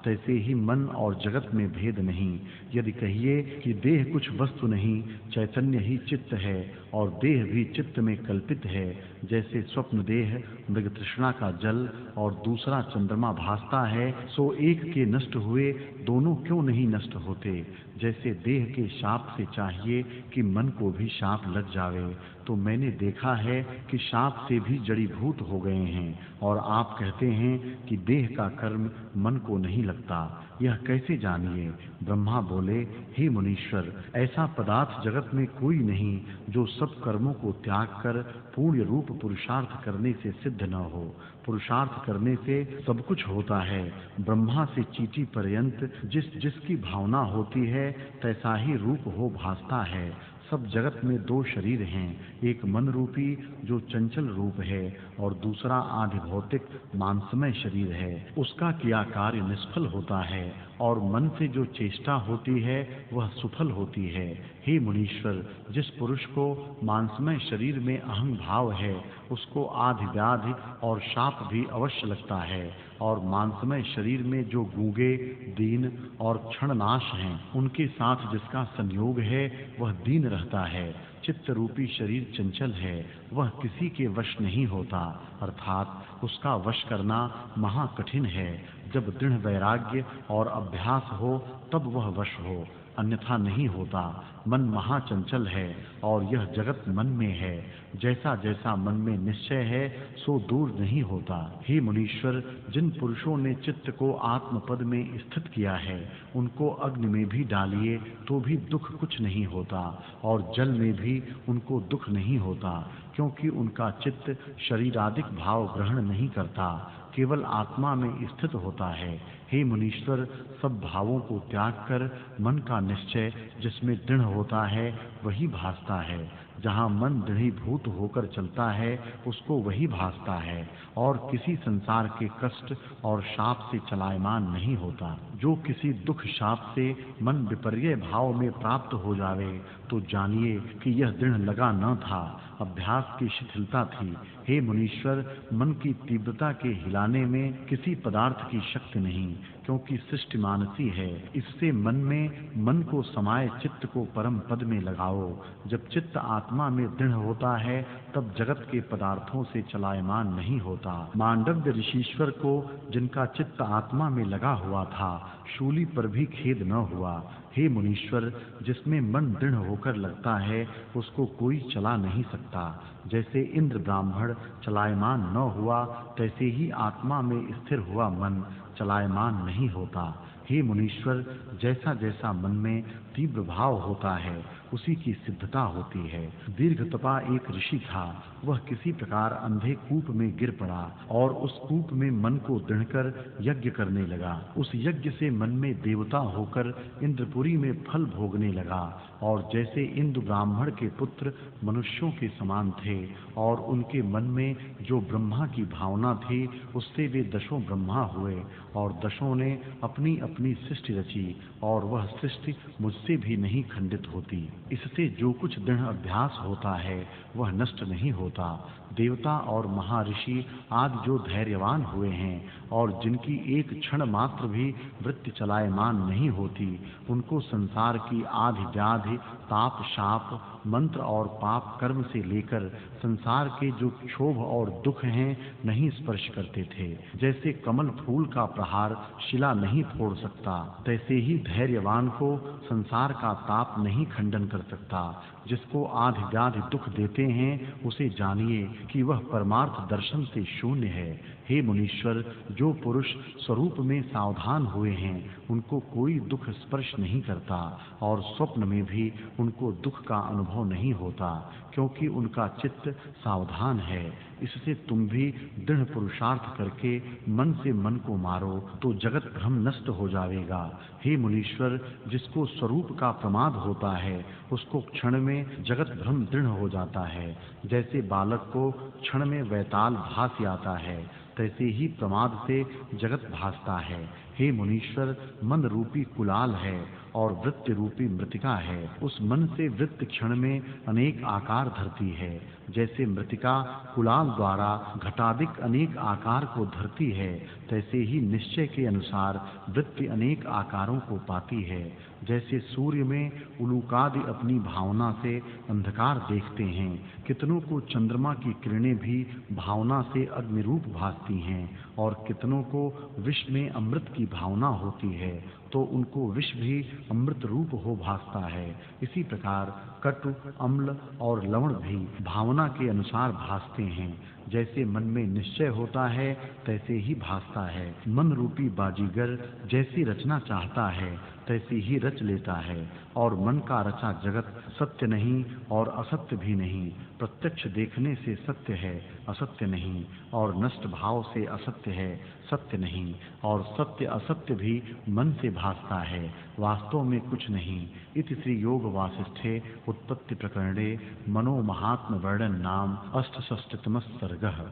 तैसे ही मन और जगत में भेद नहीं। यदि कहिए कि देह कुछ वस्तु नहीं, चैतन्य ही चित्त है और देह भी चित्त में कल्पित है, जैसे स्वप्न देह मृग तृष्णा का जल और दूसरा चंद्रमा भासता है, सो एक के नष्ट हुए दोनों क्यों नहीं नष्ट होते। जैसे देह के शाप से चाहिए कि मन को भी शाप लग जावे, तो मैंने देखा है कि शाप से भी जड़ीभूत हो गए हैं, और आप कहते हैं कि देह का कर्म मन को नहीं लगता। यह कैसे जानिए? ब्रह्मा बोले, हे मुनीश्वर, ऐसा पदार्थ जगत में कोई नहीं जो सब कर्मों को त्याग कर पूर्ण रूप पुरुषार्थ करने से सिद्ध न हो। पुरुषार्थ करने से सब कुछ होता है। ब्रह्मा से चींटी पर्यंत जिसकी भावना होती है तैसा ही रूप हो भासता है। सब जगत में दो शरीर हैं, एक मन रूपी जो चंचल रूप है और दूसरा आधि भौतिक मांसमय शरीर है। उसका किया कार्य निष्फल होता है और मन से जो चेष्टा होती है वह सुफल होती है। हे मुनीश्वर, जिस पुरुष को मांसमय शरीर में अहं भाव है उसको आधि व्याधि और शाप भी अवश्य लगता है, और मांसमय शरीर में जो गूंगे, दीन और क्षणनाश हैं, उनके साथ जिसका संयोग है वह दीन रहता है। चित्त रूपी शरीर चंचल है, वह किसी के वश नहीं होता, अर्थात उसका वश करना महा कठिन है। जब दृढ़ वैराग्य और अभ्यास हो तब वह वश हो, अन्यथा नहीं होता। मन महाचंचल है और यह जगत मन में है। जैसा जैसा मन में निश्चय है सो दूर नहीं होता। हे मुनीश्वर, जिन पुरुषों ने चित्त को आत्मपद में स्थित किया है उनको अग्नि में भी डालिए तो भी दुख कुछ नहीं होता, और जल में भी उनको दुख नहीं होता, क्योंकि उनका चित्त शरीरादिक भाव ग्रहण नहीं करता, केवल आत्मा में स्थित होता है। हे मुनीश्वर, सब भावों को त्याग कर मन का निश्चय जिसमें दृढ़ होता है वही भासता है। जहाँ मन दृढ़ीभूत होकर चलता है उसको वही भासता है, और किसी संसार के कष्ट और शाप से चलायमान नहीं होता। जो किसी दुख शाप से मन विपर्य भाव में प्राप्त हो जावे तो जानिए कि यह दृढ़ लगा न था, अभ्यास की शिथिलता थी। हे मुनीश्वर, मन की तीव्रता के हिलाने में किसी पदार्थ की शक्ति नहीं, क्योंकि सृष्टि मानसी है। इससे मन को समाये चित्त को परम पद में लगाओ। जब चित्त आत्मा में दृढ़ होता है तब जगत के पदार्थों से चलायमान नहीं होता। मांडव्य ऋषीश्वर को जिनका चित्त आत्मा में लगा हुआ था, शूली पर भी खेद न हुआ। हे मुनीश्वर, जिसमें मन दृढ़ होकर लगता है उसको कोई चला नहीं सकता। जैसे इंद्र ब्राह्मण चलायमान न हुआ, तैसे ही आत्मा में स्थिर हुआ मन चलायमान नहीं होता। हे मुनीश्वर, जैसा जैसा मन में तीव्र भाव होता है उसी की सिद्धता होती है। दीर्घ तपा एक ऋषि था। वह किसी प्रकार अंधे कूप में गिर पड़ा और उस कूप में मन को दृढ़ कर यज्ञ करने लगा। उस यज्ञ से मन में देवता होकर इंद्रपुरी में फल भोगने लगा। और जैसे इंद्र ब्राह्मण के पुत्र मनुष्यों के समान थे और उनके मन में जो ब्रह्मा की भावना थी, उससे वे दशों ब्रह्मा हुए और दशों ने अपनी अपनी सृष्टि रची और वह सृष्टि मुझसे भी नहीं खंडित होती। इससे जो कुछ दृढ़ अभ्यास होता है वह नष्ट नहीं होता। देवता और महर्षि आदि जो धैर्यवान हुए हैं और जिनकी एक क्षण मात्र भी वृत्ति चलायमान नहीं होती, उनको संसार की आदि व्याधि, ताप, शाप, मंत्र और पाप कर्म से लेकर संसार के जो क्षोभ और दुख हैं नहीं स्पर्श करते थे। जैसे कमल फूल का प्रहार शिला नहीं फोड़ सकता, तैसे ही धैर्यवान को संसार का ताप नहीं खंडन कर सकता। जिसको आदि व्याधि दुख देते हैं उसे जानिए कि वह परमार्थ दर्शन से शून्य है। हे मुनीश्वर, जो पुरुष स्वरूप में सावधान हुए हैं उनको कोई दुख स्पर्श नहीं करता और स्वप्न में भी उनको दुख का अनुभव नहीं होता, क्योंकि उनका चित्त सावधान है। इससे तुम भी दृढ़ पुरुषार्थ करके मन से मन को मारो तो जगत भ्रम नष्ट हो जाएगा। हे मुनीश्वर, जिसको स्वरूप का प्रमाद होता है उसको क्षण में जगत भ्रम दृढ़ हो जाता है। जैसे बालक को क्षण में वैताल भास आता है, तैसे ही प्रमाद से जगत भासता है। हे मुनीश्वर, मन रूपी कुलाल है और वृत्ति रूपी मृतिका है। उस मन से वृत्ति क्षण में अनेक आकार धरती है। जैसे मृतिका कुलाल द्वारा घटाधिक अनेक आकार को धरती है, तैसे ही निश्चय के अनुसार वृत्ति अनेक आकारों को पाती है। जैसे सूर्य में उलूकादि अपनी भावना से अंधकार देखते हैं, कितनों को चंद्रमा की किरणें भी भावना से अग्नि रूप भासती हैं और कितनों को विष में अमृत की भावना होती है, तो उनको विष भी अमृत रूप हो भासता है। इसी प्रकार कटु, अम्ल और लवण भी भावना के अनुसार भासते हैं। जैसे मन में निश्चय होता है तैसे ही भासता है। मन रूपी बाजीगर जैसी रचना चाहता है तैसी ही रच लेता है और मन का रचा जगत सत्य नहीं और असत्य भी नहीं। प्रत्यक्ष देखने से सत्य है, असत्य नहीं, और नष्ट भाव से असत्य है, सत्य नहीं, और सत्य असत्य भी मन से भासता है, वास्तव में कुछ नहीं। इति श्री योग वासिष्ठे उत्पत्ति प्रकरणे मनो महात्म वर्णन नाम अष्टषष्टितमः सर्गः।